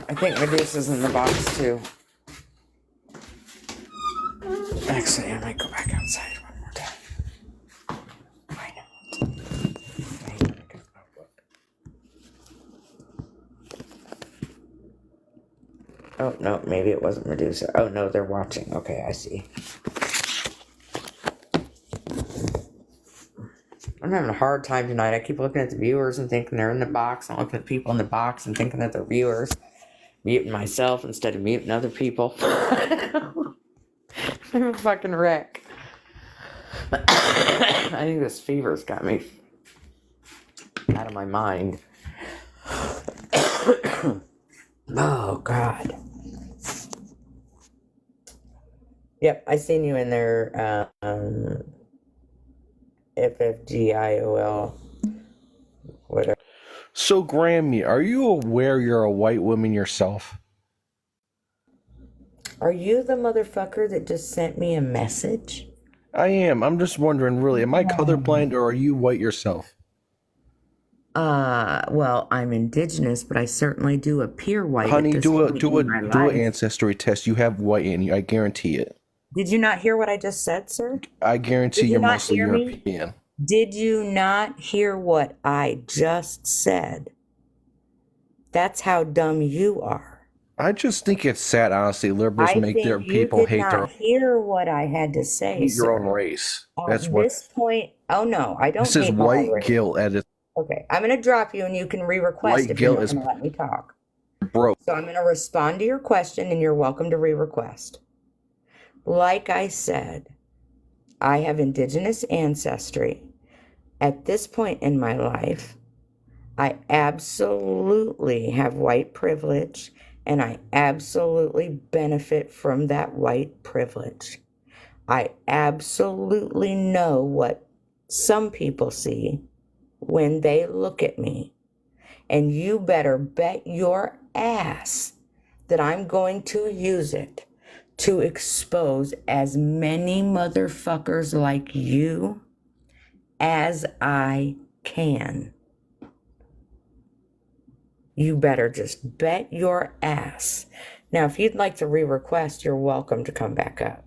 I think Medusa's in the box too. Actually, I might go back outside one more time. Why not? I wanna go look. Oh, no, maybe it wasn't Medusa. Oh, no, they're watching. Okay, I see. I'm having a hard time tonight. I keep looking at the viewers and thinking they're in the box. I'm looking at people in the box and thinking that they're viewers. Muting myself instead of muting other people. I'm a fucking wreck. I think this fever's got me out of my mind. Oh, God. Yep, I seen you in there, FFGIOL, whatever. So, Grammy, are you aware you're a white woman yourself? Are you the motherfucker that just sent me a message? I am. I'm just wondering, really, am I colorblind or are you white yourself? Well, I'm indigenous, but I certainly do appear white. Honey, at this do point in my an life. ancestry test. You have white in you. I guarantee it. Did you not hear what I just said, sir? I guarantee Did you you're not mostly hear me? European. Did you not hear what I just said? That's how dumb you are. I just think it's sad, honestly. Liberals make their people hate their hear what I had to say, your sir. own race. At That's what this point, oh no, I don't this is. hate my White race. guilt at its Okay, I'm going to drop you and you can re-request White if you're guilt not is going to let me talk. broke. So I'm going to respond to your question and you're welcome to re-request. Like I said, I have indigenous ancestry. At this point in my life, I absolutely have white privilege and I absolutely benefit from that white privilege. I absolutely know what some people see when they look at me. And you better bet your ass that I'm going to use it to expose as many motherfuckers like you as I can. You better just bet your ass. Now, if you'd like to re-request, you're welcome to come back up.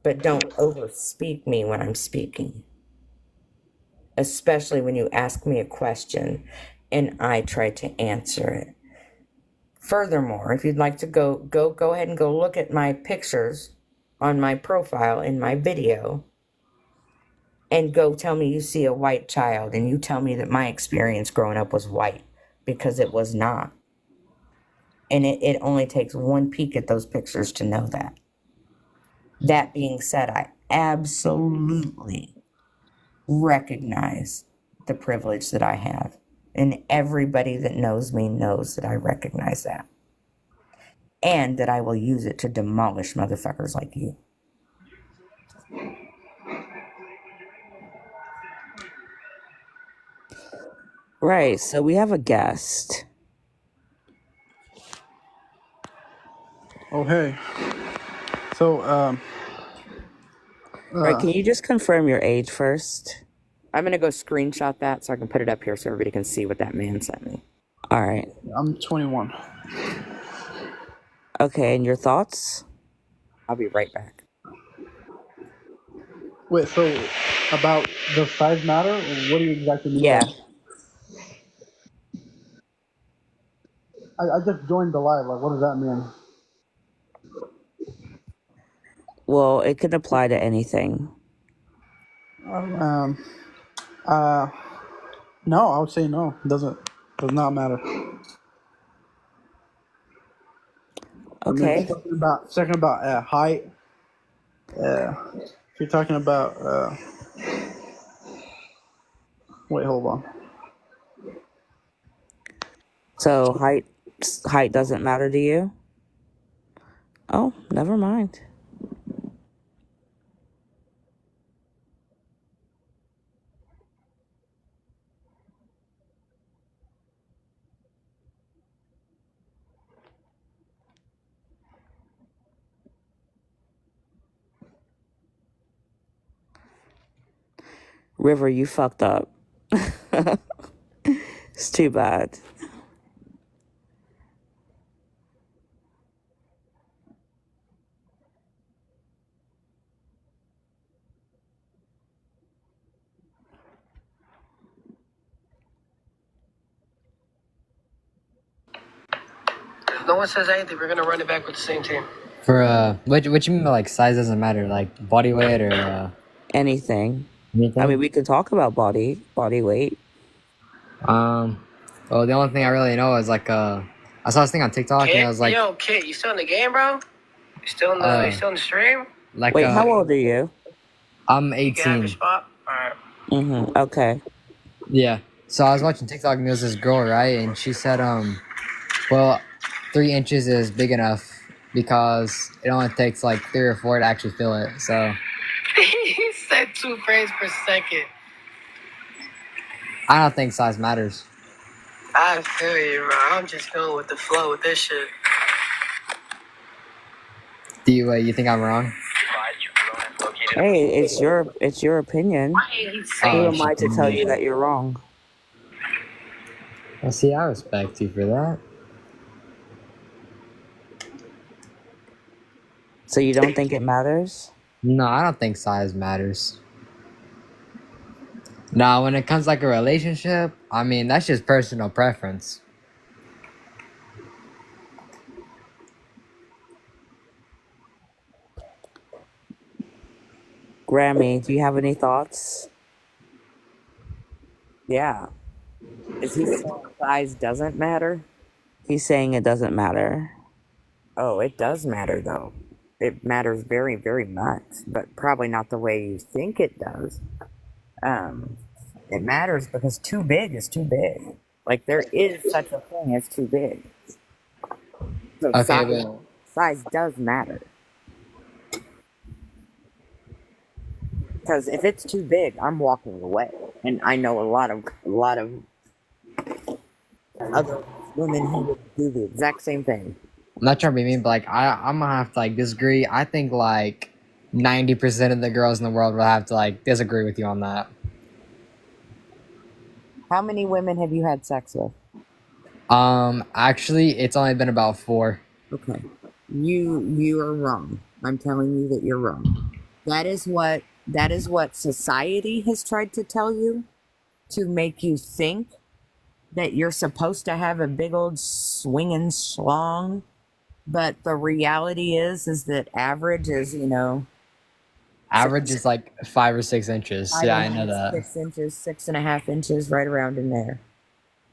But don't overspeak me when I'm speaking. Especially when you ask me a question and I try to answer it. Furthermore, if you'd like to go ahead and go look at my pictures on my profile in my video and go tell me you see a white child and you tell me that my experience growing up was white, because it was not. And it only takes one peek at those pictures to know that. That being said, I absolutely recognize the privilege that I have. And everybody that knows me knows that I recognize that. And that I will use it to demolish motherfuckers like you. Right, so we have a guest. Oh, hey. So, Right, can you just confirm your age first? I'm going to go screenshot that so I can put it up here so everybody can see what that man sent me. All right. I'm 21. Okay, and your thoughts? I'll be right back. Wait, so about the size matter? Or what do you exactly mean? Yeah. I just joined the live. Like, what does that mean? Well, it could apply to anything. No, I would say no. It does not matter. Okay. Second about height. If you're talking about wait, hold on. So height doesn't matter to you? Oh, never mind. River, you fucked up. It's too bad. No one says anything. We're gonna run it back with the same team. For what you mean by like size doesn't matter, like body weight or Anything. anything? I mean, we could talk about body weight. Well, the only thing I really know is like I saw this thing on TikTok and I was like, Kit, you still in the game, bro? You still in the stream? like Wait, how old are you? I'm You can have 18. your spot. All right. Okay. Yeah. So I was watching TikTok and there was this girl, right? And she said, well, 3 inches is big enough because it only takes like 3 or 4 to actually fill it. So He said 2 frames per second. I don't think size matters. I feel you, bro. I'm just going with the flow with this shit. Do you think I'm wrong? Hey, it's your opinion. Who am I to tell you that you're wrong? Well, see, I respect you for that. So you don't think it matters? No, I don't think size matters. Now, when it comes like a relationship, I mean, that's just personal preference. Grammy, do you have any thoughts? Yeah. Is he saying size doesn't matter? He's saying it doesn't matter. Oh, it does matter, though. It matters very, very much, but probably not the way you think it does. It matters because too big is too big. Like, there is such a thing as too big. So Okay, size does matter. Because if it's too big, I'm walking away. And I know a lot of other women who would do the exact same thing. I'm not trying to be mean, but like I'm gonna have to like disagree. I think like 90% of the girls in the world will have to like disagree with you on that. How many women have you had sex with? Actually, it's only been about 4. Okay. You are wrong. I'm telling you that you're wrong. That is what society has tried to tell you, to make you think that you're supposed to have a big old swinging schlong. But the reality is that average is, Average is like 5 or 6 inches. Yeah, I know that. 6 inches, 6.5 inches, right around in there.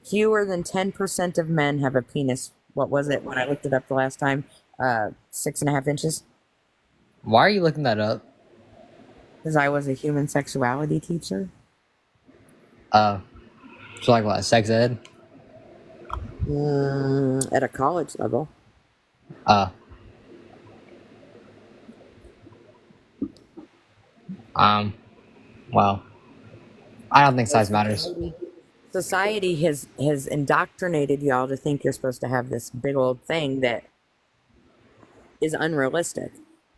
Fewer than 10% of men have a penis. What was it when I looked it up the last time? 6.5 inches. Why are you looking that up? Because I was a human sexuality teacher. So like what? Sex ed? At a college level. Well, I don't think size matters. Society has indoctrinated y'all to think you're supposed to have this big old thing that is unrealistic,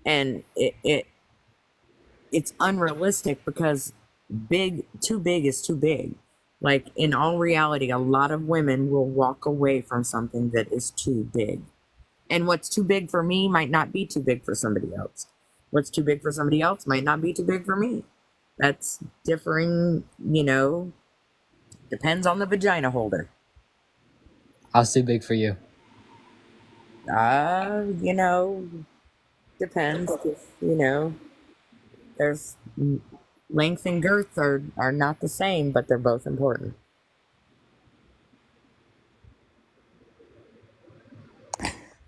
and it's unrealistic because too big is too big. Like, in all reality, a lot of women will walk away from something that is too big, and what's too big for me might not be too big for somebody else. What's too big for somebody else might not be too big for me. That's differing, depends on the vagina holder. How's too big for you? Depends. There's length and girth are not the same, but they're both important.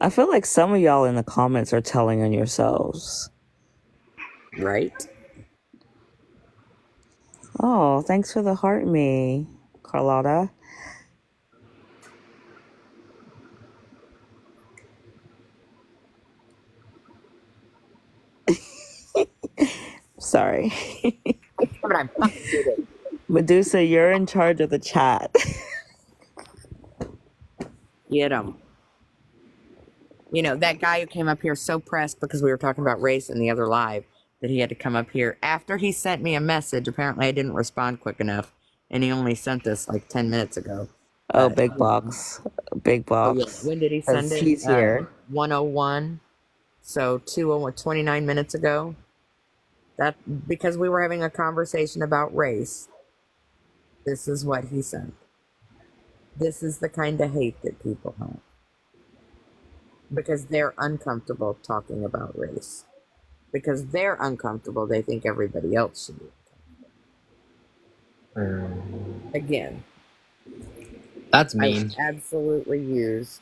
I feel like some of y'all in the comments are telling on yourselves. Right? Oh, thanks for the heart me, Carlotta. Sorry. But I'm fucking kidding. Medusa, you're in charge of the chat. Get him. That guy who came up here so pressed because we were talking about race in the other live that he had to come up here after he sent me a message. Apparently I didn't respond quick enough, and he only sent this like 10 minutes ago. Oh, big box. Big box. Yeah. When did he send it? He's here. 101. So 29 minutes ago. That because we were having a conversation about race. This is what he sent. This is the kind of hate that people have. because they're uncomfortable talking about race. Because they're uncomfortable, they think everybody else should be. Again, That's I mean. absolutely used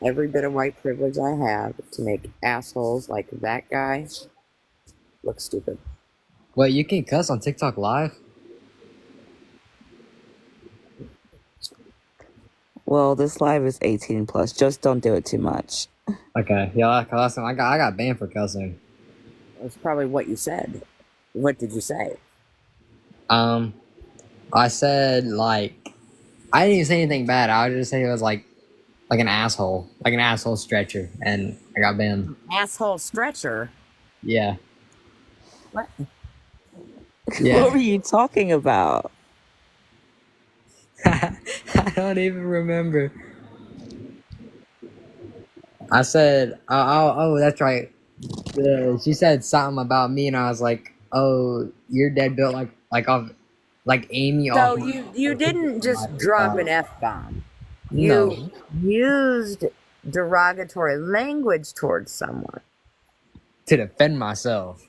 every bit of white privilege I have to make assholes like that guy look stupid. Wait, you can cuss on TikTok Live? Well, this live is 18 plus. Just don't do it too much. Okay, yeah, like last time I got banned for cussing. That's probably what you said. What did you say? I said like I didn't even say anything bad. I would just say it was like an asshole, like an asshole stretcher, and I got banned. Asshole stretcher? Yeah. What? Yeah. What were you talking about? I don't even remember. I said, oh, that's right. She said something about me, and I was like, oh, you're dead built like Amy. So you didn't just drop an F-bomb. You used derogatory language towards someone. To defend myself.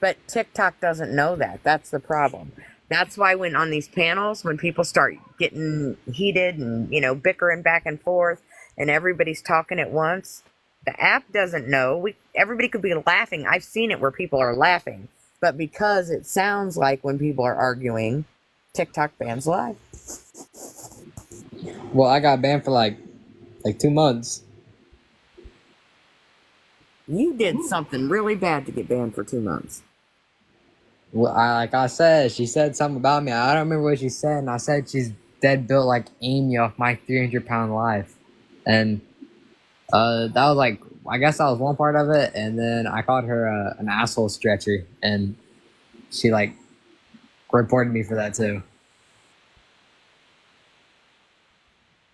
But TikTok doesn't know that. That's the problem. That's why when on these panels, when people start getting heated and, bickering back and forth and everybody's talking at once, the app doesn't know. Everybody could be laughing. I've seen it where people are laughing. But because it sounds like when people are arguing, TikTok bans live. Well, I got banned for like 2 months. You did something really bad to get banned for 2 months. Well, she said something about me. I don't remember what she said, and I said she's dead built like Amy off my 300-pound life. And that was like, I guess that was one part of it, and then I called her an asshole stretcher, and she like reported me for that too.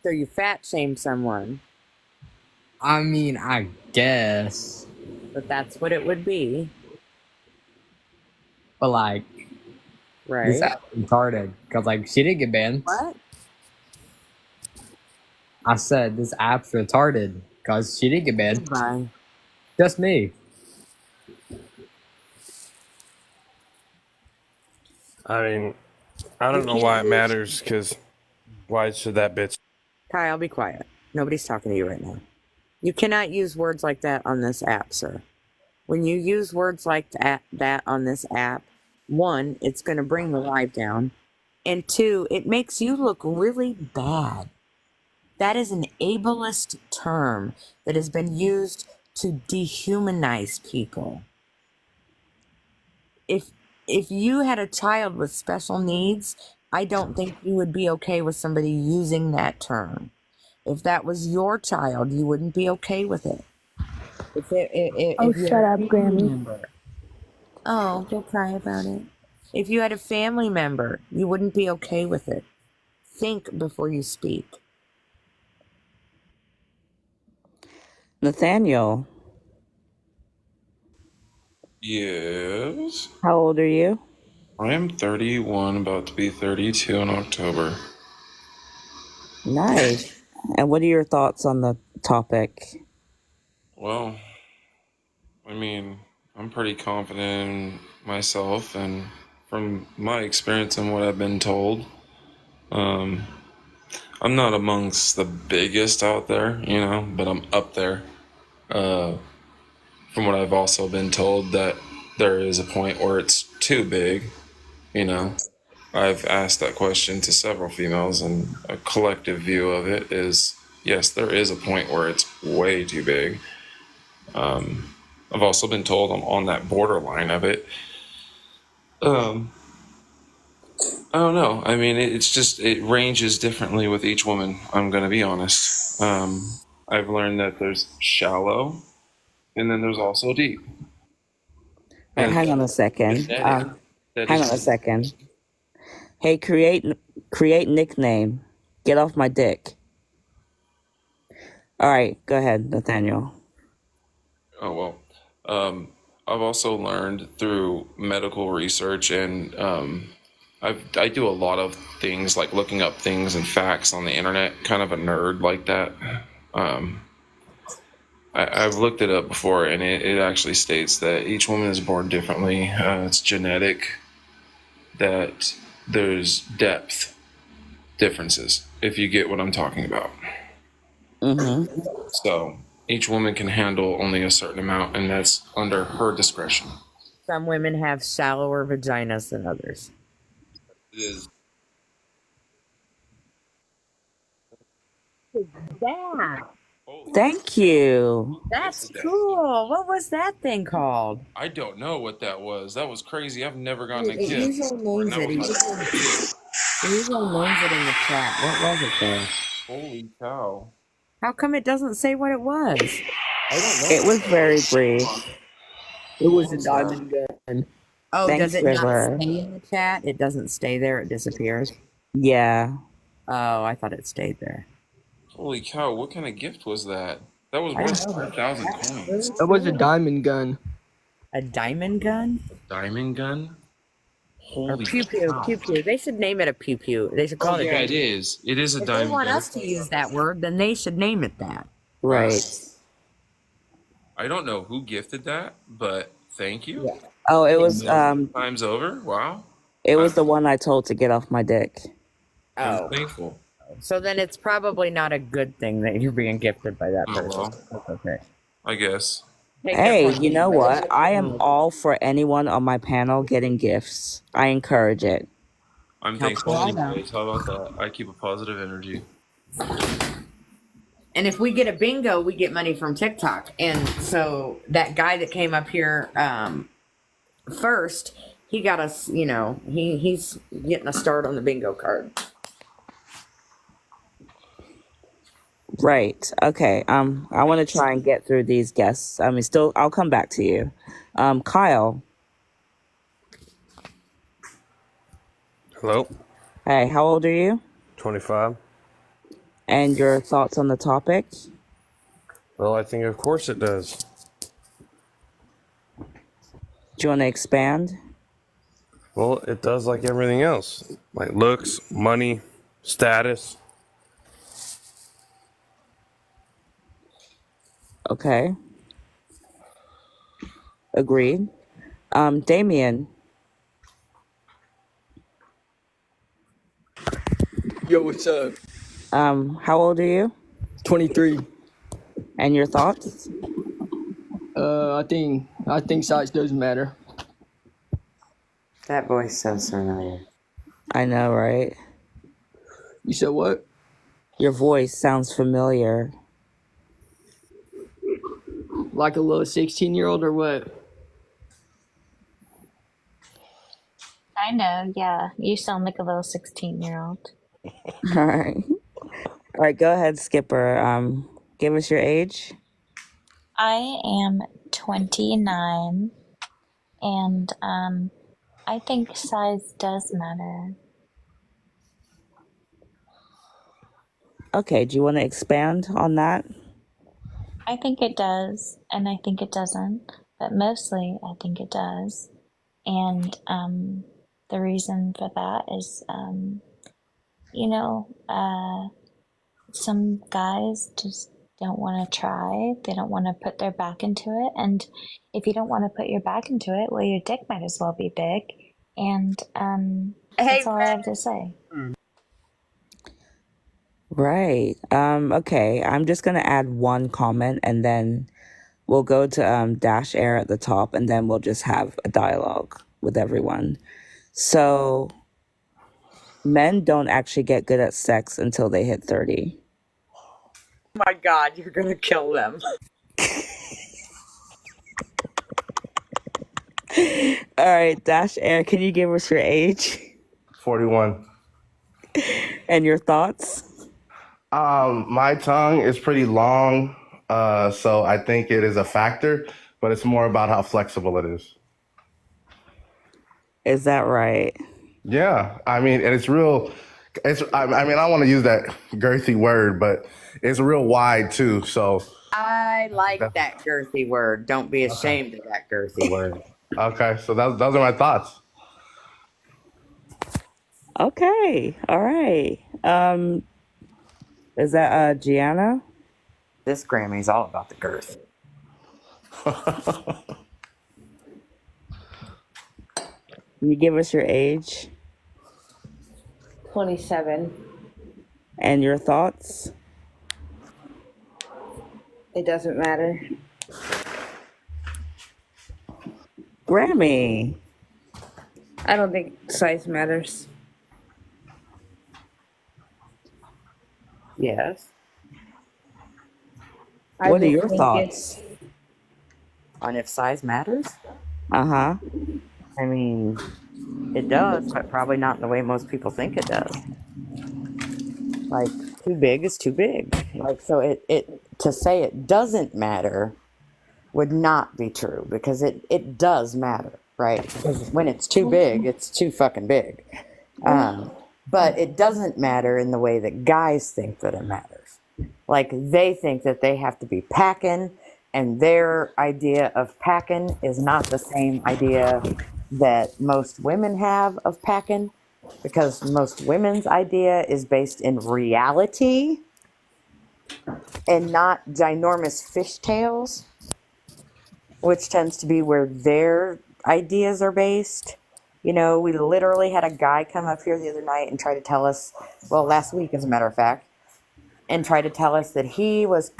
So you fat shamed someone. I mean, I guess. But that's what it would be. But like, right? This app's retarded, because like she didn't get banned. What? I said this app's retarded because she didn't get banned. Bye. Just me. I mean, I don't know why it matters, because why should that bitch? Kyle, be quiet. Nobody's talking to you right now. You cannot use words like that on this app, sir. When you use words like that on this app, one, it's going to bring the live down. And two, it makes you look really bad. That is an ableist term that has been used to dehumanize people. If you had a child with special needs, I don't think you would be okay with somebody using that term. If that was your child, you wouldn't be okay with it. Shut up, Grammy. Oh, don't cry about it. If you had a family member, you wouldn't be okay with it. Think before you speak. Nathaniel, Yes. how old are you? I am 31, about to be 32 in October. Nice. And what are your thoughts on the topic? Well, I mean, I'm pretty confident in myself, and from my experience and what I've been told, I'm not amongst the biggest out there, but I'm up there. From what I've also been told, that there is a point where it's too big, I've asked that question to several females, and a collective view of it is, yes, there is a point where it's way too big. I've also been told I'm on that borderline of it. I don't know. I mean, it ranges differently with each woman. I'm going to be honest. I've learned that there's shallow, and then there's also deep. Wait, hang on a second. Hey, create nickname. Get off my dick. All right, go ahead, Nathaniel. Oh, well. I've also learned through medical research, and I do a lot of things like looking up things and facts on the internet, kind of a nerd like that. I've looked it up before, and it actually states that each woman is born differently. It's genetic. That there's depth differences, if you get what I'm talking about. Mm-hmm. So each woman can handle only a certain amount, and that's under her discretion. Some women have shallower vaginas than others. It is. Yeah, Thank you. that's cool. What was that thing called? I don't know what that was. That was crazy. I've never gotten a It gift. usually names That it. was It usually names it in the chat. What was it there? Holy cow. How come it doesn't say what it was? I don't know. It was very brief. It was a diamond gun. Oh, Thanks, does it River. not stay in the chat? It doesn't stay there. It disappears. Yeah. Oh, I thought it stayed there. Holy cow. What kind of gift was that? That was worth 5,000 coins. It was a diamond gun. A diamond gun? Diamond gun? Or Holy pew pew, cow. pew pew. They should name it a pew pew. They should call Oh, it a yeah, diamond. it is. It is a If they diamond want gun. us to use that word, then they should name it that. Right. I don't know who gifted that, but thank you. Oh, it was Times over. Wow. it was the one I told to get off my dick. I'm Oh, thankful. so then it's probably not a good thing that you're being gifted by that Oh, person. well, That's okay. I guess. Take that Hey, point. you know what? I am all for anyone on my panel getting gifts. I encourage it. I'm How thankful cool. anyways. How about that? I keep a positive energy. And if we get a bingo, we get money from TikTok. And so that guy that came up here first, he got us, he's getting a start on the bingo card. Right. Okay. I want to try and get through these guests. I mean, still, I'll come back to you. Kyle. Hello, Hey, how old are you? 25. And your thoughts on the topic? Well, I think of course it does. Do you want to expand? Well, it does like everything else, like looks, money, status. Okay. Agreed. Damien. Yo, what's up? How old are you? 23. And your thoughts? I think size doesn't matter. That voice sounds familiar. I know, right? You said what? Your voice sounds familiar. Like a little 16-year-old or what? I know, yeah. You sound like a little 16-year-old. All right. All right, go ahead, Skipper. Give us your age. I am 29, and I think size does matter. Okay, do you want to expand on that? I think it does, and I think it doesn't, but mostly I think it does. And the reason for that is, some guys just don't want to try. They don't want to put their back into it. And if you don't want to put your back into it, well, your dick might as well be big. And that's all I have to say. Right. Okay, I'm just gonna add one comment and then we'll go to Dash Air at the top and then we'll just have a dialogue with everyone. So men don't actually get good at sex until they hit 30. Oh my God, you're going to kill them. All right, Dash Air, can you give us your age 41. and your thoughts? My tongue is pretty long, so I think it is a factor, but it's more about how flexible it is. Is that right? Yeah, I mean, and it's real. I mean, I want to use that girthy word, but it's real wide too. So I like that girthy word. Don't be ashamed of that girthy word. okay, so those are my thoughts. Okay, all right. Is that Gianna? This Grammy's all about the girth. Can you give us your age 27. and your thoughts? It doesn't matter. Grammy. I don't think size matters. Yes. I What are just your think thoughts? On if size matters? Uh-huh. I mean, it does, but probably not in the way most people think it does. Like, too big is too big. Like, so it to say it doesn't matter would not be true, because it does matter, right? Because when it's too big, it's too fucking big. But it doesn't matter in the way that guys think that it matters. Like, they think that they have to be packing, and their idea of packing is not the same idea that most women have of packing, because most women's idea is based in reality and not ginormous fishtails, which tends to be where their ideas are based. You know, we literally had a guy come up here the other night and try to tell us, well, last week as a matter of fact, and try to tell us that he was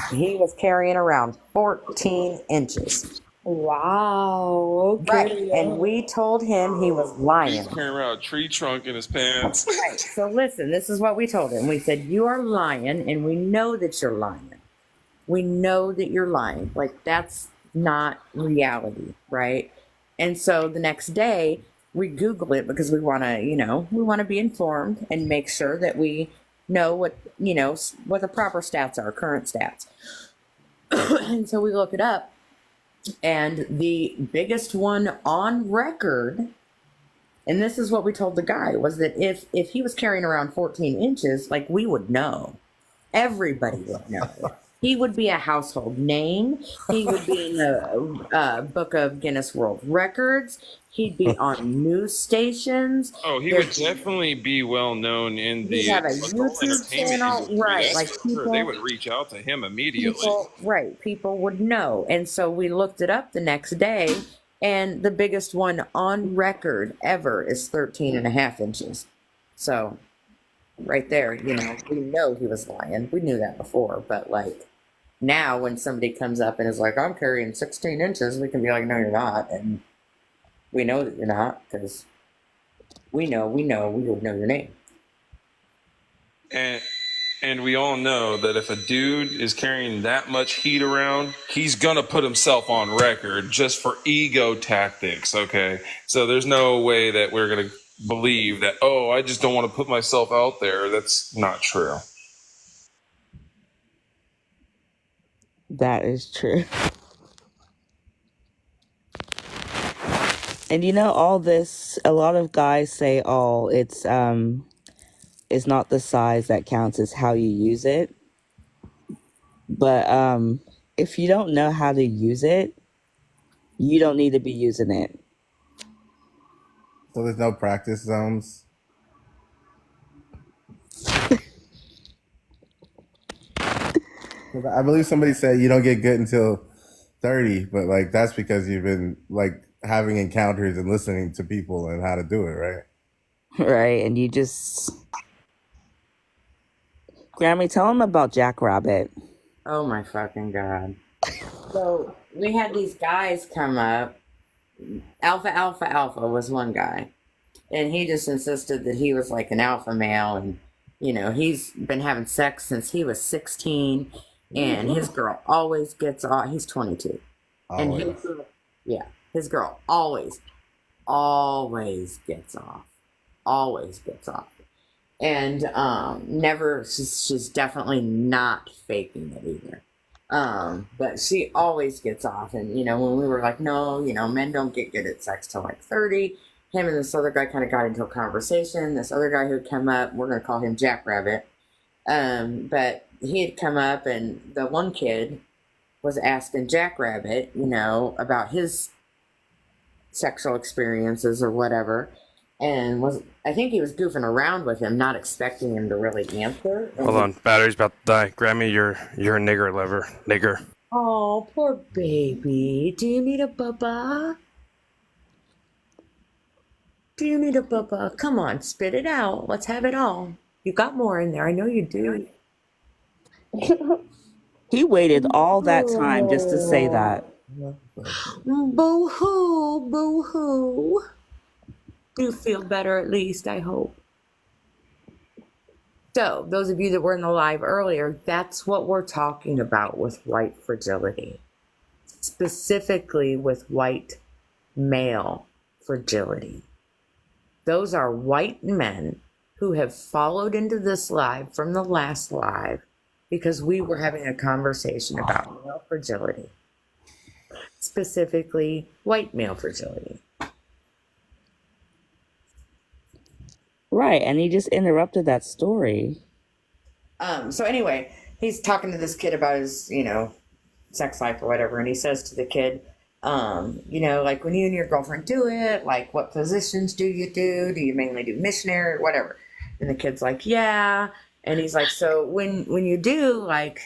carrying around 14 inches. wow. Okay. Right. And we told him he was lying. He's carrying around a tree trunk in his pants. Right. So listen, this is what we told him. We said, you are lying, and we know that you're lying. We know that you're lying. Like, that's not reality, right? And so the next day, we Google it because we want to, we want to be informed and make sure that we know what the proper stats are, current stats. And so we look it up, and the biggest one on record, and this is what we told the guy, was that if he was carrying around 14 inches, like, we would know. Everybody would know. He would be a household name. He would be in the Book of Guinness World Records. He'd be on news stations. Oh, he would definitely be well known in the He'd have a adult YouTube entertainment channel, industry. right? That's Like, for sure. They would reach out to him immediately. People would know. And so we looked it up the next day, and the biggest one on record ever is 13 and a half inches. So right there, we know he was lying. We knew that before, but like, now when somebody comes up and is like, I'm carrying 16 inches, we can be like, no, you're not. And we know that you're not, because we would know your name. And we all know that if a dude is carrying that much heat around, he's gonna put himself on record just for ego tactics, okay? So there's no way that we're gonna believe that, oh, I just don't want to put myself out there. That's not true. That is true. And all this, a lot of guys say, oh, it's not the size that counts, it's how you use it. But if you don't know how to use it, you don't need to be using it. So there's no practice zones. I believe somebody said you don't get good until 30, but like that's because you've been like having encounters and listening to people and how to do it, right? Right, and you just... Grammy, tell them about Jackrabbit. Oh my fucking God. So we had these guys come up. Alpha was one guy. And he just insisted that he was like an alpha male. And, he's been having sex since he was 16. And his girl always gets off. He's 22. Always. And his girl always gets off. Always gets off. And never, she's definitely not faking it either. But she always gets off. And, when we were like, no, men don't get good at sex till like 30, him and this other guy kind of got into a conversation. This other guy who'd come up, we're going to call him Jackrabbit. But he had come up, and the one kid was asking Jackrabbit, about his sexual experiences or whatever. and I think he was goofing around with him, not expecting him to really answer. And Hold on, battery's about to die. Grammy, you're a nigger lover. Nigger. oh, poor baby. Do you need a bubba? Do you need a bubba? Come on, spit it out. Let's have it all. You got more in there. I know you do. He waited all that time just to say that. Boo hoo, boo hoo. You feel better at least, I hope. So, those of you that were in the live earlier, that's what we're talking about with white fragility. Specifically with white male fragility. Those are white men who have followed into this live from the last live because we were having a conversation about male fragility. Specifically, white male fragility. Right, and he just interrupted that story. So anyway, he's talking to this kid about his, sex life or whatever, and he says to the kid, like when you and your girlfriend do it, like what positions do you do? Do you mainly do missionary or whatever? And the kid's like, yeah. And he's like, so when you do, like,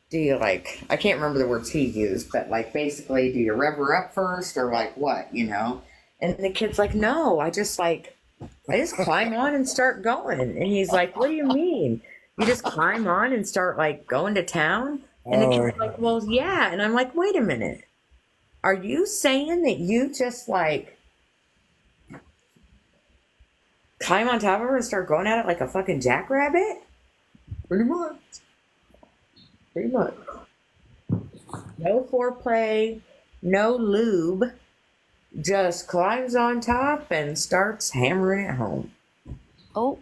do you like, I can't remember the words he used, but like basically do you rev her up first or like what, And the kid's like, no, I just climb on and start going. And he's like, what do you mean? You just climb on and start like going to town? And the kid's like, well, yeah. And I'm like, wait a minute. Are you saying that you just like climb on top of her and start going at it like a fucking jackrabbit? Pretty much. Pretty much. No foreplay, no lube. Just climbs on top and starts hammering it home. Oh.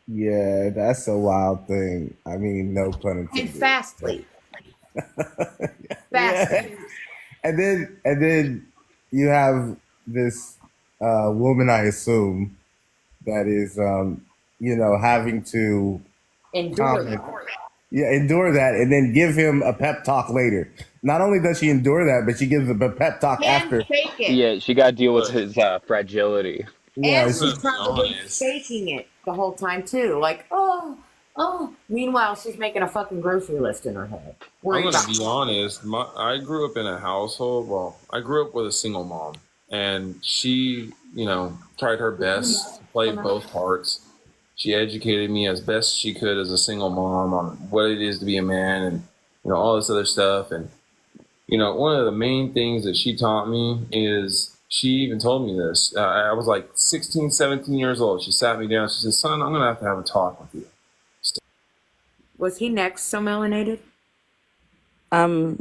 Yeah, that's a wild thing. I mean, no pun intended. And fastly. Yeah. And then you have this woman, I assume, that is having to Endure that. endure that, and then give him a pep talk later. Not only does she endure that, but she gives him a pep talk after. Fake it. Yeah, she got to deal with his fragility. Yeah, And she's probably faking it the whole time too. Like, oh. Meanwhile, she's making a fucking grocery list in her head. I'm gonna be honest. I grew up in a household. Well, I grew up with a single mom, and she, tried her best to play both parts. She educated me as best she could as a single mom on what it is to be a man, and all this other stuff. And one of the main things that she taught me is, she even told me this. I was like 16, 17 years old. She sat me down. She said, son, I'm gonna have to have a talk with you. Was he next so melanated? Yeah,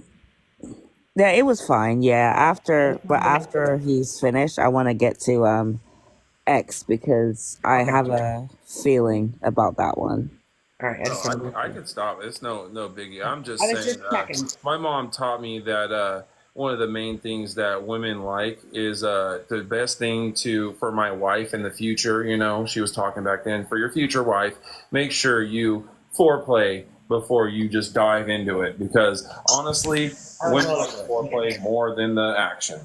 it was fine. Yeah, after he's finished, I want to get to X because I have a feeling about that one. All right, I can stop. It's no biggie. I'm just I was saying. just checking. My mom taught me that one of the main things that women like is the best thing for my wife in the future. She was talking back then, for your future wife, make sure you foreplay before you just dive into it, because honestly, women like foreplay more than the action.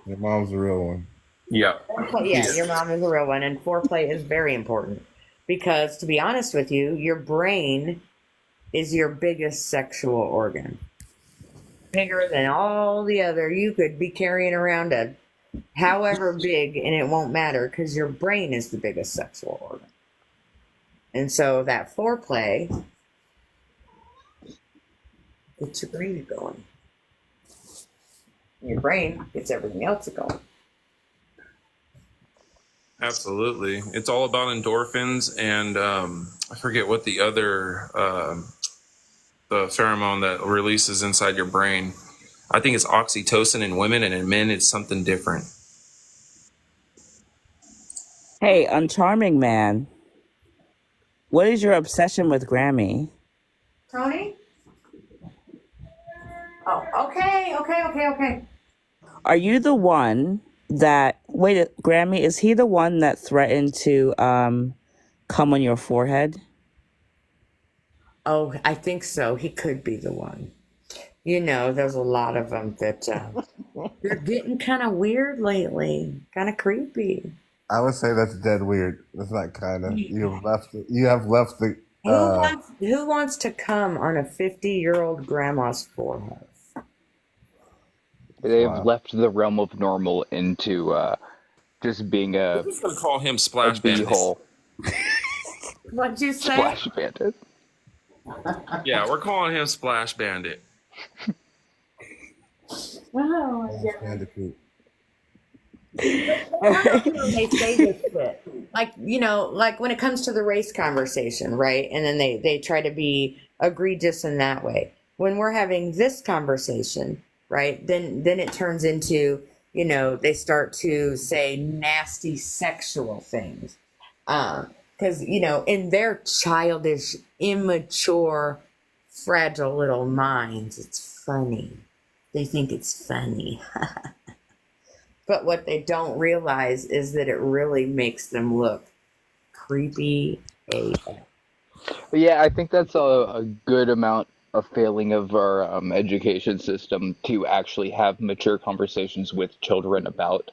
Your mom's a real one. Yeah. Yeah, your mom is a real one, and foreplay is very important because, to be honest with you, your brain is your biggest sexual organ. Bigger than all the other. You could be carrying around a however big, and it won't matter because your brain is the biggest sexual organ. And so that foreplay gets your brain going. Your brain gets everything else going. Absolutely. It's all about endorphins, and I forget what the other the pheromone that releases inside your brain. I think it's oxytocin in women, and in men it's something different. Hey, Uncharming Man, what is your obsession with Grammy? Tony? Oh, okay. Are you the one that, wait, Grammy, is he the one that threatened to come on your forehead? Oh, I think so. He could be the one. You know, there's a lot of them that they're getting kind of weird lately, kind of creepy. I would say that's dead weird. That's not kind of. You have left. You have left the. Who wants to come on a 50-year-old grandma's forehead? They've left the realm of normal into just being a. Who's gonna call him Splash Bandit? Hole. What'd you say? Splash Bandit. Yeah, we're calling him Splash Bandit. Wow. Bandicoot. They say this shit. Like, you know, like when it comes to the race conversation, right? And then they try to be egregious in that way. When we're having this conversation, right, then it turns into, you know, they start to say nasty sexual things. Because, you know, in their childish, immature, fragile little minds, it's funny. They think it's funny. But what they don't realize is that it really makes them look creepy AF. Yeah, I think that's a good amount of failing of our education system to actually have mature conversations with children about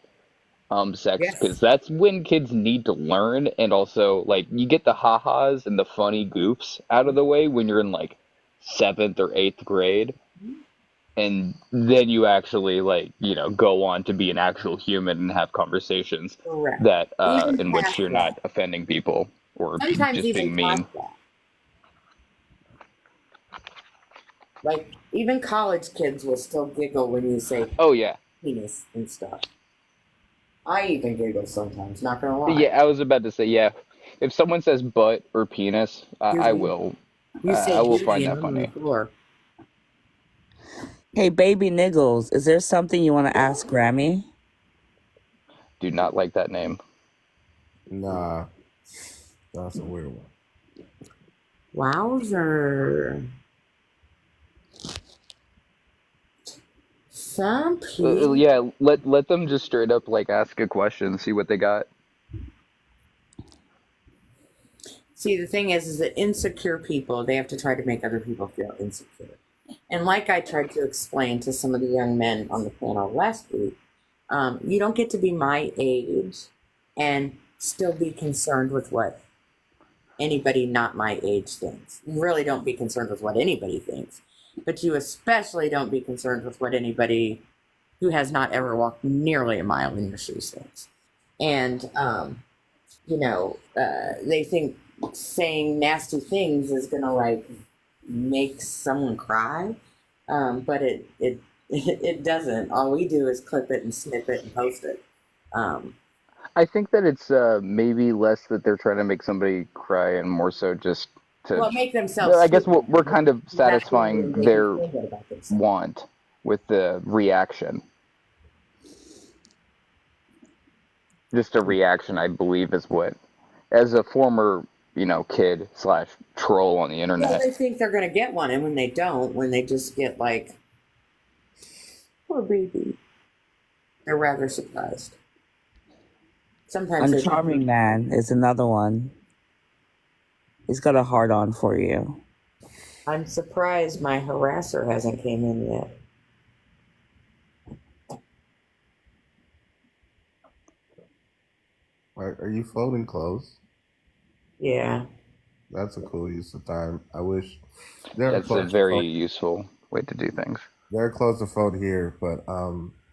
sex, because that's when kids need to learn, and also like you get the ha-has and the funny goofs out of the way when you're in like 7th or 8th grade. And then you actually, like, you know, go on to be an actual human and have conversations that in which you're not offending people or Sometimes just even being mean. past that. Like, even college kids will still giggle when you say Oh, yeah. penis and stuff. I even giggle sometimes, not gonna lie. Yeah, I was about to say, yeah. If someone says butt or penis, I will. You say I will booty find and that I'm on the funny. floor. Hey, baby Niggles, is there something you want to ask Grammy? Do not like that name. Nah, that's a weird one. Wowzer. Some people. Yeah, let them just straight up like ask a question, see what they got. See, the thing is that insecure people, they have to try to make other people feel insecure. And like I tried to explain to some of the young men on the panel last week, you don't get to be my age and still be concerned with what anybody not my age thinks. You really don't be concerned with what anybody thinks. But you especially don't be concerned with what anybody who has not ever walked nearly a mile in your shoes thinks. And, you know, they think saying nasty things is going to, like, make someone cry. But it doesn't. All we do is clip it and snip it and post it. I think that it's maybe less that they're trying to make somebody cry and more so just to. Well, make themselves. I guess we're kind of That's what satisfying they their feel good about themselves. want with the reaction. Just a reaction, I believe, is what, as a former, you know, kid / troll on the Well, internet. they think they're going to get one, and when they don't, when they just get like, poor baby, they're rather surprised. Sometimes they Uncharming Man is another one. He's got a hard on for you. I'm surprised my harasser hasn't came in yet. Are you folding clothes? Yeah. That's a cool use of time. I wish there are That's a clothes to very fold. useful way to do things. There are clothes to fold here, but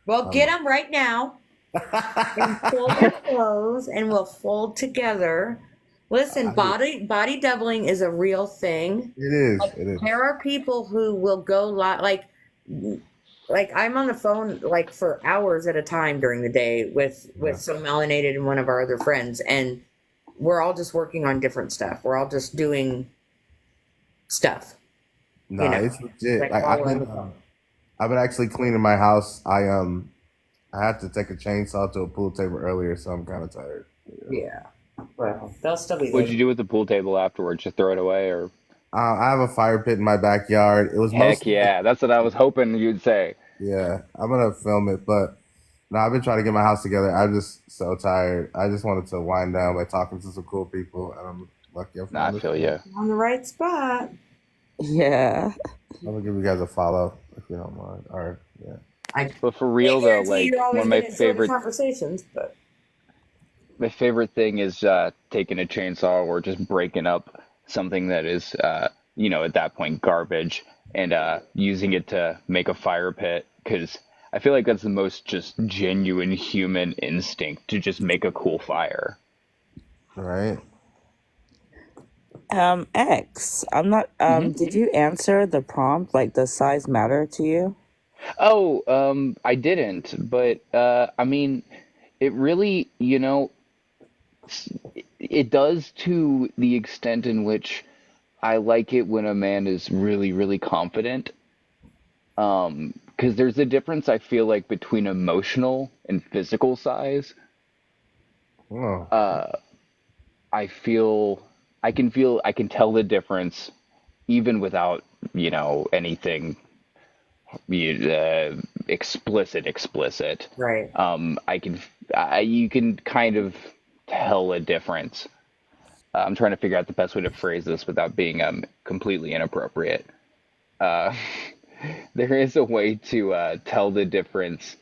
Well, get them right now. And fold your clothes, and we'll fold together. Listen, body doubling is a real thing. it is. Like, It is. there are people who will go like I'm on the phone like for hours at a time during the day with So Melanated and one of our other friends, and we're all just working on different stuff. We're all just doing stuff. Nah, you know, it's legit. like Like, all on the phone. I've been actually cleaning my house. I had to take a chainsaw to a pool table earlier, so I'm kind of tired. Yeah. Well, they'll still be What'd there. you do with the pool table afterwards? Just throw it away, or? I have a fire pit in my backyard. It was Heck mostly yeah, that's what I was hoping you'd say. yeah. I'm gonna film it, but no, I've been trying to get my house together. I'm just so tired. I just wanted to wind down by talking to some cool people, and I'm lucky I found I feel you. On the right spot. Yeah. I'm gonna give you guys a follow. if you don't mind. Or yeah. But for real though, like You're one always of my going to enjoy the favorite conversations, but thing is taking a chainsaw or just breaking up something that is at that point garbage and using it to make a fire pit, because I feel like that's the most just genuine human instinct to just make a cool fire. Right. X, I'm not, Hmm. did you answer the prompt? Like, does size matter to you? Oh, I didn't, but I mean, it really, it does to the extent in which I like it when a man is really, really confident. Because there's a difference I feel like between emotional and physical size. Oh. I can tell the difference even without, anything explicit. right. You can kind of tell a difference. I'm trying to figure out the best way to phrase this without being completely inappropriate. Uh, there is a way to tell the difference.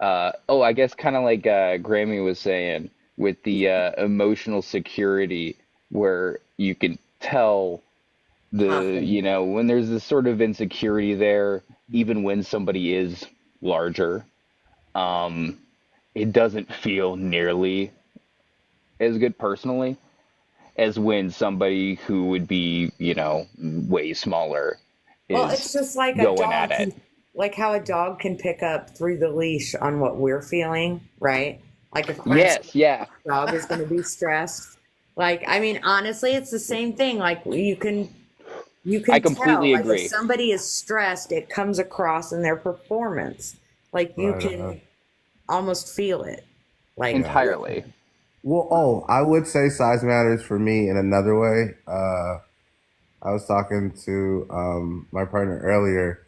I guess kind of like Grammy was saying with the emotional security, where you can tell when there's this sort of insecurity there, even when somebody is larger, it doesn't feel nearly as good personally as when somebody who would be, way smaller Well, it's is just like a going dog, at it. like how a dog can pick up through the leash on what we're feeling, right? Like if I'm Yes, yeah. dog is going to be stressed. Like, I mean, honestly, it's the same thing. Like you I can tell, completely like if agree. somebody is stressed, it comes across in their performance. Like you Right. can almost feel it. Like, Entirely. Well, I would say size matters for me in another way. I was talking to my partner earlier,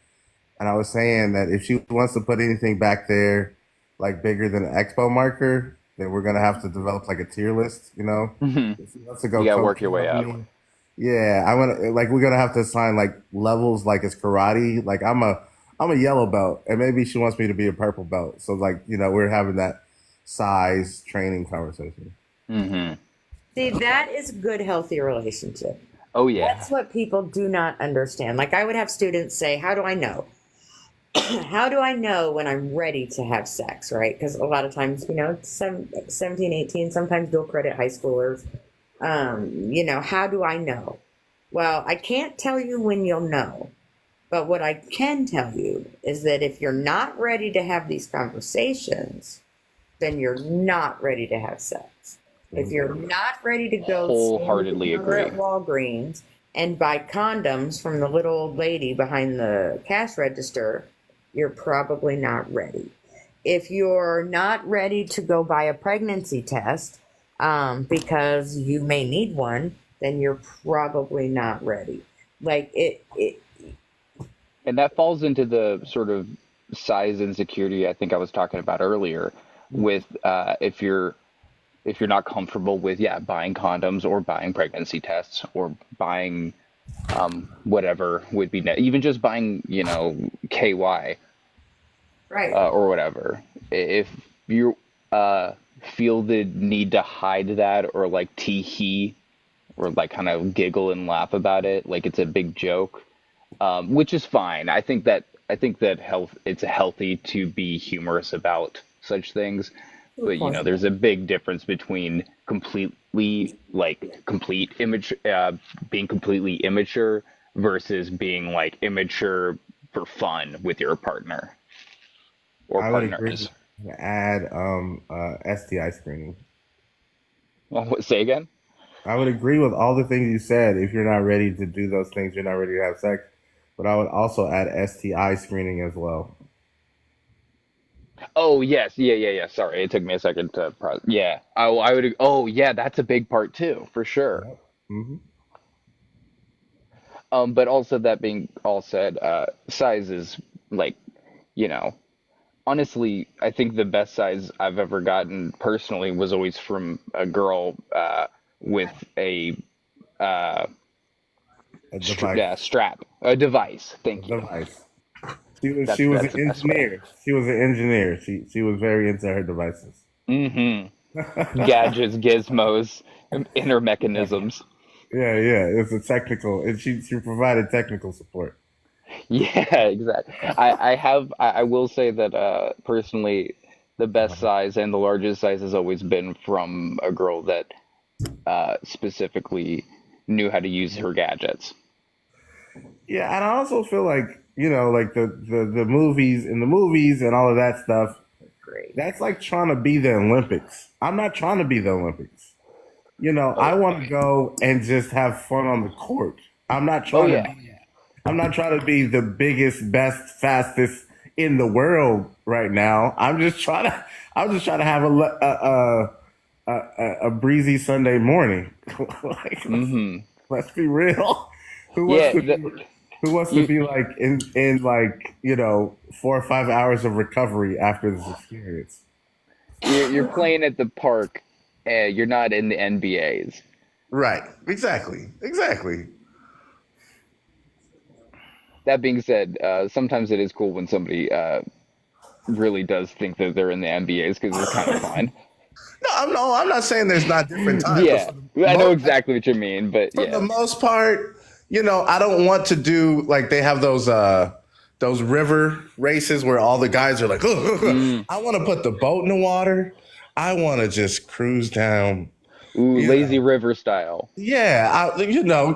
and I was saying that if she wants to put anything back there, like bigger than an expo marker, then we're gonna have to develop like a tier list. Mhm. If she wants to go You gotta work your cocaine way with up. me, yeah, I want to like we're gonna have to assign like levels, like it's karate. Like I'm a yellow belt, and maybe she wants me to be a purple belt. So like we're having that size training conversation. Hmm. see, that is a good, healthy relationship. Oh yeah. That's what people do not understand. Like I would have students say, "How do I know? How do I know when I'm ready to have sex?" Right? Because a lot of times, 17, 18, sometimes dual credit high schoolers. How do I know? Well, I can't tell you when you'll know, but what I can tell you is that if you're not ready to have these conversations, then you're not ready to have sex. If you're not ready to go Wholeheartedly stand over agree. at Walgreens and buy condoms from the little old lady behind the cash register, you're probably not ready. If you're not ready to go buy a pregnancy test because you may need one, then you're probably not ready. Like And that falls into the sort of size insecurity I think I was talking about earlier with if you're not comfortable with buying condoms or buying pregnancy tests or buying whatever would be even just buying KY right. or whatever. If you feel the need to hide that or like tee hee or like kind of giggle and laugh about it like it's a big joke, which is fine. I think that it's healthy to be humorous about such things. But there's a big difference between complete immature, being completely immature versus being like immature for fun with your partner or I would agree. partners. Add STI screening. Say again? I would agree with all the things you said. If you're not ready to do those things, you're not ready to have sex. But I would also add STI screening as well. Oh yes, yeah. Sorry, it took me a second to process. Yeah, I would. Oh yeah, that's a big part too, for sure. Hmm. But also that being all said, size is like, you know, honestly, I think the best size I've ever gotten personally was always from a girl with a A device. strap, a device. Thank you. Device. She was that's an the best way. engineer. She was an engineer. She was very into her devices. Gadgets, gizmos, inner mechanisms. Yeah, it's a technical, and she provided technical support. Yeah, exactly. I will say that personally, the best size and the largest size has always been from a girl that specifically knew how to use her gadgets. Yeah, and I also feel like like the movies and all of that stuff. Great. That's like trying to be the Olympics. I'm not trying to be the Olympics. I want to go and just have fun on the court. I'm not trying to be the biggest, best, fastest in the world right now. I'm just trying to have a breezy Sunday morning. Like, let's be real. Who wants to be like in like 4 or 5 hours of recovery after this experience? You're playing at the park. You're not in the NBAs. Right. Exactly. That being said, sometimes it is cool when somebody really does think that they're in the NBAs because it's kind of fun. No, I'm not saying there's not different times. Yeah, I know exactly what you mean, but for the most part, I don't want to do like they have those river races where all the guys are like, I want to put the boat in the water. I want to just cruise down. Ooh, lazy river style. Yeah,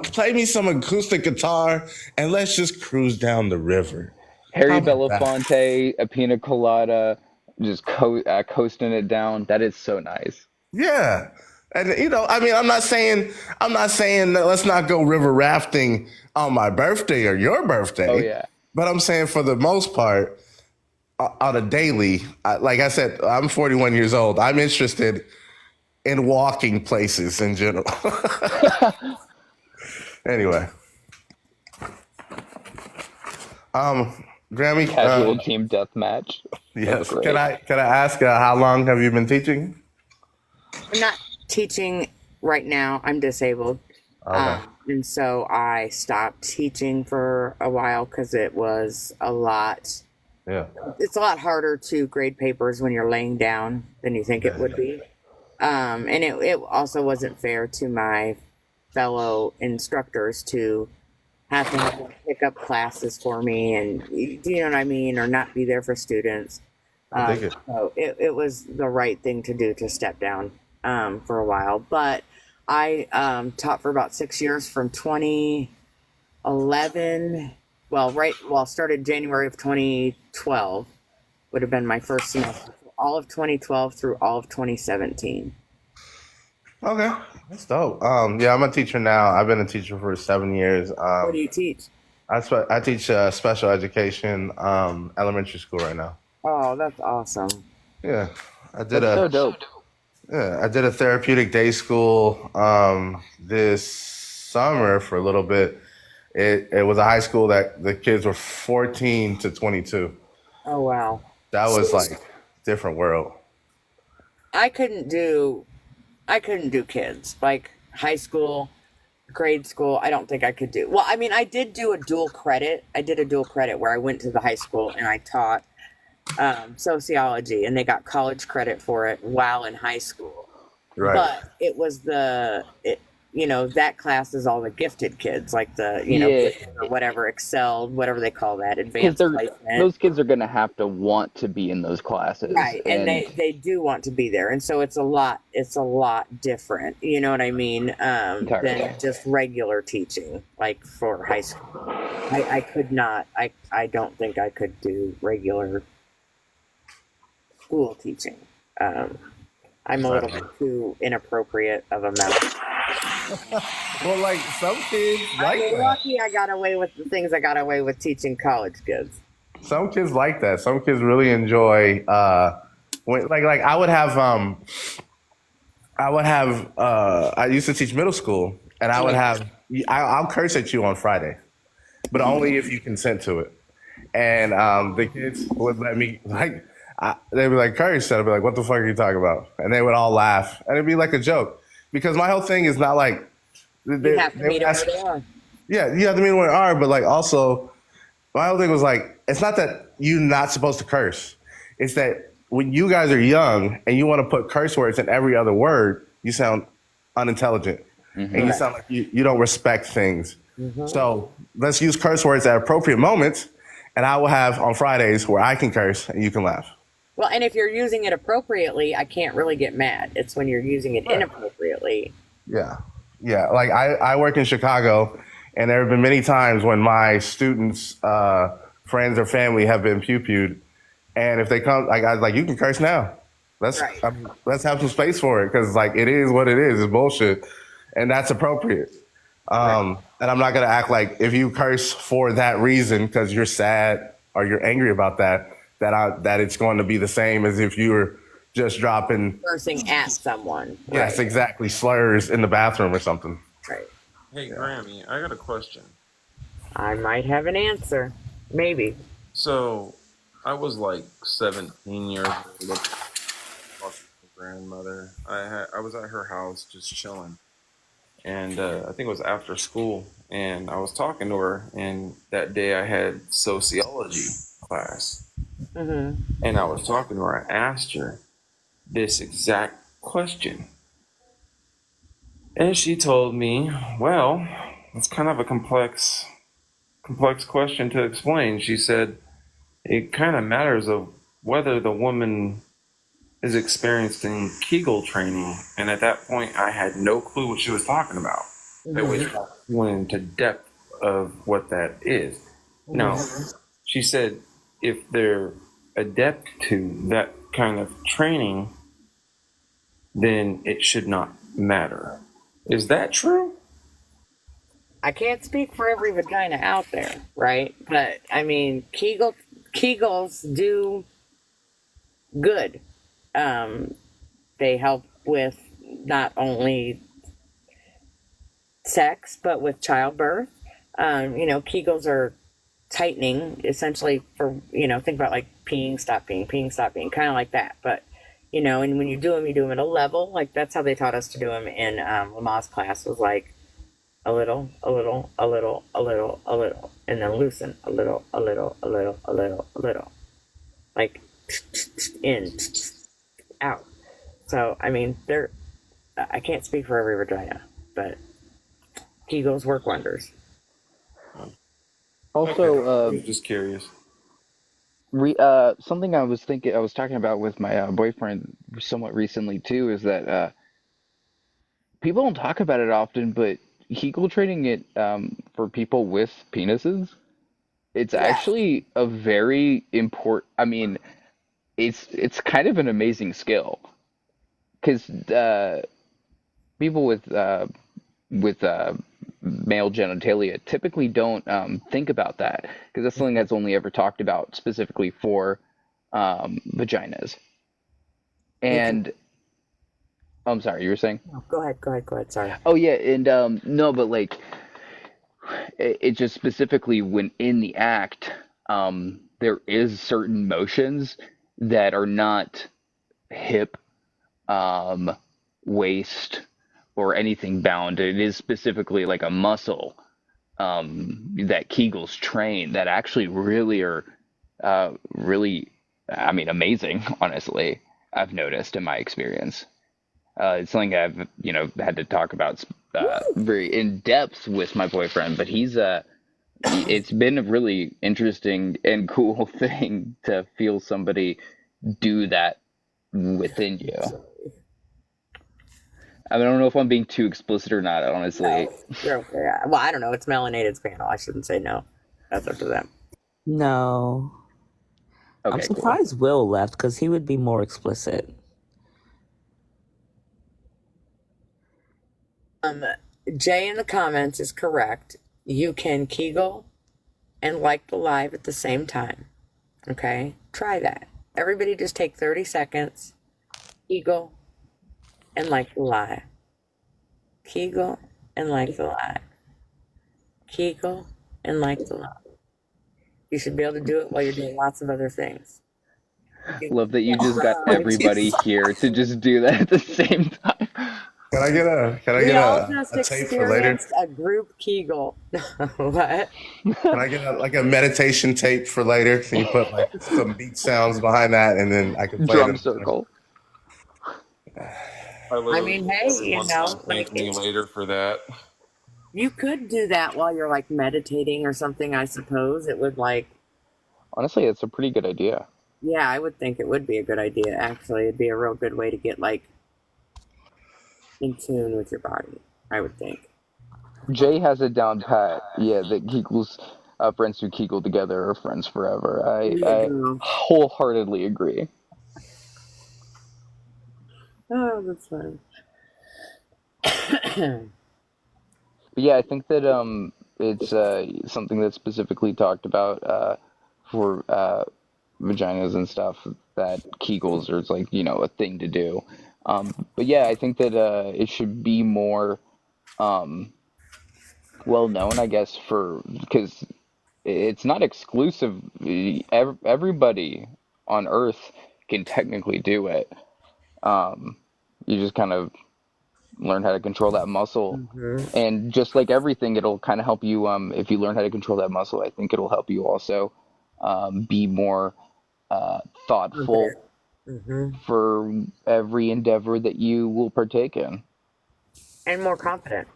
play me some acoustic guitar and let's just cruise down the river. Harry Belafonte, a pina colada, just coasting it down. That is so nice. Yeah. And I'm not saying that let's not go river rafting on my birthday or your birthday. Oh yeah. But I'm saying for the most part, on a daily, like I said, I'm 41 years old. I'm interested in walking places in general. Anyway. Grammy. Casual team deathmatch. Yes. Can I ask how long have you been teaching? I'm not teaching right now. I'm disabled. Okay. And so I stopped teaching for a while because it was a lot. Yeah. It's a lot harder to grade papers when you're laying down than you think it would be. And it also wasn't fair to my fellow instructors to have to pick up classes for me and, you know what I mean, or not be there for students. So it was the right thing to do to step down for a while. But I taught for about 6 years from 2011. Started January of 2012 would have been my first semester. All of 2012 through all of 2017. Okay, that's dope. Yeah, I'm a teacher now. I've been a teacher for 7 years. What do you teach? I teach special education, elementary school right now. Oh, that's awesome. Yeah, That's so dope. Yeah, I did a therapeutic day school this summer for a little bit. It was a high school that the kids were 14 to 22. Oh, wow. That was like different world. I couldn't do kids like high school, grade school. I don't think I could do. Well, I mean, I did do a dual credit. I did a dual credit where I went to the high school and I taught sociology, and they got college credit for it while in high school. Right. But it was that class is all the gifted kids, like the or whatever, excelled, whatever they call that, advanced placement. Those kids are going to have to want to be in those classes, right? And they do want to be there, and so it's a lot different. You know what I mean? Than just regular teaching, like for high school. I could not. I don't think I could do regular school teaching. I'm a little bit too inappropriate of a member. Well, like some kids like that. Lucky I got away with the things I got away with teaching college kids. Some kids like that. Some kids really enjoy when I would have I used to teach middle school, and I would have I'll curse at you on Friday, but only if you consent to it. And the kids would let me they'd be like, curse, and I'd be like, what the fuck are you talking about? And they would all laugh, and it'd be like a joke. Because my whole thing is not like you have to meet them where they are. Yeah, you have to meet them where they are, but like also my whole thing was like, it's not that you're not supposed to curse. It's that when you guys are young and you want to put curse words in every other word, you sound unintelligent. And you sound like you don't respect things. So let's use curse words at appropriate moments. And I will have on Fridays where I can curse and you can laugh. Well, and if you're using it appropriately, I can't really get mad. It's when you're using it inappropriately. Yeah. Yeah. Like I work in Chicago, and there have been many times when my students, friends or family have been pew-pewed. And if they come, like, I was like, you can curse now. Let's have some space for it. Cause like, it is what it is. It's bullshit. And that's appropriate. And I'm not going to act like if you curse for that reason, because you're sad or you're angry about that, that it's going to be the same as if you were just dropping cursing at someone. Yes, exactly. Slurs in the bathroom or something. Right. Hey, Grammy, I got a question. I might have an answer. Maybe. So, I was like 17 years old. With my grandmother. I was at her house just chilling. And I think it was after school. And I was talking to her. And that day I had sociology class. And I was talking to her. I asked her this exact question. And she told me, well, it's kind of a complex question to explain. She said, it kind of matters of whether the woman is experiencing Kegel training. And at that point, I had no clue what she was talking about. It was went into depth of what that is. Now, she said, if they're adept to that kind of training, then it should not matter. Is that true? I can't speak for every vagina out there, right? But I mean, Kegels do good. They help with not only sex, but with childbirth. Kegels are tightening, essentially, for, think about like peeing, stop peeing, kind of like that. But, and when you do them at a level. Like, that's how they taught us to do them in Lama's class, was like a little, a little, a little, a little, a little, and then loosen a little, a little, a little, a little, a little. Like, in, out. So, I mean, I can't speak for every vagina, but Kegels work wonders. Also, I'm just curious. Something I was talking about with my boyfriend somewhat recently too, is that people don't talk about it often, but Kegel training it for people with penises, it's actually a very important. I mean, it's kind of an amazing skill, because people with male genitalia typically don't think about that, because that's something that's only ever talked about specifically for vaginas. And I'm sorry, you were saying? No, go ahead. Sorry. Oh yeah, and no, but like it just specifically when in the act, there is certain motions that are not hip, waist, or anything bound. It is specifically like a muscle that Kegels train that actually really are really, I mean, amazing, honestly, I've noticed in my experience. It's something I've, had to talk about very in depth with my boyfriend, but it's been a really interesting and cool thing to feel somebody do that within you. I don't know if I'm being too explicit or not, honestly. No, you're okay. Well, I don't know. It's Melanated's panel. I shouldn't say no. That's up to them. No. Okay, I'm surprised Will left, because he would be more explicit. Jay in the comments is correct. You can Kegel and like the live at the same time. Okay? Try that. Everybody just take 30 seconds. Kegel and like the live. Kegel and like the live. Kegel and like the live. You should be able to do it while you're doing lots of other things. Love that you just got everybody here to just do that at the same time. Can I We get all just a tape for later? experienced a group Kegel. What? Can I get a meditation tape for later? Can you put like some beat sounds behind that, and then I can play Drum it? circle. I mean, hey, you know, Thank me later for that. you could do that while you're like meditating or something. I suppose it would like. Honestly, it's a pretty good idea. Yeah, I would think it would be a good idea. Actually, it'd be a real good way to get like in tune with your body. I would think. Jay has it down pat. Yeah, that Kegel's friends who Kegel together are friends forever. I wholeheartedly agree. Oh, that's funny. But yeah, I think that it's something that's specifically talked about for vaginas and stuff, that Kegels are like, you know, a thing to do. But yeah, I think that it should be more well known, I guess, because it's not exclusive. Everybody on Earth can technically do it. You just kind of learn how to control that muscle, and just like everything, it'll kind of help you. If you learn how to control that muscle, I think it'll help you also be more thoughtful for every endeavor that you will partake in, and more confident.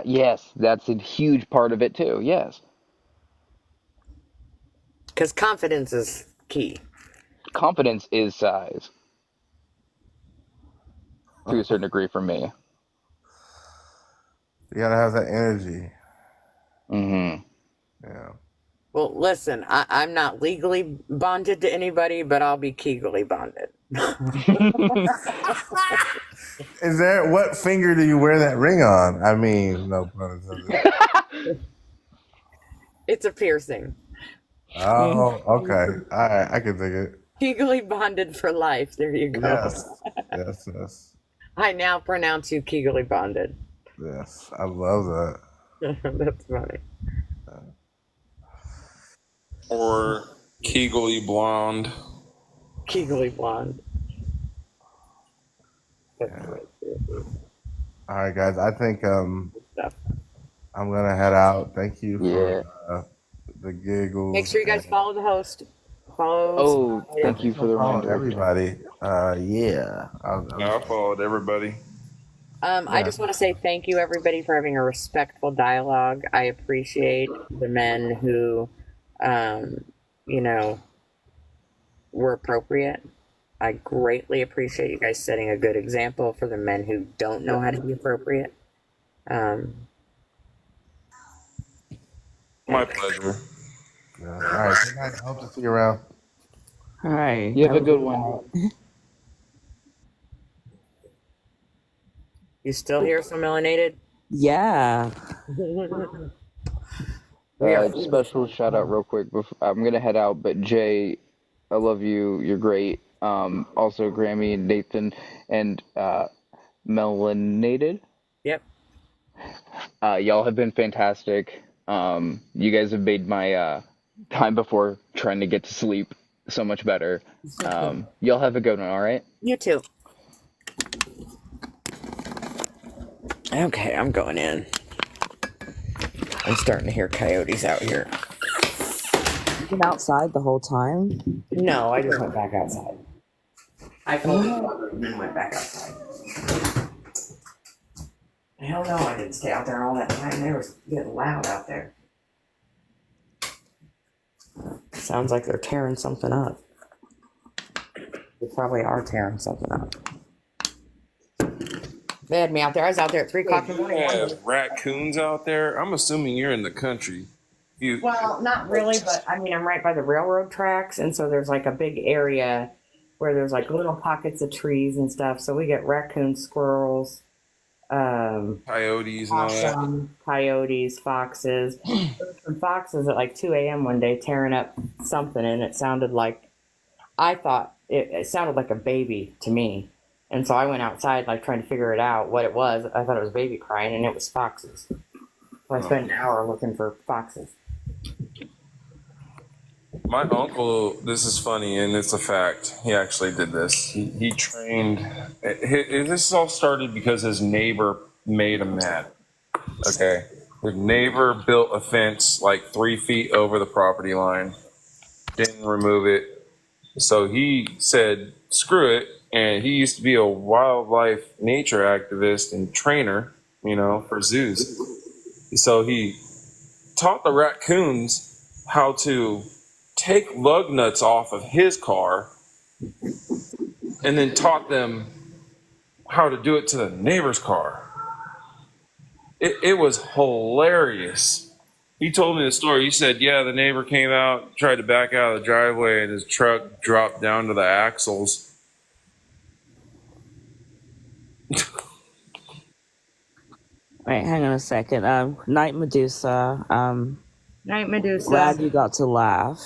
Yes, that's a huge part of it too. Yes, because confidence is key. Confidence is size, to a certain degree, for me. You gotta have that energy. Yeah. Well, listen, I'm not legally bonded to anybody, but I'll be Kegely bonded. What finger do you wear that ring on? I mean, no pun intended. It's a piercing. Oh, okay. All right, I can dig it. Kegely bonded for life. There you go. Yes. I now pronounce you Kegely bonded. Yes, I love that. That's funny. Or Kegely blonde. Kegely blonde. All right, guys. I think I'm gonna head out. Thank you for the giggles. Make sure you guys follow the host. Thank you for the reminder, everybody. Yeah. I followed everybody. I just want to say thank you, everybody, for having a respectful dialogue. I appreciate the men who, you know, were appropriate. I greatly appreciate you guys setting a good example for the men who don't know how to be appropriate. My pleasure. All right. Good night. Hope to see you around. All right. You have a good one. You still here, so melanated? Yeah. Special shout out real quick. I'm gonna head out, but Jay, I love you. You're great. Also Grammy and Nathan and Melanated. Yep. Y'all have been fantastic. You guys have made my time before trying to get to sleep so much better. Y'all have a good one, all right? You too. Okay, I'm going in. I'm starting to hear coyotes out here. You've been outside the whole time? No, I just went back outside. I closed the door and then went back outside. Hell no, I didn't stay out there all that time. They were getting loud out there. Sounds like they're tearing something up. They probably are tearing something up. They had me out there. I was out there at 3 o'clock in the morning. Yeah, raccoons out there. I'm assuming you're in the country. Well, not really, but I mean, I'm right by the railroad tracks, and so there's like a big area where there's like little pockets of trees and stuff. So we get raccoons, squirrels, coyotes, and all that. Coyotes, foxes. There were some foxes at like 2 a.m. one day tearing up something, and it sounded like, I thought it sounded like a baby to me. And so I went outside, like, trying to figure it out, what it was. I thought it was a baby crying, and it was foxes. So I spent an hour looking for foxes. My uncle, this is funny, and it's a fact. He actually did this. He trained. This all started because his neighbor made him mad. Okay. His neighbor built a fence like 3 feet over the property line, didn't remove it. So he said, screw it. And he used to be a wildlife nature activist and trainer, for zoos. So he taught the raccoons how to take lug nuts off of his car and then taught them how to do it to the neighbor's car. It was hilarious. He told me the story. He said, yeah, the neighbor came out, tried to back out of the driveway, and his truck dropped down to the axles. Wait, hang on a second. Night Medusa. Night Medusa. Glad you got to laugh.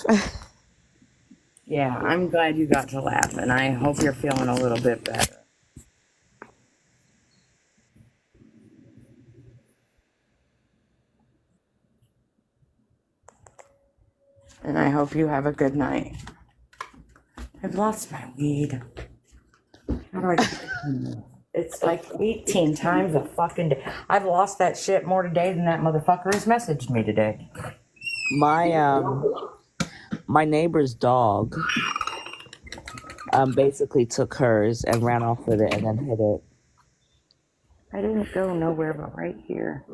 Yeah, I'm glad you got to laugh, and I hope you're feeling a little bit better. And I hope you have a good night. I've lost my weed. How do I get it? It's like 18 times a fucking day. I've lost that shit more today than that motherfucker has messaged me today. My neighbor's dog basically took hers and ran off with it and then hit it. I didn't go nowhere but right here.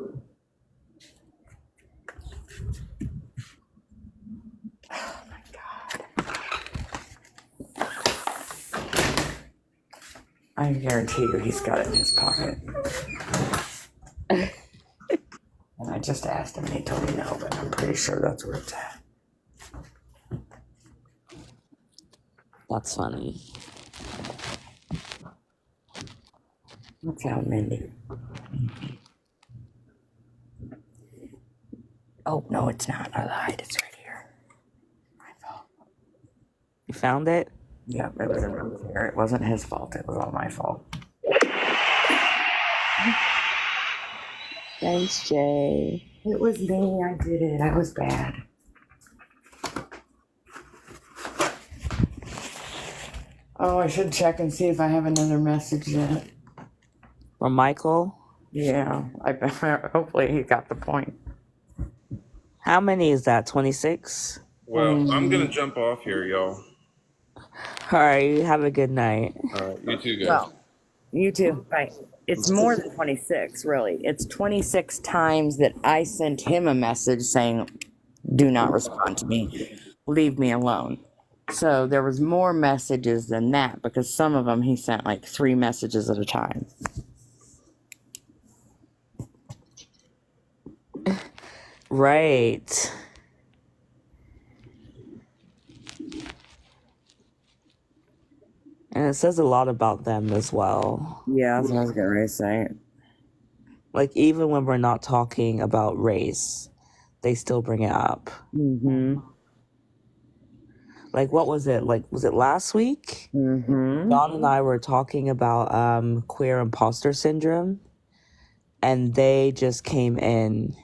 Oh my God. I guarantee you he's got it in his pocket. And I just asked him and he told me no, but I'm pretty sure that's where it's at. That's funny. What's out, Mindy? Oh, no, it's not. I lied. It's right here. My fault. You found it? Yeah, it was around here. It wasn't his fault. It was all my fault. Thanks, Jay. It was me. I did it. I was bad. Oh, I should check and see if I have another message yet. From Michael? Yeah, hopefully he got the point. How many is that? 26? Well, I'm going to jump off here, y'all. All right, have a good night. All right, you too, guys. Well, you too. Bye. It's more than 26, really. It's 26 times that I sent him a message saying, do not respond to me. Leave me alone. So there was more messages than that because some of them he sent like 3 messages at a time. Right. And it says a lot about them as well. Yeah, that's what I was getting ready to say. Like, even when we're not talking about race, they still bring it up. Mm-hmm. Like, what was it? Like, was it last week? Mm-hmm. John and I were talking about queer imposter syndrome, and they just came in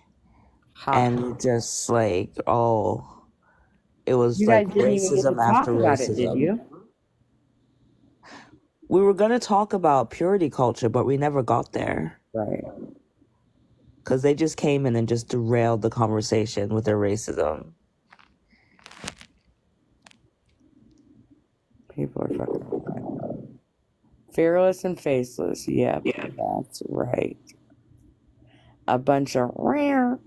and just like, oh, it was You like guys didn't even get to racism talk after about racism. it, did you? We were going to talk about purity culture, but we never got there. Right. Because they just came in and just derailed the conversation with their racism. People are fucking fearless and faceless. Yep, that's right. A bunch of rare.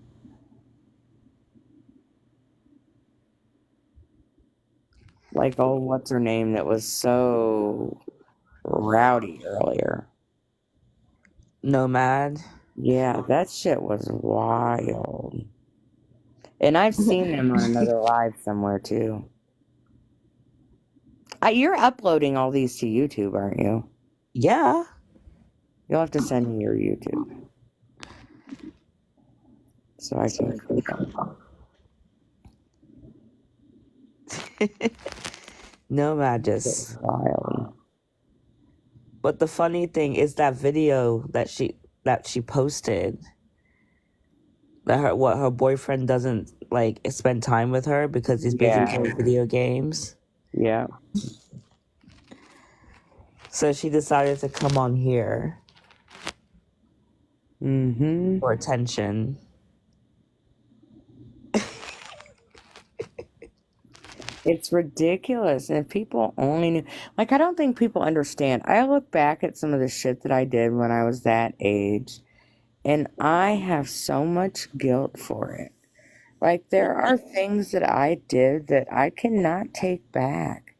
Like, oh, what's her name that was so rowdy earlier? Nomad. Yeah, that shit was wild. And I've seen them on another live somewhere too. You're uploading all these to YouTube, aren't you? Yeah. You'll have to send me your YouTube. So I can click on Nomad just wild. But the funny thing is that video that she posted that her boyfriend doesn't like spend time with her because he's busy playing video games. Yeah. So she decided to come on here Mm-hmm. for attention. It's ridiculous. And if people only knew, like, I don't think people understand. I look back at some of the shit that I did when I was that age, and I have so much guilt for it. Like, there are things that I did that I cannot take back.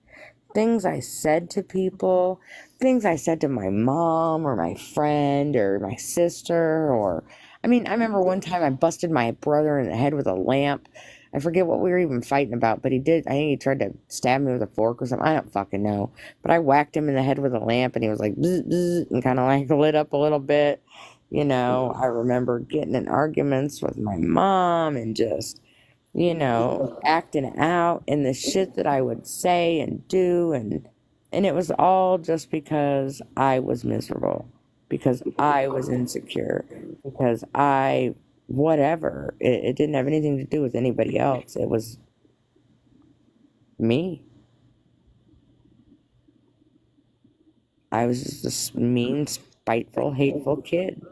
Things I said to people, things I said to my mom or my friend or my sister, or, I mean, I remember one time I busted my brother in the head with a lamp. I forget what we were even fighting about, but he did, I think he tried to stab me with a fork or something. I don't fucking know. But I whacked him in the head with a lamp and he was like, bzz, bzz, and kind of like lit up a little bit. You know, I remember getting in arguments with my mom and just, you know, acting out in the shit that I would say and do, and it was all just because I was miserable, because I was insecure, because whatever. It didn't have anything to do with anybody else. It was me. I was just this mean, spiteful, hateful kid.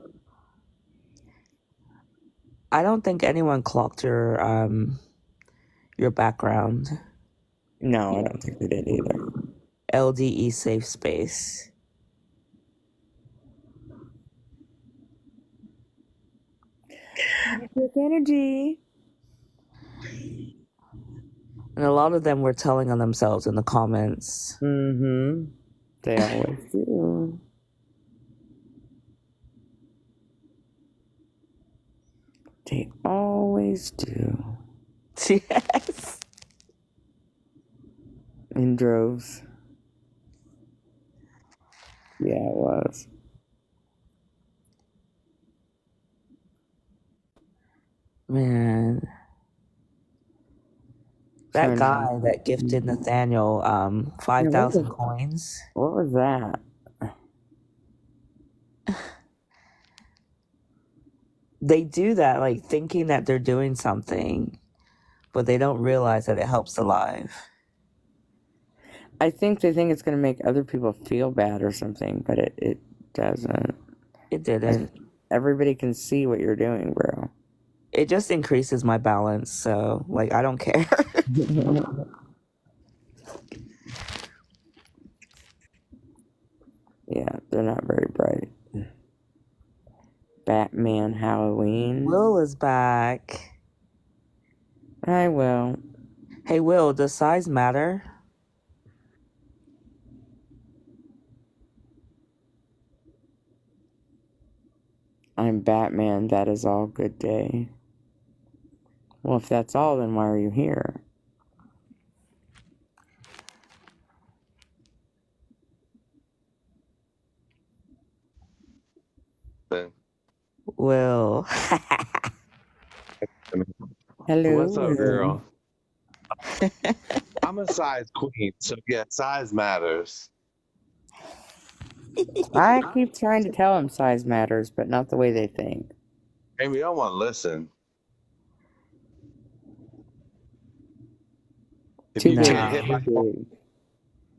I don't think anyone clocked your background. No, I don't think they did either. LDE safe space. Quick energy. And a lot of them were telling on themselves in the comments. Mm-hmm. They always do. They always do. Yes. In droves. Yeah, it was. Man. That guy that gifted Nathaniel 5,000 coins. What was that? They do that, like, thinking that they're doing something, but they don't realize that it helps alive. I think they think it's going to make other people feel bad or something, but it doesn't. It didn't. Everybody can see what you're doing, bro. It just increases my balance, so, like, I don't care. Yeah, they're not very bright. Batman Halloween. Will is back. Hi, Will. Hey, Will, does size matter? I'm Batman, that is all, good day. Well, if that's all, then why are you here? Will. Hello. What's up, girl? I'm a size queen, so yeah, size matters. I keep trying to tell them size matters, but not the way they think. Hey, we don't want to listen. If you can't hit my phone,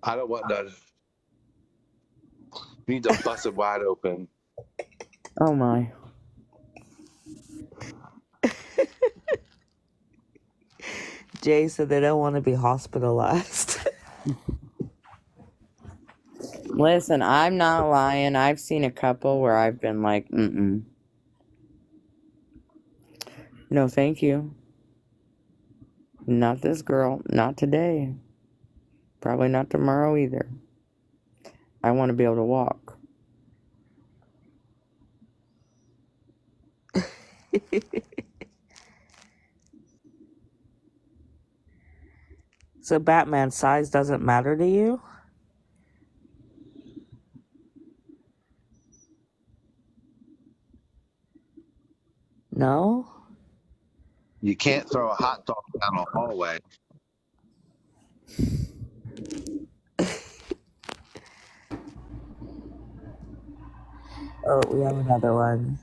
I don't want that. You need to bust it wide open. Oh my. Jay said they don't want to be hospitalized. Listen, I'm not lying. I've seen a couple where I've been like, mm-mm. No, thank you. Not this girl. Not today. Probably not tomorrow either. I want to be able to walk. So Batman, size doesn't matter to you? No? You can't throw a hot dog down a hallway. Oh, we have another one.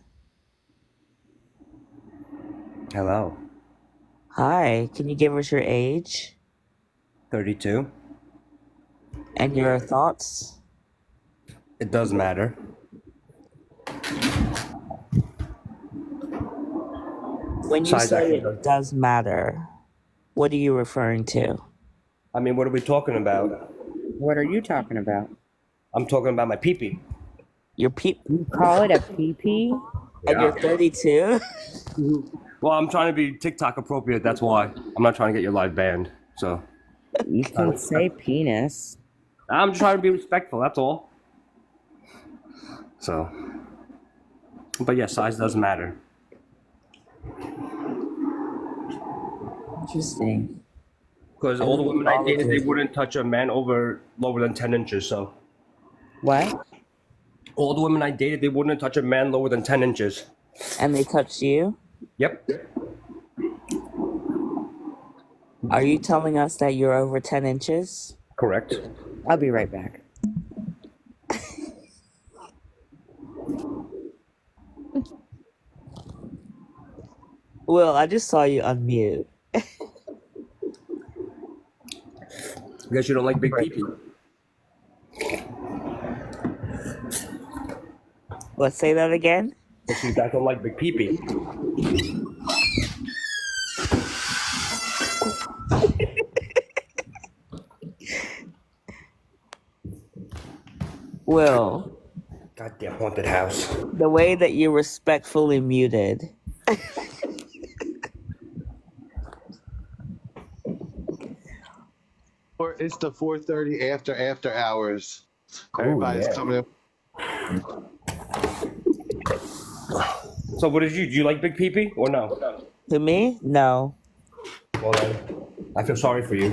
Hello. Hi, can you give us your age 32. and your thoughts? It does matter. When you Size say actually it does matter, what are you referring to? I mean, what are we talking about? What are you talking about? I'm talking about my pee-pee. Your peep? You call it a pee-pee? And you're 32? Well, I'm trying to be TikTok appropriate. That's why. I'm not trying to get your live banned. So You can say penis. I'm just trying to be respectful. That's all. So, but yeah, size does matter. Interesting. Because all the women I dated, they wouldn't touch a man lower than 10 inches. So, What? all the women I dated, they wouldn't touch a man lower than 10 inches. And they touched you? Yep. Are you telling us that you're over 10 inches? Correct. I'll be right back. Will, I just saw you unmute. Guess you don't like big pee-pee. Let's say that again. Guess you guys don't like big pee-pee. Will, Goddamn haunted house. the way that you respectfully muted. Or it's the 4:30 after hours. Everybody's coming in. So what did you? Do you like big pee-pee or no? To me? No. Well then, I feel sorry for you.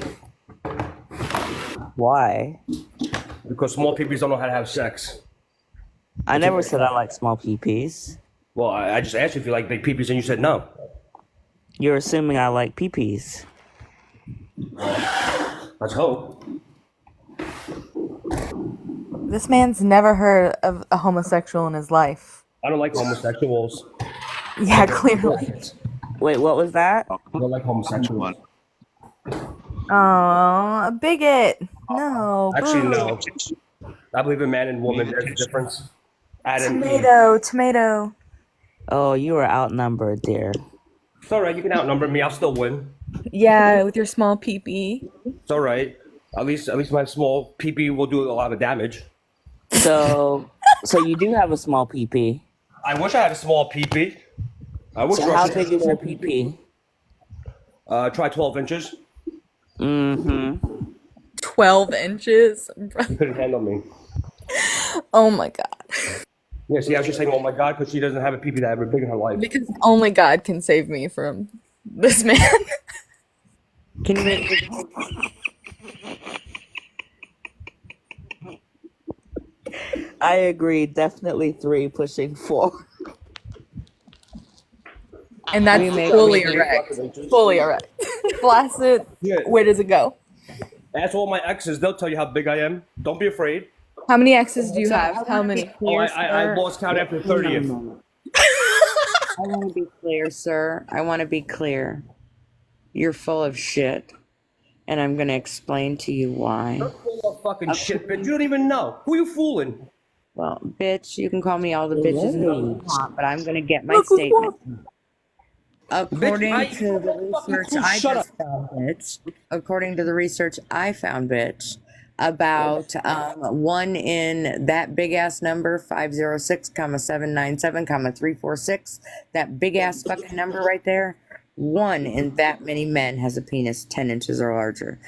Why? Because small peepees don't know how to have sex. I never said I like small peepees. Well, I just asked you if you like big peepees and you said no. You're assuming I like peepees. Let's hope. This man's never heard of a homosexual in his life. I don't like homosexuals. Yeah, clearly. Wait, what was that? I don't like homosexuals. Oh, a bigot. No. Actually, boo. no. I believe in man and woman. There's a difference. Adam, Eve. Tomato. Oh, you were outnumbered, dear. It's all right. You can outnumber me. I'll still win. Yeah, with your small peepee. It's all right. At least my small peepee will do a lot of damage. So you do have a small peepee. I wish I had a small peepee. I wish. So how big is your peepee? Try 12 inches. Mm-hmm. 12 inches? You couldn't handle me. Oh my god. Yeah, see how she's saying, oh my God, because she doesn't have a peepee that ever big in her life. Because only God can save me from this man. Can you make I agree. Definitely 3 pushing 4. And that's fully erect. Fully erect. Flaccid. Yeah. Where does it go? Ask all my exes. They'll tell you how big I am. Don't be afraid. How many exes do you have? How many? Oh, I lost count after the 30th. I want to be clear, sir. I want to be clear. You're full of shit. And I'm going to explain to you why. You're full of fucking shit, bitch. You don't even know. Who you fooling? Well, bitch, you can call me all the bitches you want, but I'm going to get my statement. According to the research I just found, bitch. According to the research I found, bitch. About 1 in that big ass number 506,797,346, that big ass fucking number right there, 1 in that many men has a penis 10 inches or larger.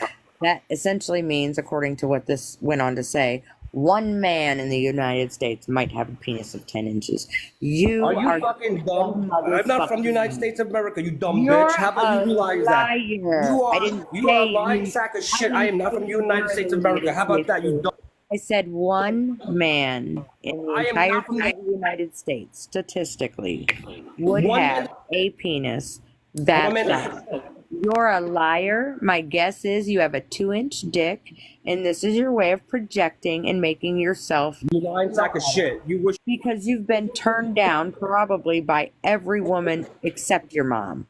That essentially means, according to what this went on to say, 1 man in the United States might have a penis of 10 inches. You are fucking dumb? I'm not from the United States of America, you dumb You're bitch. How about you realize that? liar. You are, I didn't you are a say lying you- sack of shit. I am not from the United States of America. How about that, you dumb? I said 1 man in the I am entirety not from of the United States, statistically, would One have man- a penis that One man- size. You're a liar. My guess is you have a 2-inch dick, and this is your way of projecting and making yourself. You lying sack of shit. You wish. Because you've been turned down probably by every woman except your mom.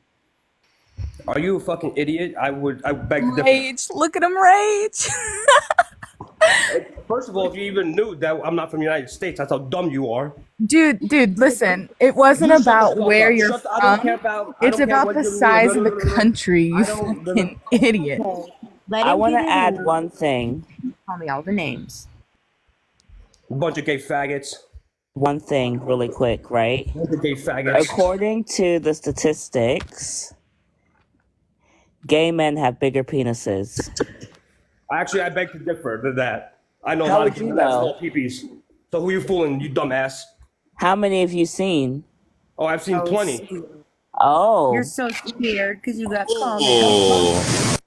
Are you a fucking idiot? I beg to differ. Rage. Look at him rage. First of all, if you even knew that I'm not from the United States, that's how dumb you are. Dude, listen. It wasn't You shut the about fuck where up. you're Shut the- I don't care from. about- I It's don't care about what the you're- size of the country, you fucking idiot. I want to add one thing. Tell me all the names. Bunch of gay faggots. One thing, really quick, right? Bunch of gay faggots. According to the statistics, gay men have bigger penises. Actually, I beg to differ to that. I know How how would to you get that know? small peepees. So who you fooling, you dumbass? How many have you seen? Oh, I've seen plenty. Oh. You're so scared because you got called.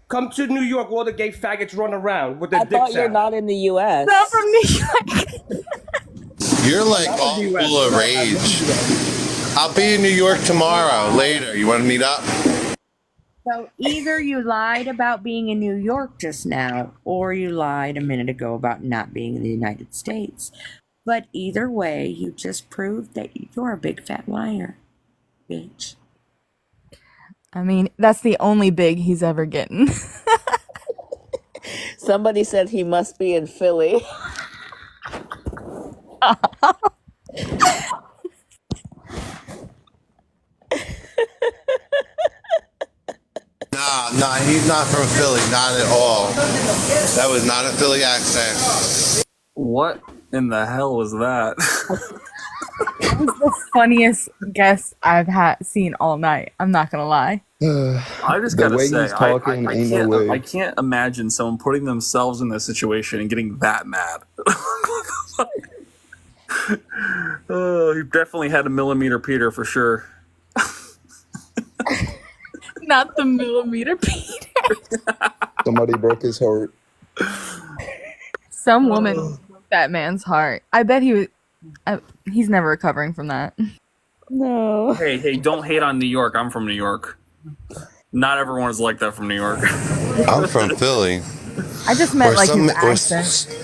Come to New York where all the gay faggots run around with their I dicks thought you're out. not in the U.S. Not from New York. You're like all full of rage. I'll be in New York tomorrow. Later, you want to meet up? So either you lied about being in New York just now, or you lied a minute ago about not being in the United States. But either way, you just proved that you're a big fat liar, bitch. I mean, that's the only big he's ever getting. Somebody said he must be in Philly. Nah, he's not from Philly, not at all. That was not a Philly accent. What in the hell was that? That was the funniest guess I've seen all night. I'm not gonna lie. I just The gotta way say, he's talking, I ain't no can't, way. I can't imagine someone putting themselves in this situation and getting that mad. Oh, he definitely had a millimeter Peter for sure. Not the millimeter Peter. Somebody broke his heart. Some woman broke that man's heart. I bet he's never recovering from that. No. Hey, don't hate on New York. I'm from New York. Not everyone is like that from New York. I'm from Philly. I just meant like his accent.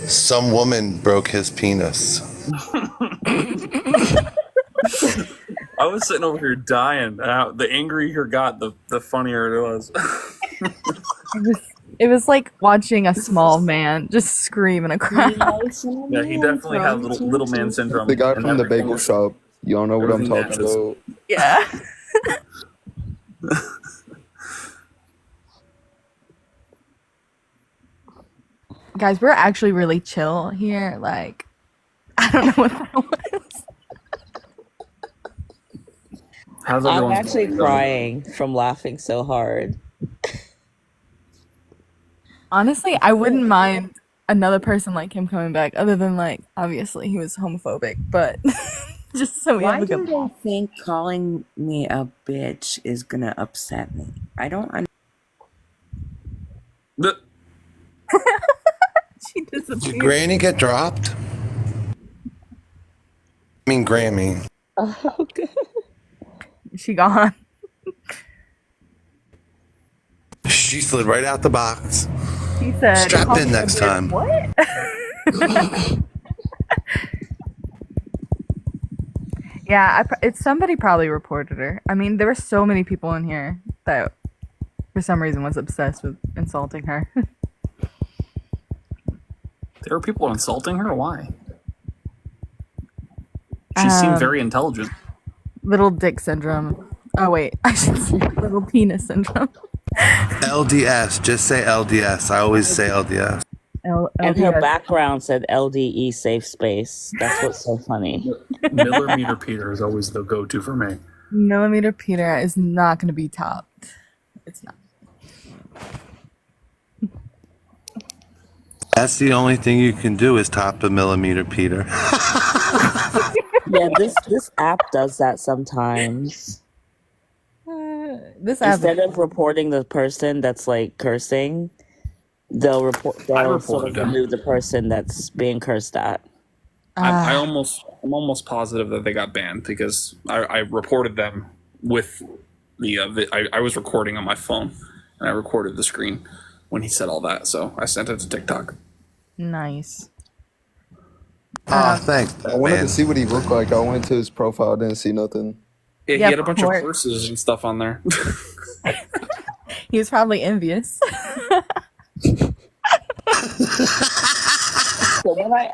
Some woman broke his penis. I was sitting over here dying. The angrier it got, the funnier it was. It was like watching a small man just scream in a crowd. Yeah, he definitely had little man syndrome. The guy and from the everything bagel was- shop. You don't know what I'm everything talking matches. about. Yeah. Guys, we're actually really chill here. Like, I don't know what that was. How's I'm everyone's actually morning going? crying from laughing so hard. Honestly, I wouldn't mind another person like him coming back, other than like obviously he was homophobic, but just so we Why have a do good. they think calling me a bitch is gonna upset me? I don't. She Did disappeared. Granny get dropped? I mean Grammy. Oh, good. She gone. She slid right out the box. She said, Strapped "Call in me a next bitch." time. What? Yeah, it's somebody probably reported her. I mean, there were so many people in here that, for some reason, was obsessed with insulting her. There were people insulting her? Why? She seemed very intelligent. Little dick syndrome. Oh wait, I should say little penis syndrome. LDS. Just say LDS. I always say LDS. And her LDS. background said LDE safe space. That's what's so funny. Millimeter Peter is always the go-to for me. Millimeter Peter is not going to be topped. It's not. That's the only thing you can do is top a millimeter Peter. Yeah, this app does that sometimes. This app Instead of reporting the person that's like cursing, they'll reported sort of them. remove the person that's being cursed at. I'm almost positive that they got banned because I reported them with I was recording on my phone and I recorded the screen when he said all that, so I sent it to TikTok. Nice. Thanks. I wanted man. to see what he looked like. I went to his profile, didn't see nothing. Yeah, he Yeah, had a of bunch of course. horses and stuff on there. He was probably envious. So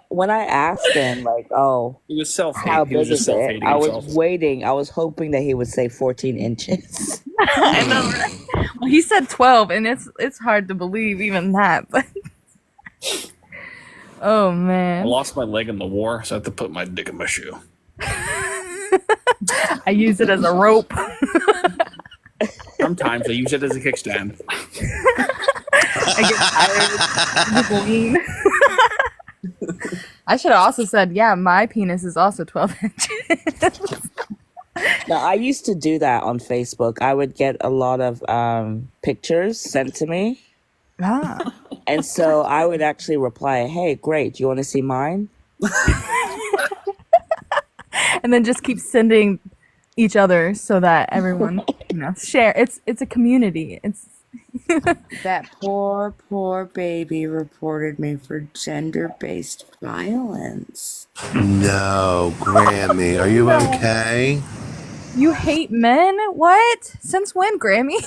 when I asked him like, oh, He was self-hate. how He was big just is it? self-hating I was himself. waiting. I was hoping that he would say 14 inches. I know, right? Well, he said 12, and it's hard to believe even that. But oh I man, lost my leg in the war, so I had to put my dick in my shoe. I use it as a rope. Sometimes I use it as a kickstand. I get tired. People mean. I should have also said, yeah, my penis is also 12 inches. Now, I used to do that on Facebook. I would get a lot of pictures sent to me. Ah. And so I would actually reply, hey, great. Do you want to see mine? And then just keep sending each other so that everyone, share. It's a community. It's That poor baby reported me for gender-based violence. No, Grammy, are you okay? You hate men? What? Since when, Grammy?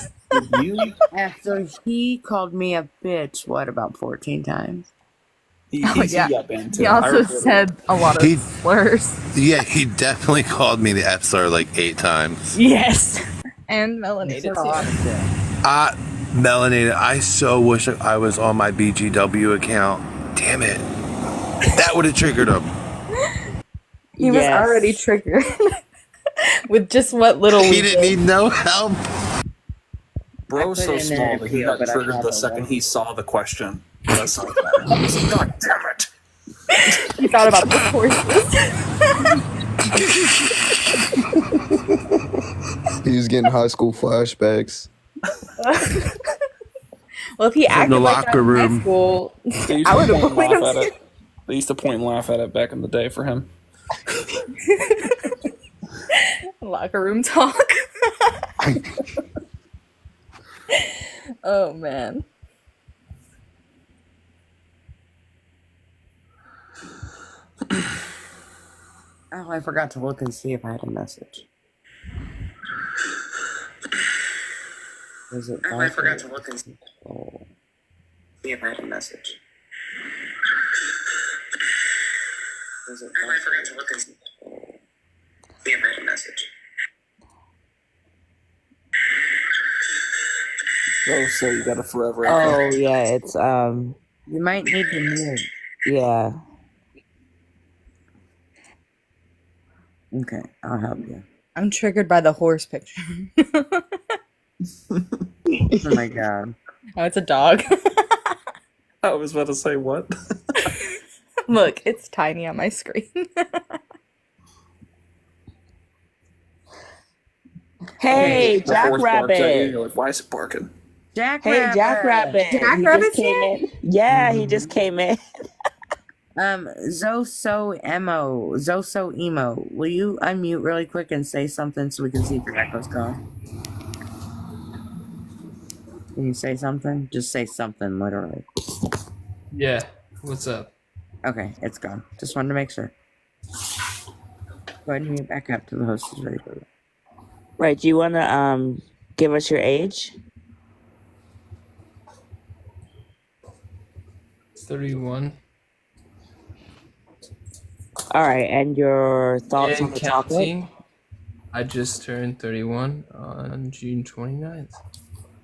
After he called me a bitch, what, about 14 times? He yeah. got banned too. He I also reported said a lot of slurs. Yeah, he definitely called me the F slur like 8 times. Yes. And melanated too. Melanated, I so wish I was on my BGW account. Damn it. That would have triggered him. He was already triggered. With just what little He we didn't did. need no help. Bro's so small that he got triggered the second he saw the question. That's not bad. He's like, God damn it. He thought about the horses. He's getting high school flashbacks. Well, if he acted the like that locker in high room. school, They used I to would have point and bullied him laugh at too. it. They used to point and laugh at it back in the day for him. Locker room talk. Oh man. Oh, I forgot to look and see if I had a message. Was it? I forgot to look and see. Oh. See if I had a message. Was it? I forgot to look and see. See if I had a message. Oh, so you got a forever. Oh, yeah, it's, You might need to mute. yeah. Okay, I'll help you. I'm triggered by the horse picture. Oh my god. Oh, it's a dog. I was about to say what? Look, it's tiny on my screen. Hey, The horse barks at you, Jackrabbit. you're like, why is it barking? Hey, Jackrabbit. He just Jackrabbit's came here? in. Yeah, he just came in. Zoso Emo, will you unmute really quick and say something so we can see if your echo's gone? Can you say something? Just say something, literally. Yeah. What's up? Okay, it's gone. Just wanted to make sure. Go ahead and mute back up to the host is ready for you. Right, do you want to give us your age? 31. All right, and your thoughts on And the topic? counting. I just turned 31 on June 29th.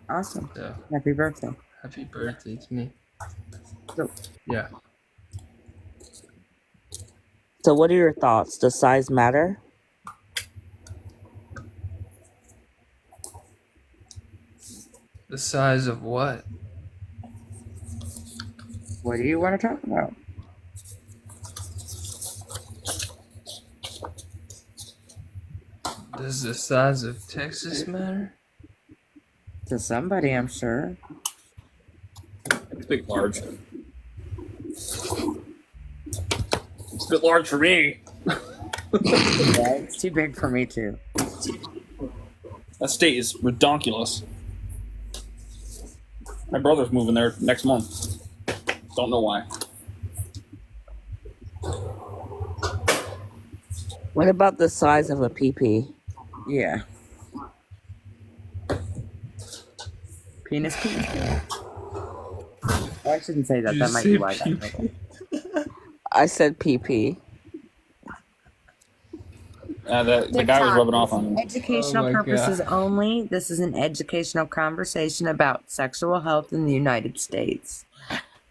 Awesome. So, Happy birthday. happy birthday to me. So, Yeah. So what are your thoughts? Does size matter? The size of what? what do you want to talk about? Does the size of Texas matter? To somebody, I'm sure. It's a bit large. It's a bit large for me. Yeah, it's too big for me too. That state is redonkulous. My brother's moving there next month. Don't know why. What about the size of a PP? Yeah. Penis, penis. Oh, I shouldn't say that. Did That you might say be why. pee? I said PP. The guy was rubbing off on me. Educational Oh my purposes God. only. This is an educational conversation about sexual health in the United States.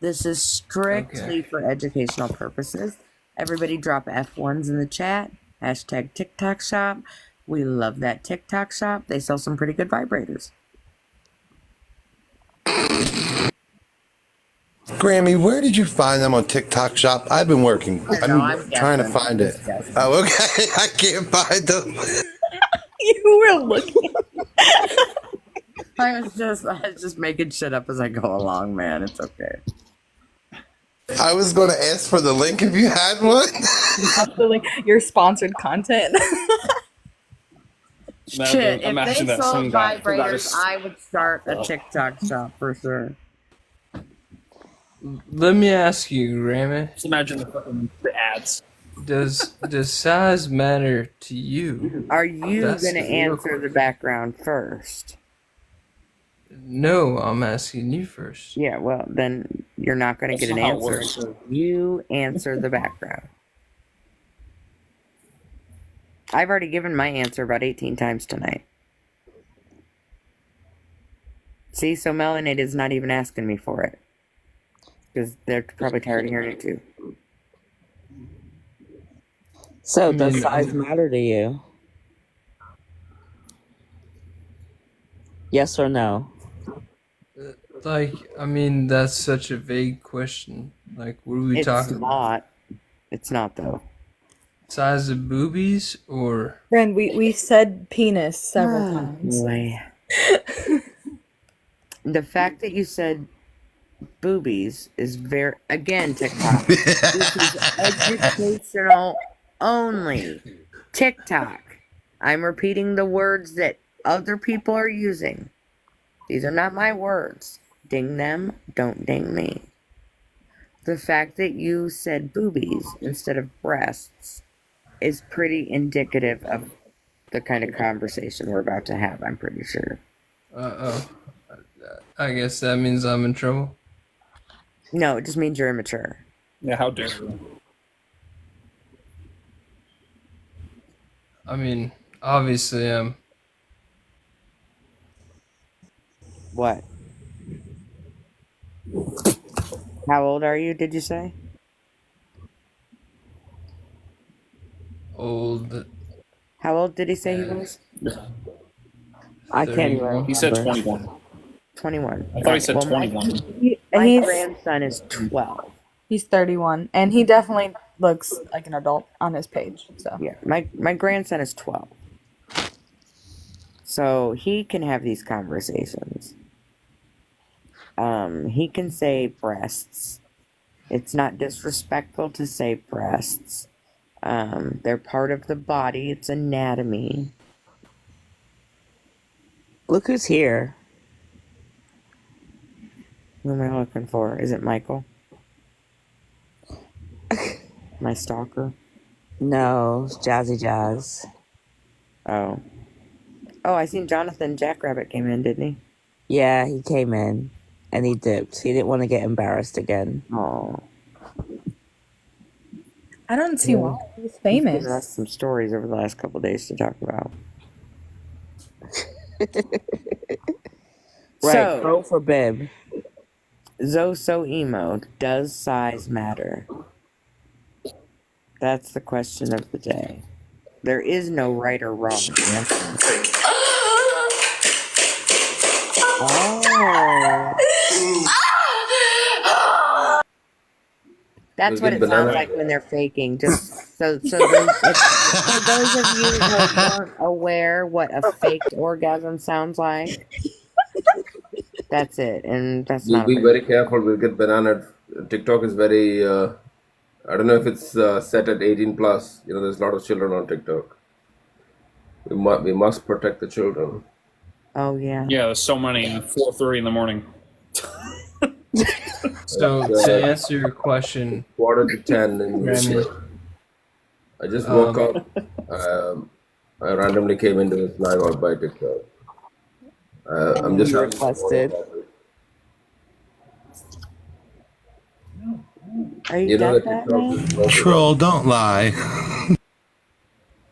This is strictly for educational purposes. Everybody drop F1s in the chat. Hashtag TikTok shop. We love that TikTok shop. They sell some pretty good vibrators. Grammy, where did you find them on TikTok Shop? I've been working. I'm trying to guessing. find it. Oh, okay. I can't find them. You were looking. I was just making shit up as I go along, man. It's okay. I was going to ask for the link if you had one. Absolutely. Your sponsored content. Shit, if Imagine they that sold some guy forgot vibrators, his- I would start a TikTok shop for sure. Let me ask you, Grammy. Just imagine the ads. Does size matter to you? Are you That's going to the real answer the background first? No, I'm asking you first. Yeah, well, then you're not going to That's get an not how it answer. works. You answer the background. I've already given my answer about 18 times tonight. See, so Melanated is not even asking me for it. Because they're probably tired of hearing it too. So, does size matter to you? Yes or no? Like, I mean, that's such a vague question. Like, what are we talking about? It's not, though. Size of boobies or... Friend, we said penis several times. Boy. The fact that you said boobies is very, again, TikTok. This is educational only. TikTok. I'm repeating the words that other people are using. These are not my words. Ding them, don't ding me. The fact that you said boobies instead of breasts is pretty indicative of the kind of conversation we're about to have, I'm pretty sure. Uh-oh. I guess that means I'm in trouble. No, it just means you're immature. Yeah, how dare you? I mean, obviously I'm... What? How old are you, did you say? Old. How old did he say he was? I can't even remember. He said 21. 21. I thought he said Well, 21. My He's- grandson is 12. He's 31, and he definitely looks like an adult on his page. So Yeah, my grandson is 12. So he can have these conversations. He can say breasts. It's not disrespectful to say breasts. They're part of the body. It's anatomy. Look who's here. Who am I looking for? Is it Michael? My stalker? No, it's Jazzy Jazz. Oh. Oh, I seen Jonathan Jackrabbit came in, didn't he? Yeah, he came in and he dipped. He didn't want to get embarrassed again. Oh. I don't see why. He's famous. He's given us some stories over the last couple of days to talk about. Right, So, go for Bib. Zoso Emo, does size matter? That's the question of the day. There is no right or wrong answer. Oh. That's what it sounds like when they're faking. Just so for those of you who aren't aware what a faked orgasm sounds like, that's it, and that's We'll not. be very careful. We'll get bananas. TikTok is very. I don't know if it's set at 18 plus. You know, there's a lot of children on TikTok. We must protect the children. Oh yeah. Yeah, there's so many at 4:30 in the morning. So to answer your question, 9:45 in Grammy, I just woke up. I randomly came into this live out by TikTok. I'm just You having requested. Are you you know deaf, that TikTok Batman? is broken. Troll, don't lie.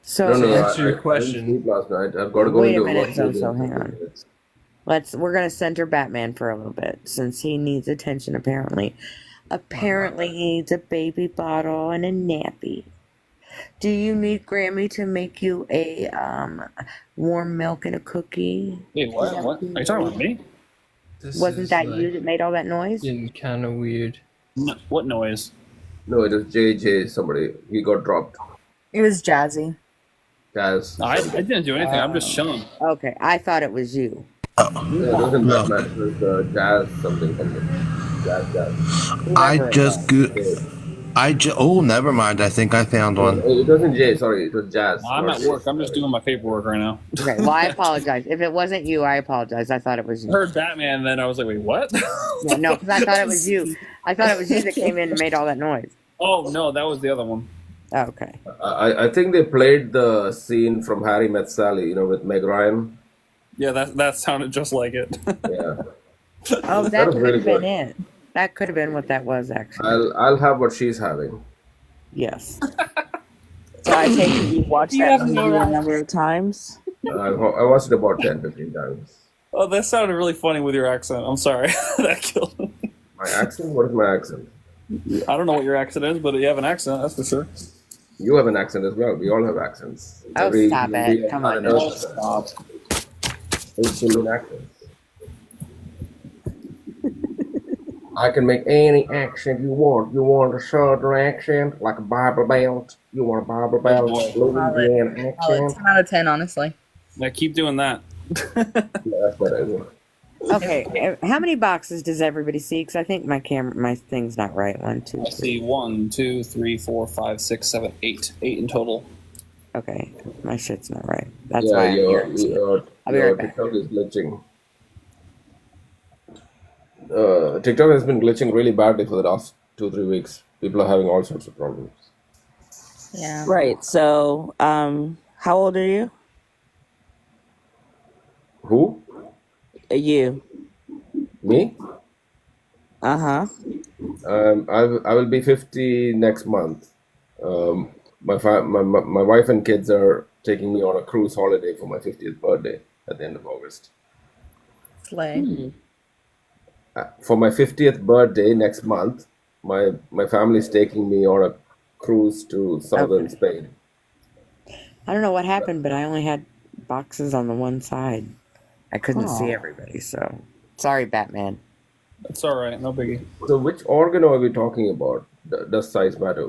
So No, no, Answer your I didn't question. sleep last night. I've got to go wait a into minute, work meeting Zozo, in hang 15 on. minutes. We're gonna center Batman for a little bit since he needs attention apparently. Apparently he needs a baby bottle and a nappy. Do you need Grammy to make you a warm milk and a cookie? Wait, Is what? that What? you Are you talking need? about me? This Wasn't is that you like that made all that noise? getting kind of weird. No, what noise? No, it was JJ, somebody. He got dropped. It was Jazzy. Jazz. I didn't do anything. I'm just chilling. Okay, I thought it was you. Yeah, it wasn't Batman. It was Jazz something. Jazz. I Whoever it just was. oh, never mind. I think I found one. It wasn't Jay. Sorry, it was Jazz. No, I'm not at Jay. work. I'm just doing my paperwork right now. Okay, well I apologize. If it wasn't you, I apologize. I thought it was I you. heard Batman, then I was like, wait, what? Yeah, no, because I thought it was you. I thought it was you that came in and made all that noise. Oh no, that was the other one. Okay. I think they played the scene from Harry Met Sally, with Meg Ryan. Yeah, that sounded just like it. Yeah. Oh, That that was could really have been good. it. That could have been what that was actually. I'll have what she's having. Yes. So I take it you watched You that have no movie a right. number of times. I watched it about 10, 15 times. Oh, that sounded really funny with your accent. I'm sorry. That killed me. My accent? What is my accent? I don't know what your accent is, but you have an accent, that's for sure. You have an accent as well. We all have accents. Oh, stop it. Indian Come on and now. Earth Stop. 8 billion accents. I can make any accent you want. You want a southern accent, like a Bible Belt. You want a Bible Belt, Louisiana Solid accent. 10 out of 10, honestly. Yeah, keep doing that. Yeah, that's what I want. Okay, how many boxes does everybody see? Because I think my thing's not right. 1, 2, I 3. see 1, 2, 3, 4, 5, 6, 7, 8. 8 in total. Okay, my shit's not right. That's Yeah, why I'm your, here. your, I'll be your right back. TikTok is glitching. TikTok has been glitching really badly for the last 2-3 weeks. People are having all sorts of problems. Yeah. Right. So, how old are you? Who? You. Me? Uh-huh. I will be 50 next month. My wife and kids are taking me on a cruise holiday for my 50th birthday at the end of August. Slay. For my 50th birthday next month, my family's taking me on a cruise to southern Spain. I don't know what happened, but I only had boxes on the one side. I couldn't see everybody, so sorry, Batman. It's alright, no biggie. So which organ are we talking about? Does size matter?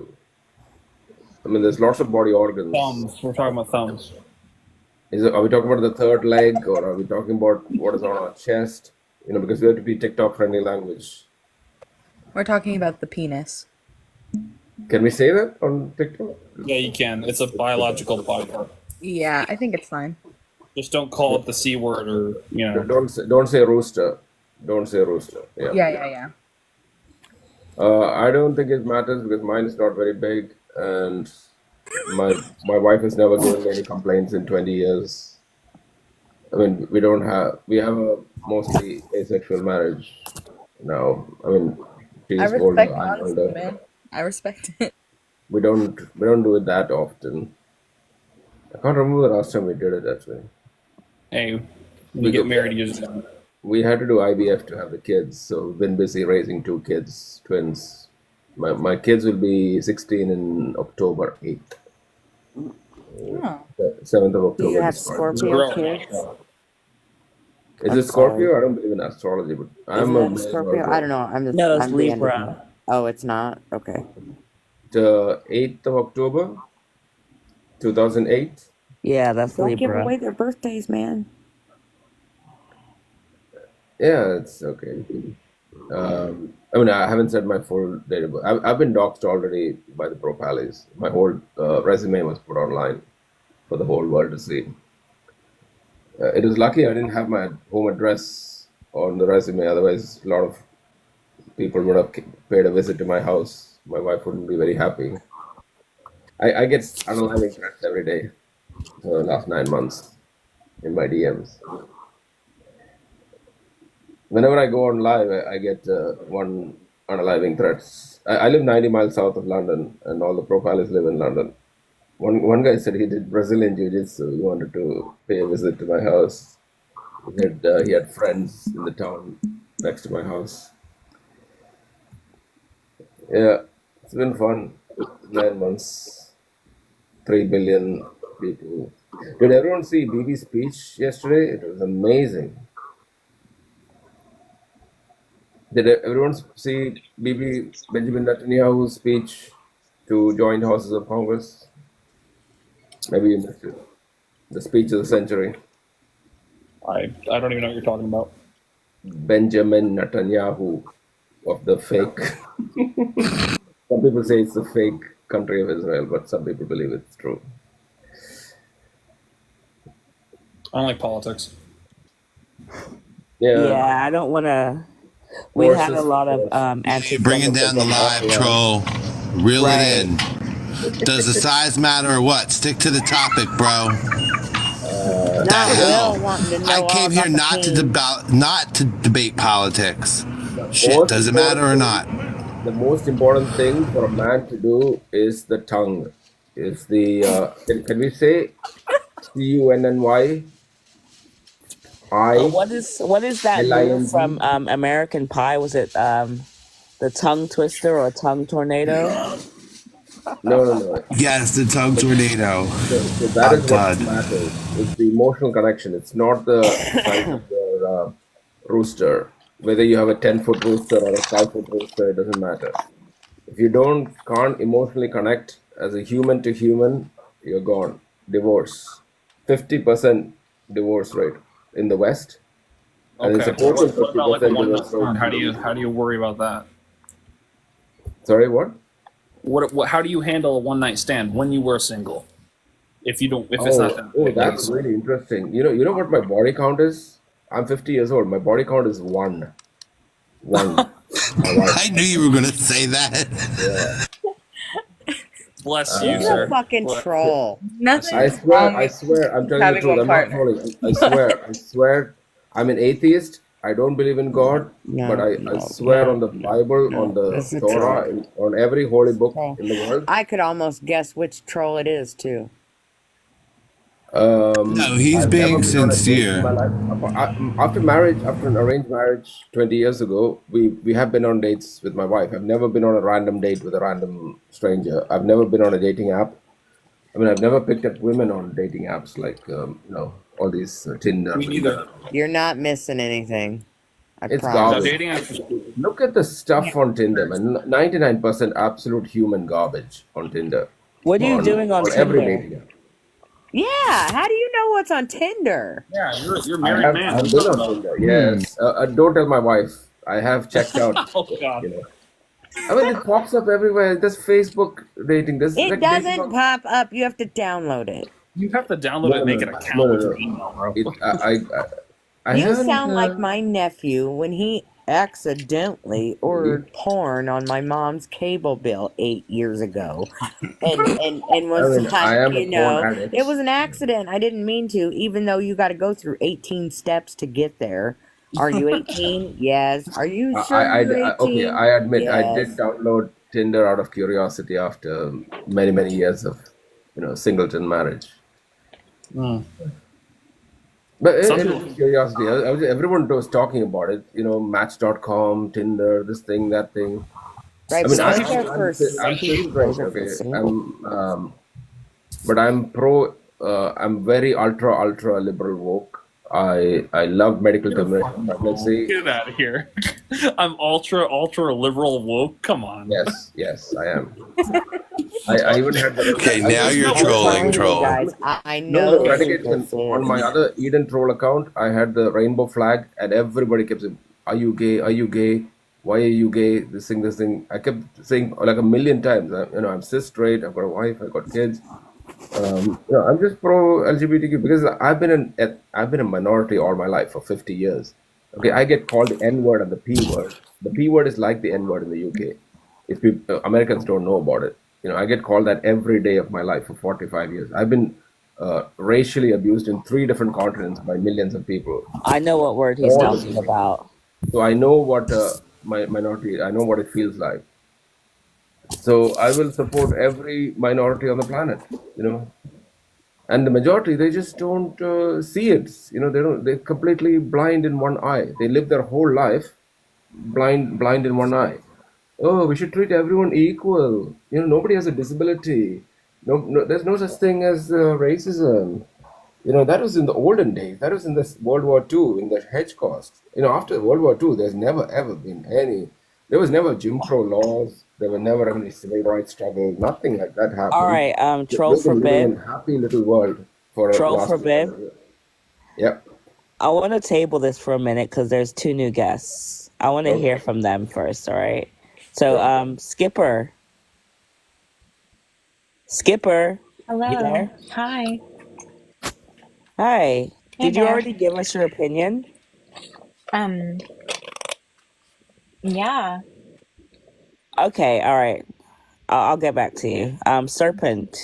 I mean, there's lots of body organs. Thumbs. We're talking about thumbs. Are we talking about the third leg, or are we talking about what is on our chest? Because we have to be TikTok-friendly language. We're talking about the penis. Can we say that on TikTok? Yeah, you can. It's a biological body part. Yeah, I think it's fine. Just don't call it the C word or, Don't say rooster. Don't say rooster. Yeah. Yeah. I don't think it matters because mine is not very big, and my wife has never given any complaints in 20 years. I mean, we have a mostly asexual marriage now. I mean, she's I older, respect I'm honesty, older. man. I respect it. We don't do it that often. I can't remember the last time we did it actually. Hey, you get married, you just... We had to do IVF to have the kids, so we've been busy raising 2 kids, twins. My kids will be 16 in October 8th. Oh. 7th of October. Do you have this month. Scorpio kids? Is I'm it Scorpio? sorry. I don't believe in astrology, but Isn't I'm a that male Scorpio? Virgo. I don't know. I'm just. No, it's I'm the end of Libra. it. Oh, it's not. Okay. The 8th of October, 2008. Yeah, that's Don't give Libra. away their birthdays, man. Yeah, it's okay. I mean, I haven't said my full date of birth. I've been doxxed already by the Propalis. My whole resume was put online for the whole world to see. It was lucky I didn't have my home address on the resume. Otherwise, a lot of people would have paid a visit to my house. My wife wouldn't be very happy. I get unaliving threats every day for the last 9 months in my DMs. Whenever I go on live, I get one unaliving threats. I live 90 miles south of London, and all the profiles live in London. One guy said he did Brazilian jiu-jitsu. He wanted to pay a visit to my house. He had friends in the town next to my house. Yeah, it's been fun. 9 months, 3 billion people. Did everyone see Bibi's speech yesterday? It was amazing. Did everyone see Bibi Benjamin Netanyahu's speech to joint houses of Congress? Maybe you missed it. The speech of the century. I don't even know what you're talking about. Benjamin Netanyahu of the fake. Some people say it's the fake country of Israel, but some people believe it's true. I don't like politics. Yeah, I don't want to. We had a lot of Bringing down the live troll. Reel it in. Does the size matter or what? Stick to the topic, bro. The hell? I came here not to debate politics. Shit, does it matter or not? The most important thing for a man to do is the tongue. It's the can we say CUNNY? What is that move from American Pie? Was it the tongue twister or tongue tornado? No. Yes, the tongue tornado. So that is what matters. It's the emotional connection. It's not the size of your rooster. Whether you have a 10-foot rooster or a 5-foot rooster, it doesn't matter. If you can't emotionally connect as a human to human, you're gone. Divorce. 50% divorce rate in the West. And it's approaching 50% divorce rate. How do you worry about that? Sorry, what? What? How do you handle a one-night stand when you were single? If it's not that. Oh, that's really interesting. You know what my body count is? I'm 50 years old. My body count is 1. I knew you were going to say that. Yeah. Bless you, You're sir. a fucking troll. Nothing. I swear. I'm telling you the truth. I'm not trolling. I swear. I'm an atheist. I don't believe in God, but I swear on the Bible, on the Torah, on every holy book in the world. I could almost guess which troll it is too. No, he's being sincere. After marriage, after an arranged marriage 20 years ago, we have been on dates with my wife. I've never been on a random date with a random stranger. I've never been on a dating app. I mean, I've never picked up women on dating apps like all these Tinder. Me neither. You're not missing anything. It's promise. garbage. Look at the stuff on Tinder, man. 99% absolute human garbage on Tinder. What are you doing on Tinder? Every dating app. Yeah, how do you know what's on Tinder? Yeah, you're a married man. I've been on Tinder. Yes. Don't tell my wife. I have checked out. Oh God. I mean, it pops up everywhere. There's Facebook dating. It doesn't pop up. You have to download it. You have to download it and make an account with your email, bro. You sound like my nephew when he accidentally ordered porn on my mom's cable bill 8 years ago, and was it was an accident. I didn't mean to, even though you got to go through 18 steps to get there. Are you 18? Yes. Are you sure you're 18? Okay, I admit I did download Tinder out of curiosity after many years of singleton marriage. But it was curiosity. Everyone was talking about it. Match.com, Tinder, this thing, that thing. Right, I mean, I'm but I'm pro. I'm very ultra liberal woke. I love medical termination pregnancy. Get out of here. I'm ultra liberal woke. Come on. Yes, I am. I even had the Okay, now you're trolling, troll. I know. On my other Eden troll account, I had the rainbow flag, and everybody kept saying, "Are you gay? Are you gay? Why are you gay? This thing." I kept saying like a million times. I'm cis straight. I've got a wife. I've got kids. I'm just pro LGBTQ because I've been a minority all my life for 50 years. Okay, I get called the N word and the P word. The P word is like the N word in the UK. If Americans don't know about it, I get called that every day of my life for 45 years. I've been racially abused in 3 different continents by millions of people. I know what word he's talking about. So I know what my minority. I know what it feels like. So I will support every minority on the planet. You know, and the majority, they just don't see it. You know, they're completely blind in one eye. They live their whole life blind in one eye. Oh, we should treat everyone equal. You know, nobody has a disability. No, there's no such thing as racism. You know, that was in the olden days. That was in the World War II, in the Holocaust. You know, after World War II, there's never ever been any. There was never Jim Crow laws. There were never any civil rights struggle. Nothing like that happened. All right, troll We've for been living in Bib. a happy little world for the Troll last for 400 Bib. years. Yep. I want to table this for a minute because there's two new guests. I want to Okay. hear from them first. All right. So, Skipper. Skipper, you Hello. there? Hi. Hi. Hey Did you there. already give us your opinion? Yeah. Okay. All right. I'll get back to you. Serpent.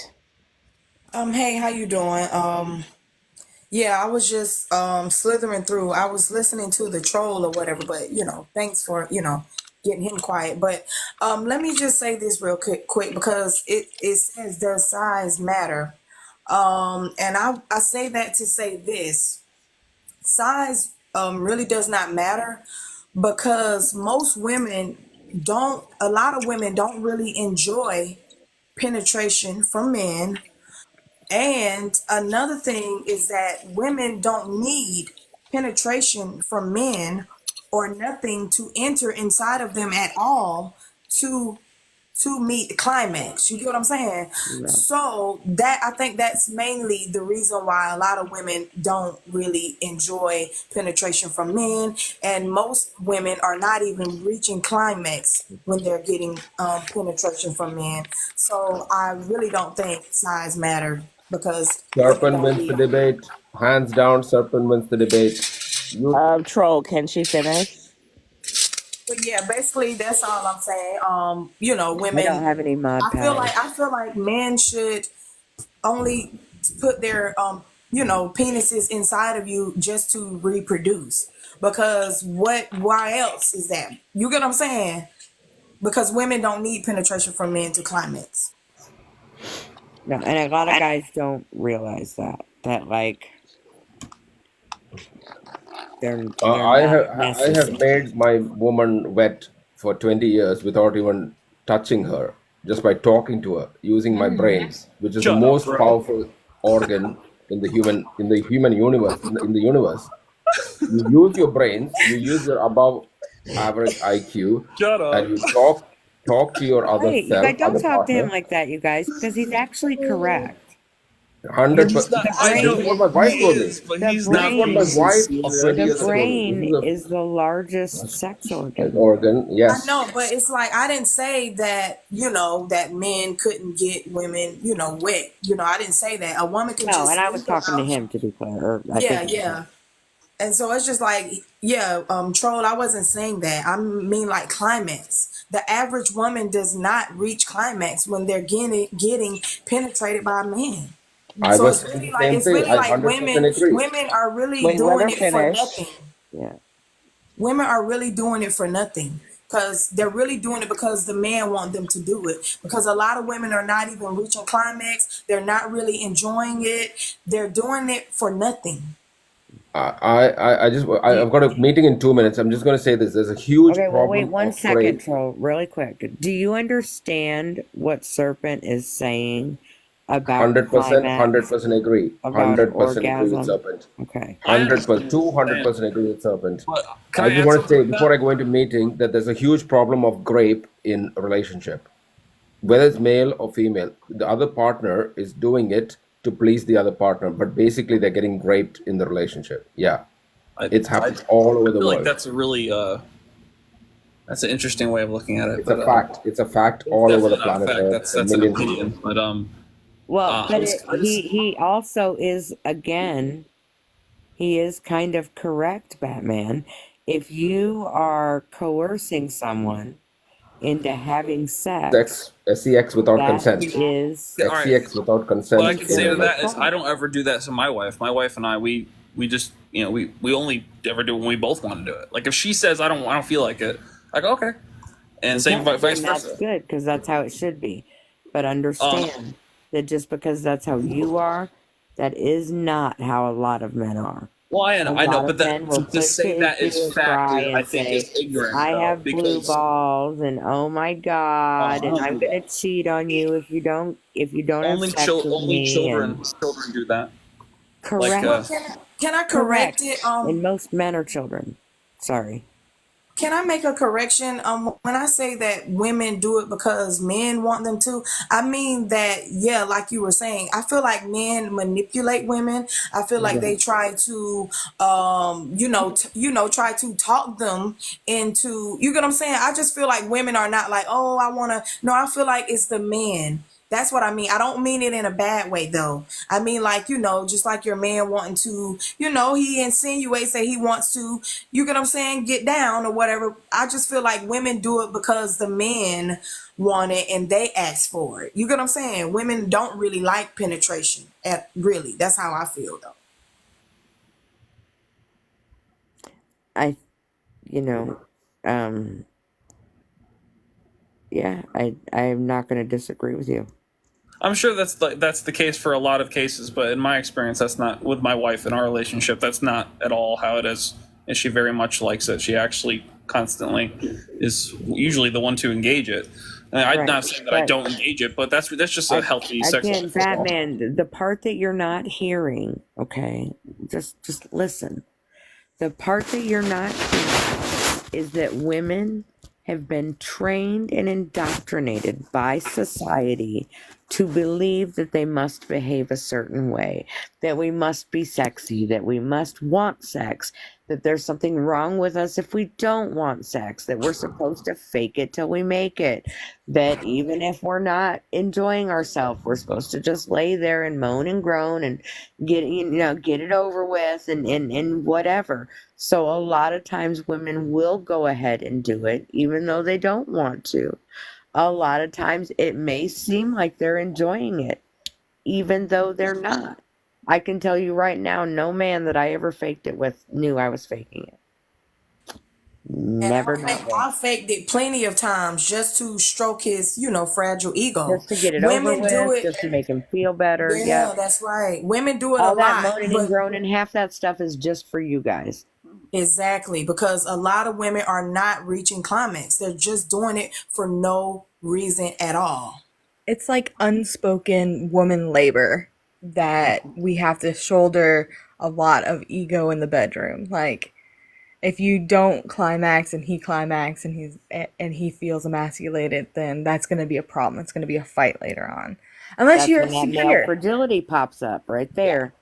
Hey, how you doing? Yeah, I was just slithering through. I was listening to the troll or whatever, but thanks for, getting him quiet. But let me just say this real quick because it says does size matter? And I say that to say this. Size really does not matter because a lot of women don't really enjoy penetration from men. And another thing is that women don't need penetration from men or nothing to enter inside of them at all to meet the climax. You get what I'm saying? Yeah. So that I think that's mainly the reason why a lot of women don't really enjoy penetration from men, and most women are not even reaching climax when they're getting penetration from men. So I really don't think size matters because women Serpent don't wins the need. debate. Hands down, Serpent wins the debate. You Troll, can she finish? But yeah, basically that's all I'm saying. I don't Women. have any mod pads. I feel like men should only put their penises inside of you just to reproduce. Because why else is that? You get what I'm saying? Because women don't need penetration from men to climax. No, and a lot of guys don't realize that like they're I have not I have necessary. made my woman wet for 20 years without even touching her, just by talking to her, using my brains, which is the Shut up, most bro. powerful organ in the human universe. In the universe, you use your brains, you use your above average IQ, Shut up. and you talk to your other Hey, you guys self, don't other talk to him partner. like that, you guys, because he's actually correct. 100%. He's not. The I This know is brain, what my wife he told me. is, but the he's This not is what brain, my being wife sincere. of 20 the years ago told me. brain This is is the largest sex an organ. organ, I yes. know, but it's like I didn't say that, that men couldn't get women, wet. I didn't say that. A woman can No, and just I was leave the talking to house. him, to be clear. Or I Yeah, think yeah. And so it's just like, yeah, troll, I wasn't saying that. I mean like climax. The average woman does not reach climax when they're getting penetrated by a man. I So was saying the same it's thing. really I like 100% agree. women are really Wait, let doing her it for finish. nothing. yeah. Women are really doing it for nothing because they're really doing it because the man want them to do it. Because a lot of women are not even reaching climax. They're not really enjoying it. They're doing it for nothing. I've got a meeting in 2 minutes. I'm just going to say this. There's a huge Okay, well, wait problem 1 of second, grape. Troll, really quick. Do you understand what Serpent is saying about 100%, climax, 100% agree. about 100% agree with orgasm? Serpent. Okay. I 100%, understand what you're saying, 200% agree with Serpent. but can I I just add want to something say to before that? I go into meeting that there's a huge problem of grape in a relationship. Whether it's male or female, the other partner is doing it to please the other partner, but basically they're getting raped in the relationship. Yeah, it's I happening all over the feel like world. that's a really that's an interesting way of looking at it. It's But a fact. It's a fact it's all over the definitely not a planet fact. Earth That's and an millions of opinion. years. But Well, I but just he also is, again, he is kind of correct, Batman. If you are coercing someone into having sex, SEX without that consent. is all right. SEX without consent. What I can say to is that is I don't ever do that to my wife. My wife and I, we We just, we only ever do it when we both want to do it. Like if she says I don't feel like it, I go okay, and same Okay, vice and that's versa. good because that's how it should be. But understand that just because that's how you are, that is not how a lot of men are. Well, I A know, lot but of men will to push say the that issue is and fact, cry I and think say, is ignorant I though, have blue because balls and oh my I God, and don't I'm do gonna that. cheat on you if you don't have sex with Only me and children do that. Like correct. Well, can I correct Correct. it? And most men are children. Sorry. Can I make a correction? When I say that women do it because men want them to, I mean that, yeah, like you were saying, I feel like men manipulate women. I feel like they try to, try to talk them into, you get what I'm saying? I just feel like women are not like, oh, I want to, no, I feel like it's the men. That's what I mean. I don't mean it in a bad way though. I mean like, just like your man wanting to, he insinuates that he wants to, you get what I'm saying, get down or whatever. I just feel like women do it because the men want it and they ask for it. You get what I'm saying? Women don't really like penetration really. That's how I feel though. I yeah, I'm not gonna disagree with you. I'm sure that's the case for a lot of cases, but in my experience, that's not with my wife in our relationship. That's not at all how it is. And she very much likes it. She actually constantly is usually the one to engage it. And I'm not saying that I don't engage it, but that's just a healthy sexual. Again, Batman, the part that you're not hearing, okay, just listen. The part that you're not hearing is that women have been trained and indoctrinated by society to believe that they must behave a certain way, that we must be sexy, that we must want sex, that there's something wrong with us if we don't want sex, that we're supposed to fake it till we make it, that even if we're not enjoying ourselves, we're supposed to just lay there and moan and groan and get it over with and whatever. So a lot of times women will go ahead and do it even though they don't want to. A lot of times it may seem like they're enjoying it even though they're not. I can tell you right now, no man that I ever faked it with knew I was faking it. Never. I faked it plenty of times just to stroke his, fragile ego. Just to get it Women over do with, it. just to make him feel better. Yeah, that's right. Women do it All a that lot. moaning and groaning, half that stuff is just for you guys. Exactly, because a lot of women are not reaching climax. They're just doing it for no reason at all. It's like unspoken woman labor that we have to shoulder a lot of ego in the bedroom. Like, if you don't climax and he climax and he feels emasculated, then that's going to be a problem. It's going to be a fight later on. Unless That's you're when that male secure. fragility pops up right there.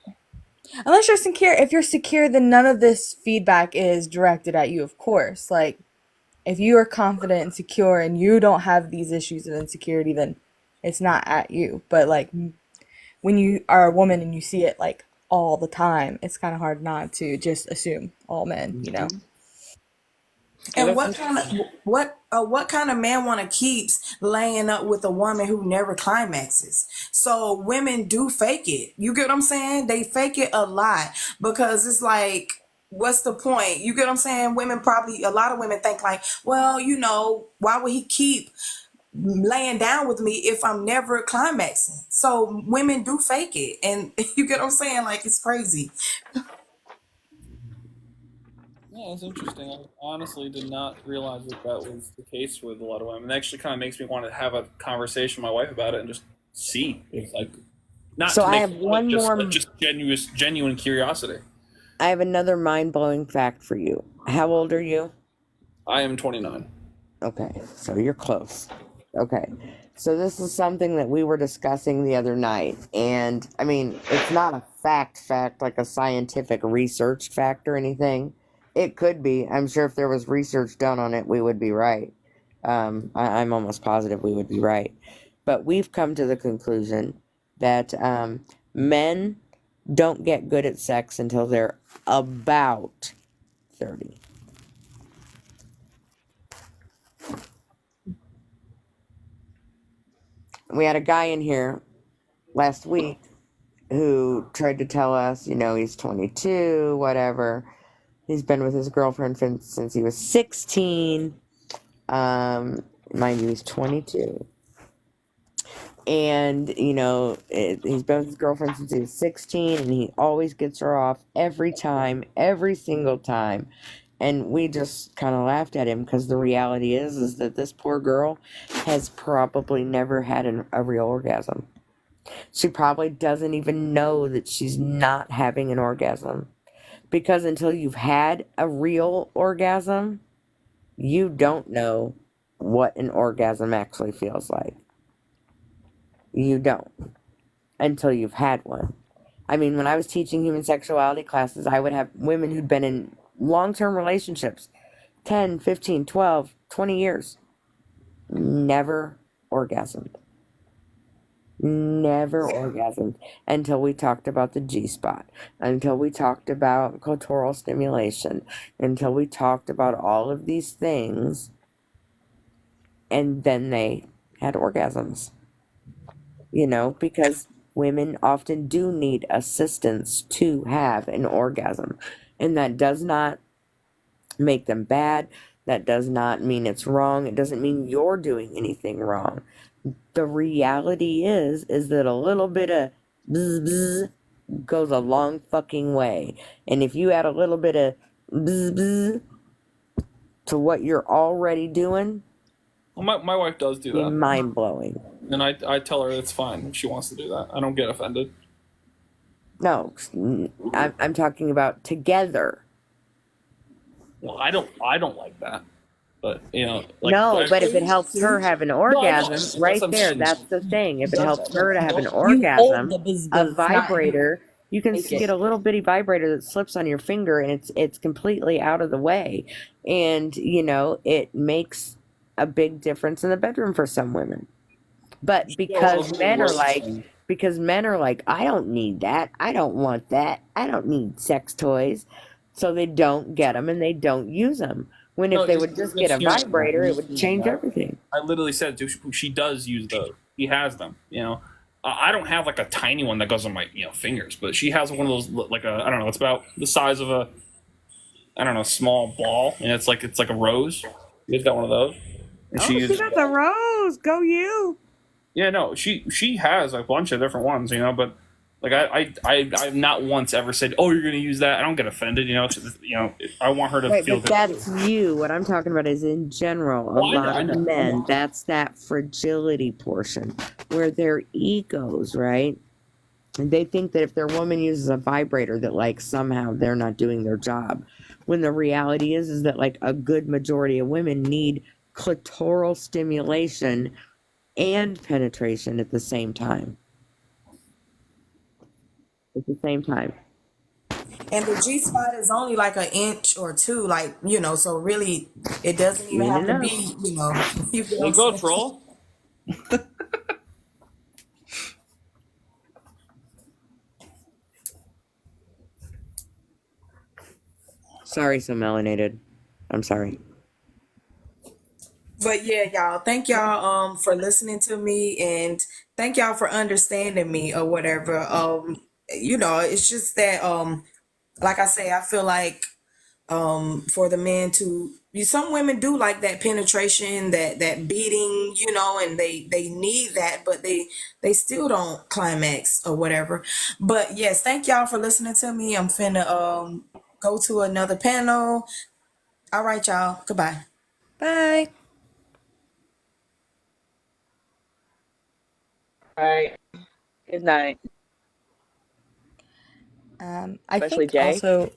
Unless you're secure. If you're secure, then none of this feedback is directed at you, of course. Like, if you are confident and secure and you don't have these issues of insecurity, then it's not at you. But, like, when you are a woman and you see it, like, all the time, it's kind of hard not to just assume all men, And what kind of man want to keeps laying up with a woman who never climaxes? So women do fake it. You get what I'm saying? They fake it a lot because it's like, what's the point? You get what I'm saying? A lot of women think like, well, why would he keep laying down with me if I'm never climaxing? So women do fake it, and you get what I'm saying? Like, it's crazy. Yeah, it's interesting. I honestly did not realize that was the case with a lot of women. It actually kind of makes me want to have a conversation with my wife about it and just see. It's like, not So to I make have fun, one just, more. just genuine curiosity. I have another mind-blowing fact for you. How old are you? I am 29. Okay, so you're close. Okay, so this is something that we were discussing the other night, and I mean, it's not a fact like a scientific research fact or anything. It could be. I'm sure if there was research done on it, we would be right. I'm almost positive we would be right. But we've come to the conclusion that men don't get good at sex until they're about 30. We had a guy in here last week who tried to tell us, he's 22, whatever. He's been with his girlfriend since he was 16. Mind you, he's 22. And, he's been with his girlfriend since he was 16, and he always gets her off every single time. And we just kind of laughed at him because the reality is that this poor girl has probably never had a real orgasm. She probably doesn't even know that she's not having an orgasm. Because until you've had a real orgasm, you don't know what an orgasm actually feels like. You don't. Until you've had one. I mean, when I was teaching human sexuality classes, I would have women who'd been in long-term relationships, 10, 15, 12, 20 years. Never orgasmed. Never orgasmed until we talked about the G-spot, until we talked about clitoral stimulation, until we talked about all of these things, and then they had orgasms. Because women often do need assistance to have an orgasm. And that does not make them bad. That does not mean it's wrong. It doesn't mean you're doing anything wrong. The reality is that a little bit of bzz, bzz goes a long fucking way. And if you add a little bit of bzz, bzz to what you're already doing, Well, my wife does do that. Mind blowing. And I tell her it's fine if she wants to do that. I don't get offended. No, I'm talking about together. Well, I don't like that. But no, but if it helps her have an orgasm, right there, that's the thing. If it helps her to have an orgasm, a vibrator, you can get a little bitty vibrator that slips on your finger, and it's completely out of the way, and it makes a big difference in the bedroom for some women. But because men are like, I don't need that, I don't want that, I don't need sex toys, so they don't get them and they don't use them. When if they would just get a vibrator, it would change everything. I literally said she does use those. She has them. I don't have like a tiny one that goes on my fingers, but she has one of those like I don't know. It's about the size of a small ball, and it's like a rose. She's got one of those. And she got the rose. Go you. Yeah, no, she has a bunch of different ones, but. Like I've not once ever said, "Oh, you're going to use that." I don't get offended, I want her to feel good. That's you. What I'm talking about is in general. A lot of men, that's that fragility portion where their egos, right? And they think that if their woman uses a vibrator, that like somehow they're not doing their job. When the reality is that like a good majority of women need clitoral stimulation and penetration at the same time. At the same time. And the G-spot is only like an inch or two, so really it doesn't even have to be, You go, troll. Sorry, so melanated. I'm sorry. But yeah, y'all, thank y'all for listening to me, and thank y'all for understanding me or whatever. It's just that like I say, I feel like for the men some women do like that penetration, that beating, and they need that, but they still don't climax or whatever. But yes, thank y'all for listening to me. I'm finna go to another panel. All right, y'all. Goodbye. Bye. All right. Good night. I Especially think Jay. also,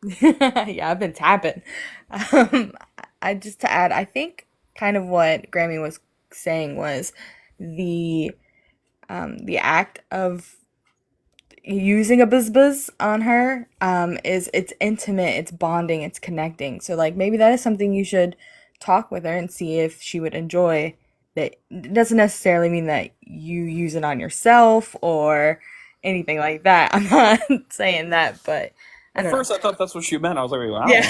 yeah, I've been tapping. I just to add, I think kind of what Grammy was saying was the act of using a buzz on her it's intimate, it's bonding, it's connecting. So like maybe that is something you should talk with her and see if she would enjoy. That it doesn't necessarily mean that you use it on yourself or anything like that. I'm not saying that, but I At don't know. first, I thought that's what she meant. I was like, wait, wow. Yeah.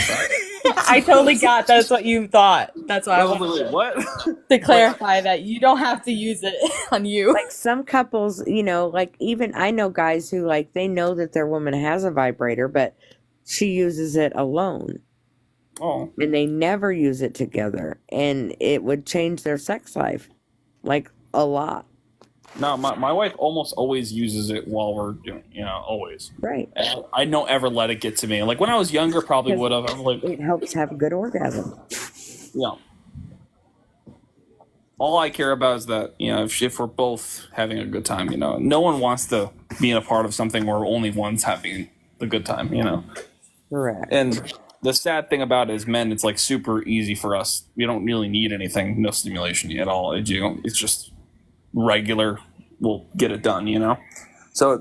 I totally got that's what you thought. That's why I I was wanted like, wait, what? to clarify that you don't have to use it on you. Like some couples, you know, like even I know guys who like they know that their woman has a vibrator, but she uses it alone. Oh. And they never use it together, and it would change their sex life like a lot. No, my wife almost always uses it while we're doing, always. Right. And I don't ever let it get to me. Like when I was younger, probably would have. I'm like, it helps have a good orgasm. Yeah. All I care about is that, if we're both having a good time, no one wants to be in a part of something where only one's having a good time, Correct. And the sad thing about it is men, it's like super easy for us. We don't really need anything, no stimulation at all. It's just regular, we'll get it done, So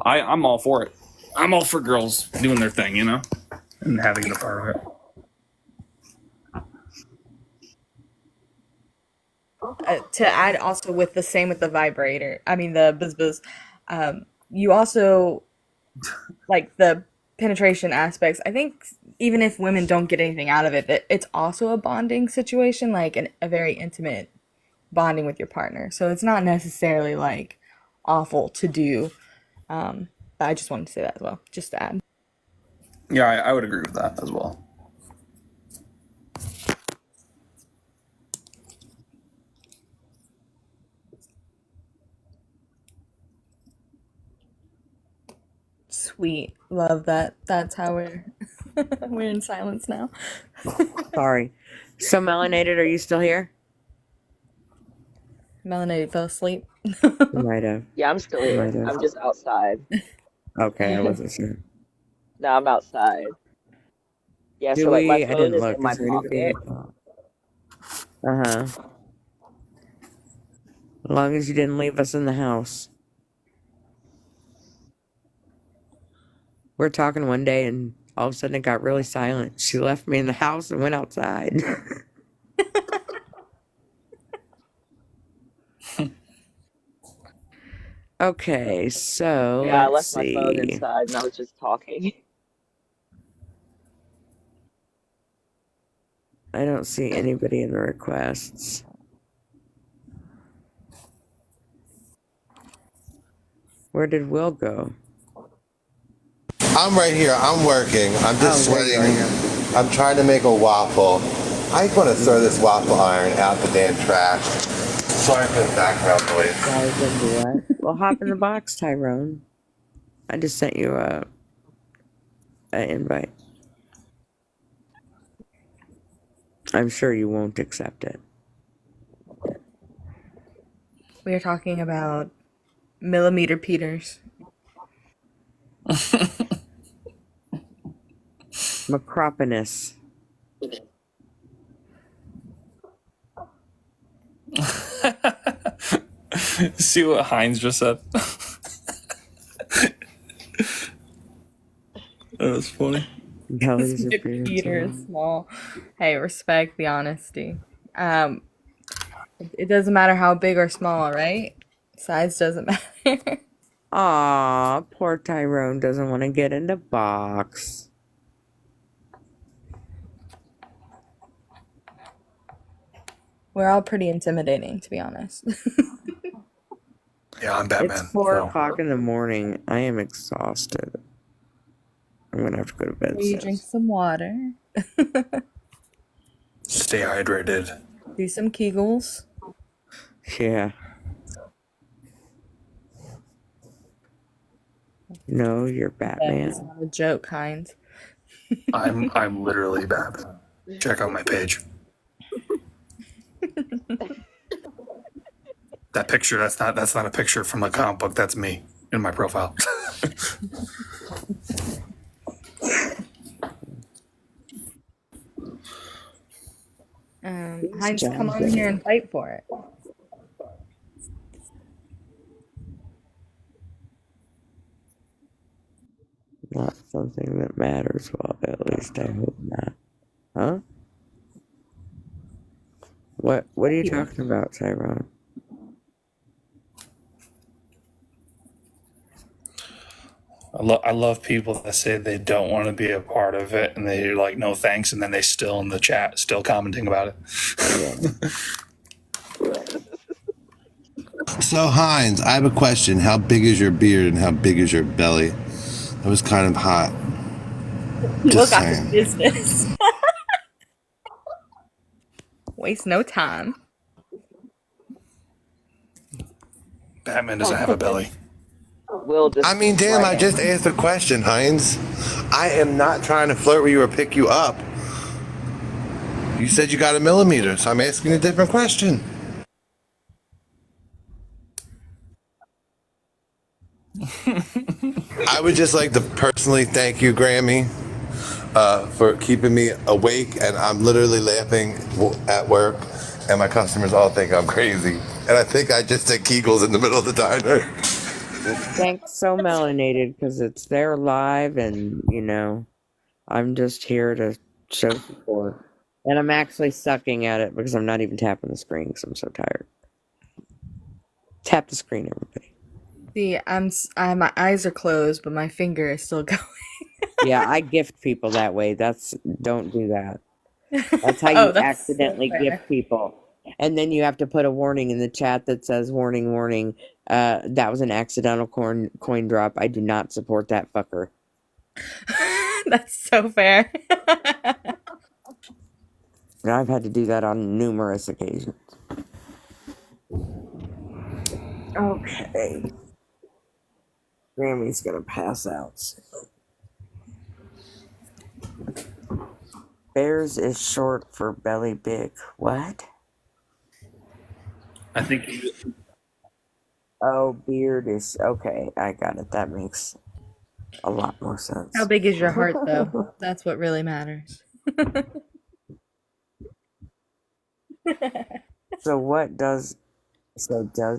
I'm all for it. I'm all for girls doing their thing, and having a part of it. To add also with the same with the vibrator, the buzz, you also like the penetration aspects. I think even if women don't get anything out of it, it's also a bonding situation, like a very intimate bonding with your partner. So it's not necessarily like awful to do. But I just wanted to say that as well, just to add. Yeah, I would agree with that as well. Sweet. Love that. That's how we're in silence now. Sorry. So melanated, are you still here? Melanated fell asleep. Might have. Yeah, I'm still Might here. have. I'm just outside. Okay, I wasn't sure. No, I'm outside. Yeah, Do so like my we? I phone didn't is look. in my Is there anybody? pocket. Uh-huh. As long as you didn't leave us in the house. We're talking one day and all of a sudden it got really silent. She left me in the house and went outside. Okay, so Yeah, I let's left my phone see. inside and I was just talking. I don't see anybody in the requests. Where did Will go? I'm right here. I'm working. I'm just Oh, there you sweating. I'm trying to make a waffle. I want to throw this waffle iron out the damn trash. Sorry for the background noise. Guys, then do what? Well, hop in the box, Tyrone. I just sent you an invite. I'm sure you won't accept it. We are talking about millimeter Peters. Macroponus. See what Heinz just said? That was funny. Bellies are Peter is small. Hey, respect the honesty. It doesn't matter how big or small, right? Size doesn't matter. Aw, poor Tyrone doesn't want to get into box. We're all pretty intimidating, to be honest. Yeah, I'm Batman. It's 4 o'clock in the morning. I am exhausted. I'm gonna have to go to bed You soon. drink some water. Stay hydrated. Do some Kegels. Yeah. No, you're Batman. That's not a joke, Heinz. I'm literally Batman. Check out my page. That picture, that's not a picture from a comic book. That's me in my profile. Heinz, come on here and fight for it. Not something that matters. Well, at least I hope not. Huh? What are you talking about, Tyrone? I love people that say they don't want to be a part of it and they're like, no thanks, and then they still in the chat, still commenting about it. So Heinz, I have a question. How big is your beard and how big is your belly? That was kind of hot. Look Just at the saying. business. Waste no time. Batman doesn't have a belly. I mean, damn, I just asked a question, Heinz. I am not trying to flirt with you or pick you up. You said you got a millimeter, so I'm asking a different question. I would just like to personally thank you, Grammy, for keeping me awake, and I'm literally laughing at work, and my customers all think I'm crazy. And I think I just did Kegels in the middle of the diner. Thanks so melanated because it's there live, and I'm just here to show support. And I'm actually sucking at it because I'm not even tapping the screen because I'm so tired. Tap the screen, everybody. See, my eyes are closed, but my finger is still going. Yeah, I gift people that way. Don't do that. That's how you Oh, that's accidentally so fair. gift people. And then you have to put a warning in the chat that says, warning, warning, that was an accidental coin drop. I do not support that fucker. That's so fair. And I've had to do that on numerous occasions. Okay. Grammy's gonna pass out soon. Bears is short for belly big. What? I think Oh, beard is okay. I got it. That makes a lot more sense. How big is your heart, though? That's what really matters. So does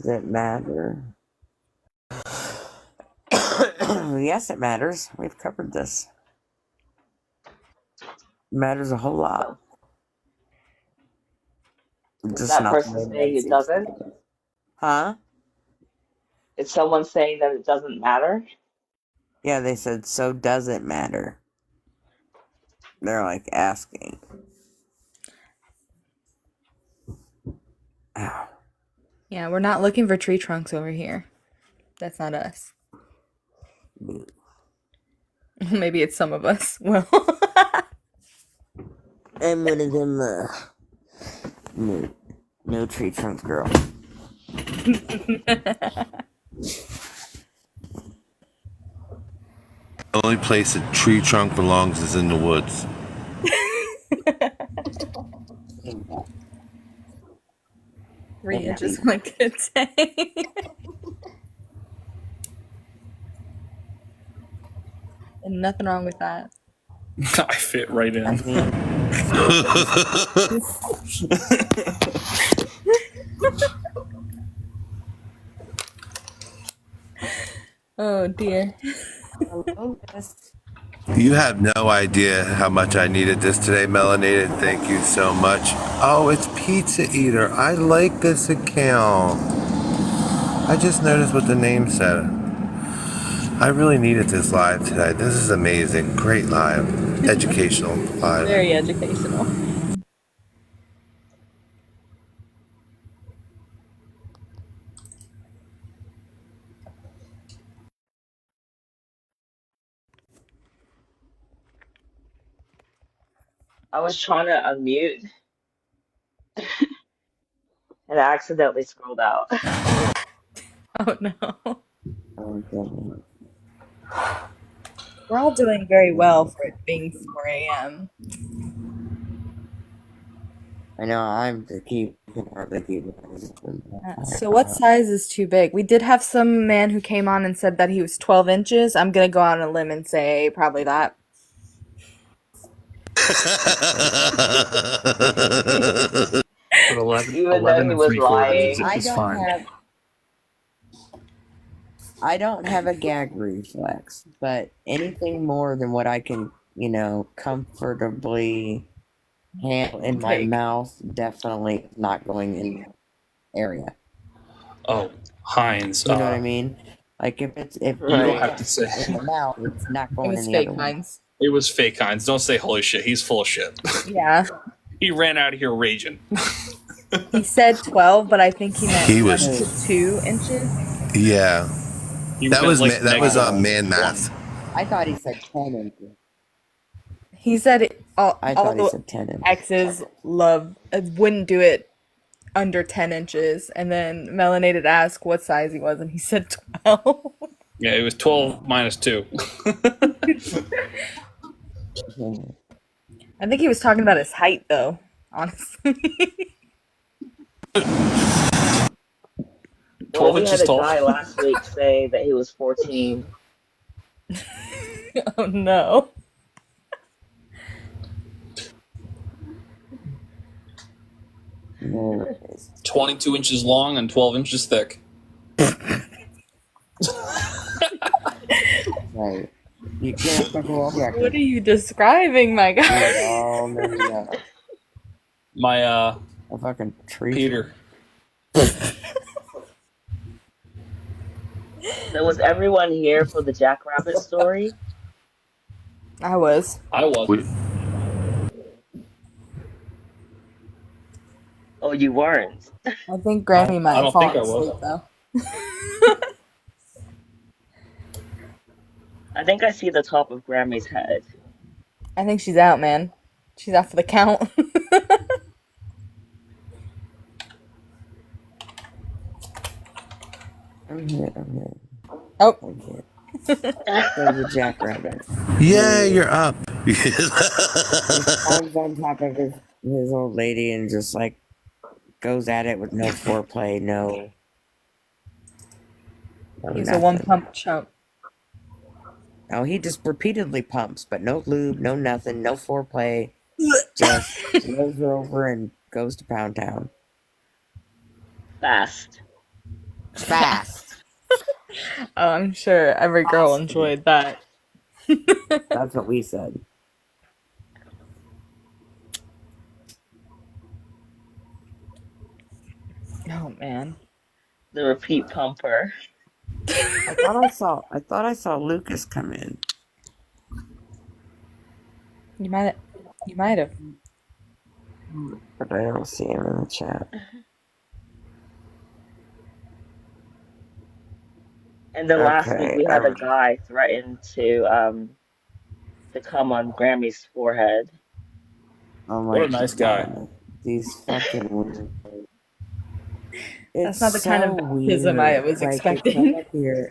it matter? Yes, it matters. We've covered this. It matters a whole lot. Is that not person the way saying it it doesn't? Huh? Is someone saying that it doesn't matter? Yeah, they said, so does it matter? They're like asking. Ow. Yeah, we're not looking for tree trunks over here. That's not us. Maybe it's some of us. Well, I'm one of them, no tree trunk girl. The only place a tree trunk belongs is in the woods. Rhea just like a day. And nothing wrong with that. I fit right in. Oh dear. You have no idea how much I needed this today, Melanated. Thank you so much. Oh, it's Pizza Eater. I like this account. I just noticed what the name said. I really needed this live today. This is amazing. Great live. Educational live. Very educational. I was trying to unmute and I accidentally scrolled out. Oh no. Oh, God. We're all doing very well for it being 4 a.m. I know, I'm the keep. So what size is too big? We did have some man who came on and said that he was 12 inches. I'm gonna go out on a limb and say probably that. But 11, Even though 11 he and was 3/4 lying. is fine. I don't have a gag reflex, but anything more than what I can, comfortably handle in my mouth, definitely not going in the area. Oh, Heinz. You know what I mean? Like if You don't have to say. in the mouth, it's not It going was in the fake other one. Heinz. It was fake Heinz. Don't say holy shit. He's full of shit. Yeah. He ran out of here raging. He said 12, but I think he meant He was- 1 to 2 inches. Yeah. He That meant was like that was negative man math. I thought he said 10 inches. He said it, all I thought he the said 10 inches. exes wouldn't do it under 10 inches. And then Melanated asked what size he was, and he said 12. Yeah, it was 12 minus 2. I think he was talking about his height, though, honestly. Well, we had inches a tall. guy last week say that he was 14. Oh, no. No. 22 inches long and 12 inches thick. Right. You can't fuck all What are you describing, my guy? all My a fucking tree. Peter. So was everyone here for the Jackrabbit story? I was. I was. Oh, you weren't. I think Grammy might I have don't think fallen I was. asleep, though. I think I see the top of Grammy's head. I think she's out, man. She's out for the count. I'm here. I'm here. Oh. I'm here. There's a jackrabbit. Yeah, you're up. He climbs on top of his old lady and just like goes at it with no foreplay, no. He's a one pump chump. No, he just repeatedly pumps, but no lube, no nothing, no foreplay. Just rolls her over and goes to Pound Town. Fast. Fast. Oh, I'm sure every girl enjoyed that. That's what we said. Oh man. The repeat pumper. I thought I saw Lucas come in. You might have. But I don't see him in the chat. And then last Okay, week we had a guy threaten to come on Grammy's forehead. Oh my What a nice guy. God. These fucking weird. That's not the kind of baptism I was expecting. They come up here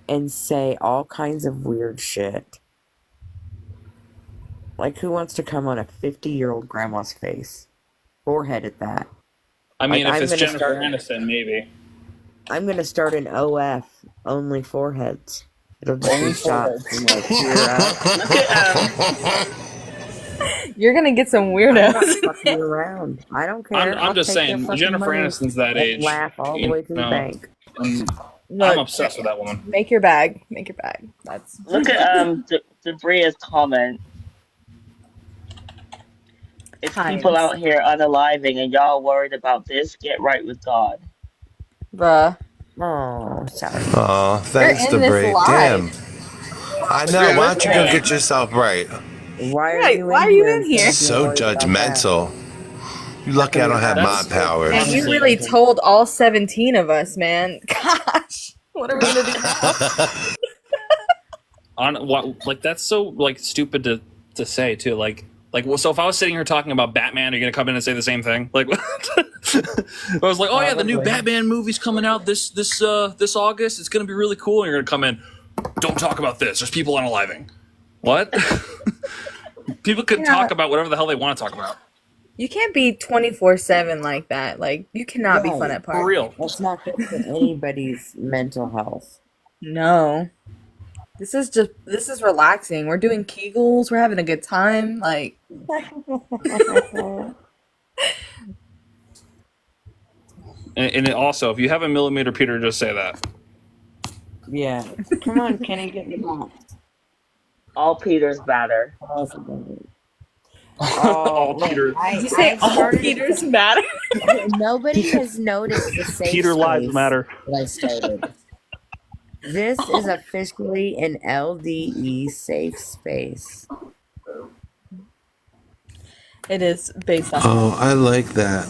and say all kinds of weird shit. Like, who wants to come on a 50-year-old grandma's face? Forehead at that. I mean, Like, if I'm it's gonna Jennifer start- Aniston, maybe. I'm gonna start an OF, only foreheads. It'll just Only be shots foreheads. and like tear up. You're gonna get some I'm weirdos. not fucking around. I don't care. I'm I'll just take their saying, fucking Jennifer money Aniston's that and age. laugh all the you way to the know, bank. I'm Look, obsessed with that woman. Make your bag. Make your bag. That's Look at Debria's comment. It's people out here unaliving and y'all worried about this. Get right with God. bruh. Oh, sorry. Oh, thanks, You're in this Debray. live. Damn. I know. Why don't you go get yourself right? Why are Right, you why in are you here? in here? So Worried about that. judgmental. You lucky I don't have my powers. And you really told all 17 of us, man. Gosh, what are we gonna do now? On what? Like that's so like stupid to say too. Like well, so if I was sitting here talking about Batman, are you gonna come in and say the same thing? Like, I was like, oh yeah, the new Probably. Batman movie's coming out this August. It's gonna be really cool. And you're gonna come in. Don't talk about this. There's people unaliving. What? People can Yeah. talk about whatever the hell they want to talk about. You can't be 24/7 like that. Like, you cannot be fun Right. at parties. For real. That's not good for anybody's mental health. No. This is relaxing. We're doing Kegels. We're having a good time. Like, And it also, if you have a millimeter, Peter, just say that. Yeah. Come on, Kenny, get in the box. All Peters matter. All Peter. did you say all Peters matter? Nobody has noticed the safe Peter lives space matter. that I started. This is officially an LDE safe space. It is based on. Oh, I like that.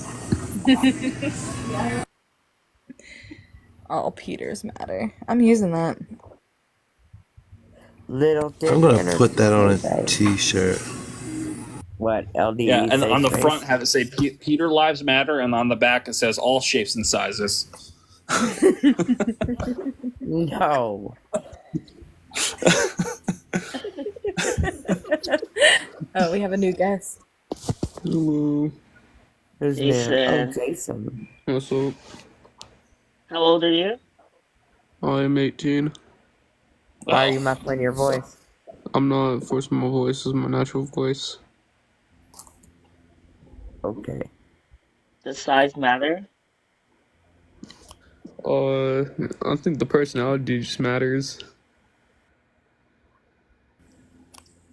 All Peters matter. I'm using that. Little dick I'm gonna energy put that on safe. a T-shirt. What, LDE Yeah, and safe on the space? front have it say Peter Lives Matter, and on the back it says all shapes and sizes. No. Oh, we have a new guest. Hello. Who's Jason. there? Oh, Jason. What's up? How old are you? I'm 18. Why are you muffling your voice? I'm not forcing my voice. This is my natural voice. Okay. Does size matter? I think the personality just matters.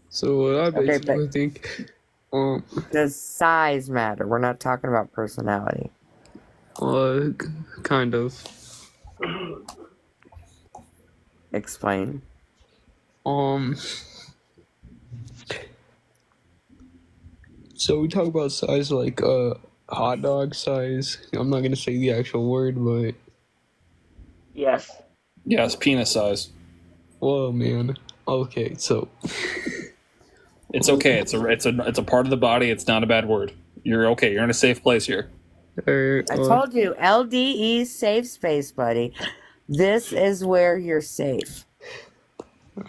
So I Okay, basically think, does size matter? We're not talking about personality. kind of. Explain. So we talk about size like hot dog size. I'm not gonna say the actual word, but Yes. Yes, penis size. whoa, man. Okay, so It's okay. It's a part of the body. It's not a bad word. You're okay. You're in a safe place here. I told you, LDE safe space, buddy. This is where you're safe.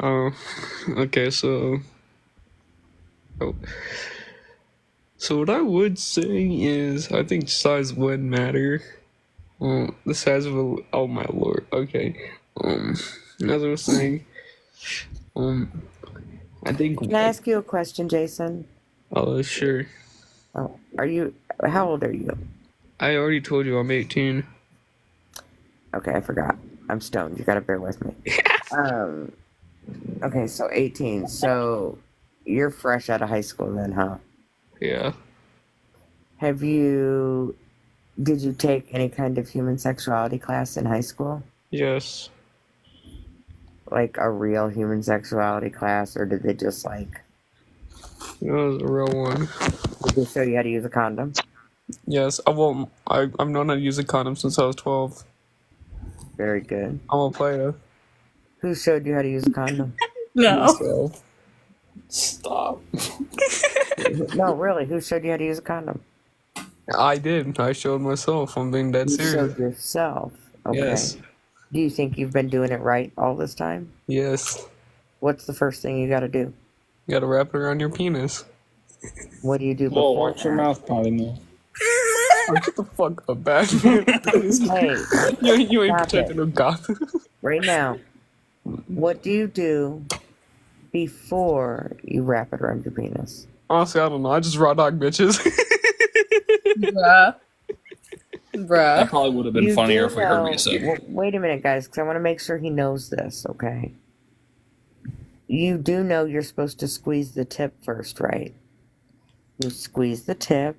Okay, so what I would say is I think size would matter. The size of a, oh my lord. Okay. As I was saying, I think. Can I ask you a question, Jason? Sure. Oh, how old are you? I already told you I'm 18. Okay, I forgot. I'm stoned. You gotta bear with me. Okay, so 18. So you're fresh out of high school then, huh? Yeah. Did you take any kind of human sexuality class in high school? Yes. Like a real human sexuality class, or did they just like... That was a real one. Did they show you how to use a condom? Yes, I've known how to use a condom since I was 12. Very good. I'm a player. Who showed you how to use a condom? No. Myself. Stop. No, really. Who showed you how to use a condom? I did. I showed myself. I'm being dead You serious. showed yourself. Okay. Yes. Do you think you've been doing it right all this time? Yes. What's the first thing you got to do? You gotta wrap it around your penis. What do you do Whoa, before watch your that? mouth potty now. Get the fuck up, Batman. Hey, you ain't stop protecting it. no Gotham. Right now, what do you do before you wrap it around your penis? Honestly, I don't know. I just raw dog bitches. Bruh. That probably would have been You funnier do if we heard what know- you said. Well, wait a minute, guys, because I want to make sure he knows this, okay? You do know you're supposed to squeeze the tip first, right? You squeeze the tip,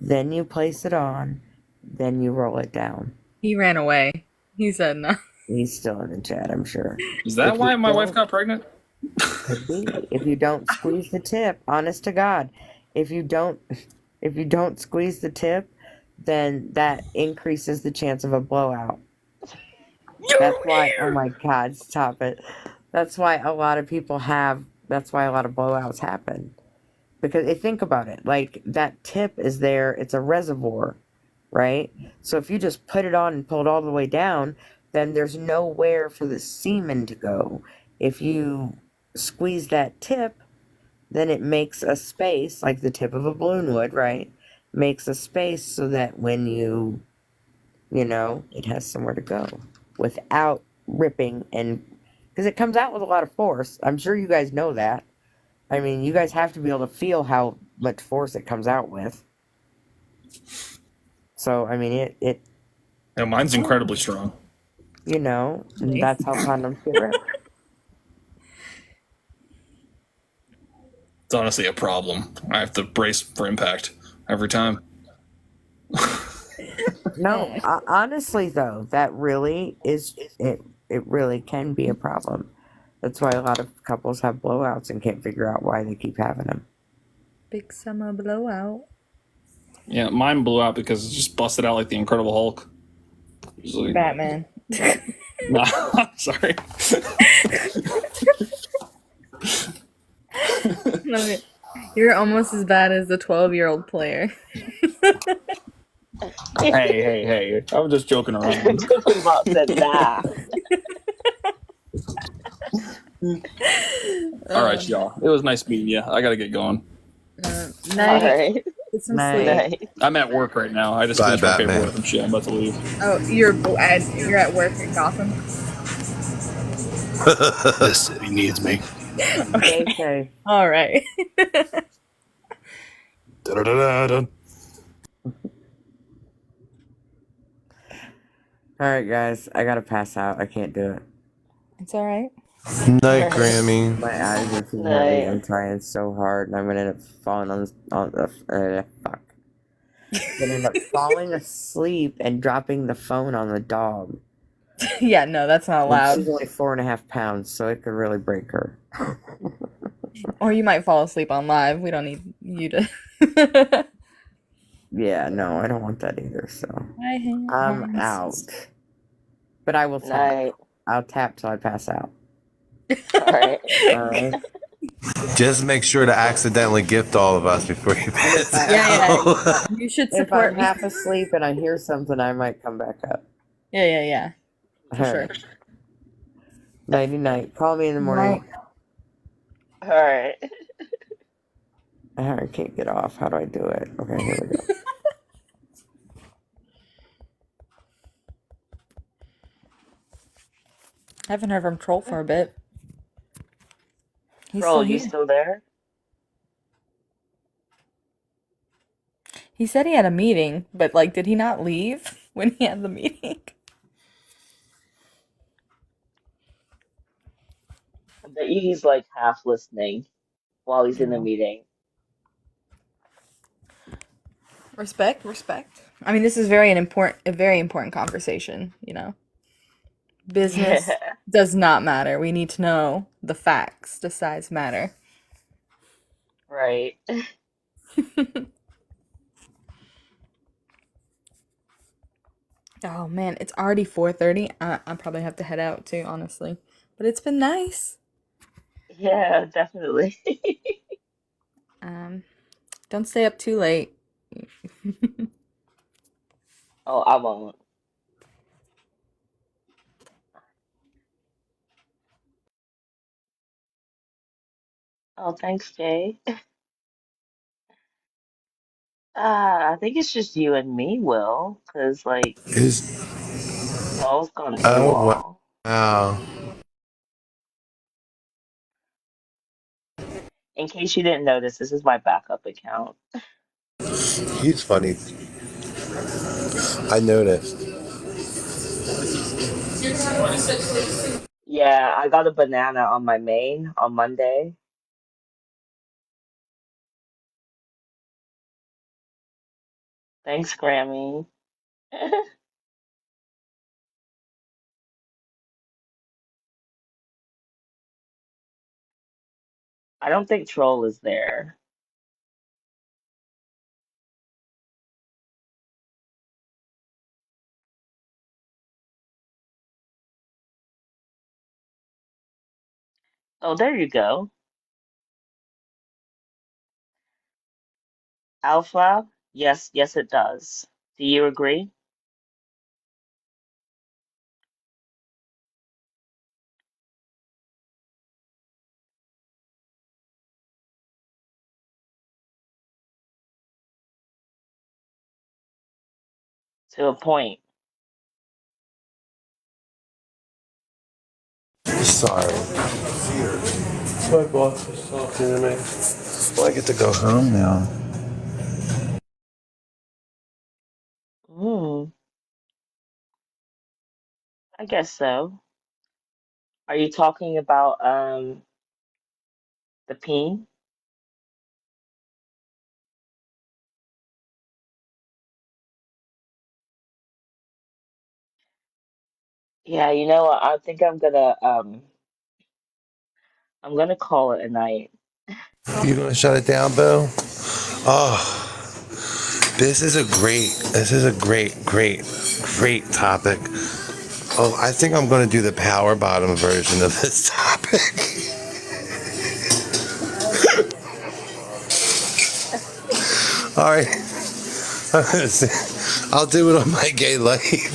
then you place it on, then you roll it down. He ran away. He said no. He's still in the chat, I'm sure. Is that If why you my wife don't- got pregnant? Could be. If you don't squeeze the tip, honest to God, if you don't squeeze the tip, then that increases the chance of a blowout. That's why, oh my God, stop it. That's why a lot of blowouts happen. Because think about it, like that tip is there, it's a reservoir, right? So if you just put it on and pull it all the way down, then there's nowhere for the semen to go. If you squeeze that tip, then it makes a space, like the tip of a balloon would, right? Makes a space so that when it has somewhere to go without ripping, and because it comes out with a lot of force. I'm sure you guys know that. I mean, you guys have to be able to feel how much force it comes out with. So, I mean, it Yeah, mine's incredibly strong. and that's how condoms get ripped. It's honestly a problem. I have to brace for impact every time. No, honestly though, that really is it it really can be a problem. That's why a lot of couples have blowouts and can't figure out why they keep having them. Big summer blowout. Yeah, mine blew out because it just busted out like the Incredible Hulk. Like, Batman. nah, sorry. No, you're almost as bad as the 12-year-old player. Hey. I was just joking around. Cookie Box said nah. All right, y'all. It was nice meeting you. I gotta get going. Night. Alright. Get some Night. sleep. I'm at work right now. I just Bye, finished my Batman. paperwork and shit. I'm about to leave. Oh, you're at work in Gotham? This city needs me. Okay. All right. Da-da-da-da-da. All right, guys. I gotta pass out. I can't do it. It's all right. Night, Grammy. My eyes are too Night. heavy. I'm trying so hard, and I'm gonna end up falling on the fuck. I'm gonna end up falling asleep and dropping the phone on the dog. Yeah, no, that's not And allowed. she's only 4.5 pounds, so it could really break her. Or you might fall asleep on live. We don't need you to. Yeah, no, I don't want that either. So I hate I'm horses. out. But I will tap. Night. I'll tap till I pass out. Alright. All right. Just make sure to accidentally gift all of us before you pass Yeah. out. You should If support I'm me. half asleep and I hear something, I might come back up. Yeah. For sure. Nighty night. Call me in the morning. Alright. I can't get off. How do I do it? Okay, here we go. I haven't heard from Troll for a bit. He's Bro, still you here. still there? He said he had a meeting, but like, did he not leave when he had the meeting? I bet you he's like half listening while he's in the meeting. Respect. I mean, this is a very important conversation, you know. Business Yeah. does not matter. We need to know the facts. The size matter. Right. Oh man, it's already 4:30. I probably have to head out too, honestly. But it's been nice. Yeah, definitely. Don't stay up too late. Oh, I won't. Oh, thanks, Jay. I think it's just you and me, Will, because like Saul's gone Oh, AWOL. wow. In case you didn't notice, this is my backup account. He's funny. I noticed. Yeah, I got a banana on my main on Monday. Thanks, Grammy. I don't think Troll is there. Oh, there you go. Alpha? Yes, yes, it does. Do you agree? To a point. Sorry. My boss is talking to me. Well, I get to go home now. Hmm, I guess so. Are you talking about the peen? Yeah, you know what? I think I'm gonna call it a night. You gonna shut it down, Boo? Oh, this is a great topic. Oh, I think I'm gonna do the power bottom version of this topic. All right, I'll do it on my gay life.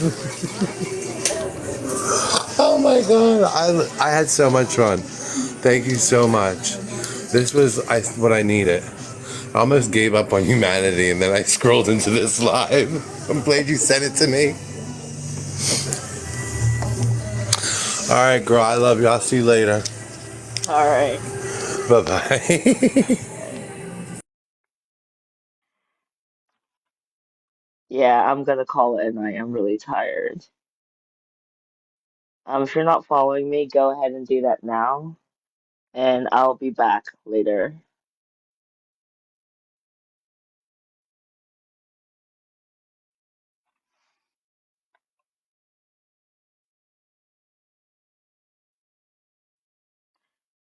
Oh my god, I had so much fun. Thank you so much. This was what I needed. I almost gave up on humanity, and then I scrolled into this live. I'm glad you sent it to me. All right, girl, I love you. I'll see you later. All right. Bye-bye. Yeah, I'm gonna call it a night. I'm really tired. If you're not following me, go ahead and do that now, and I'll be back later.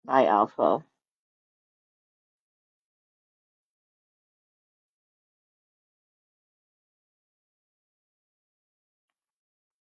Bye, Alpha.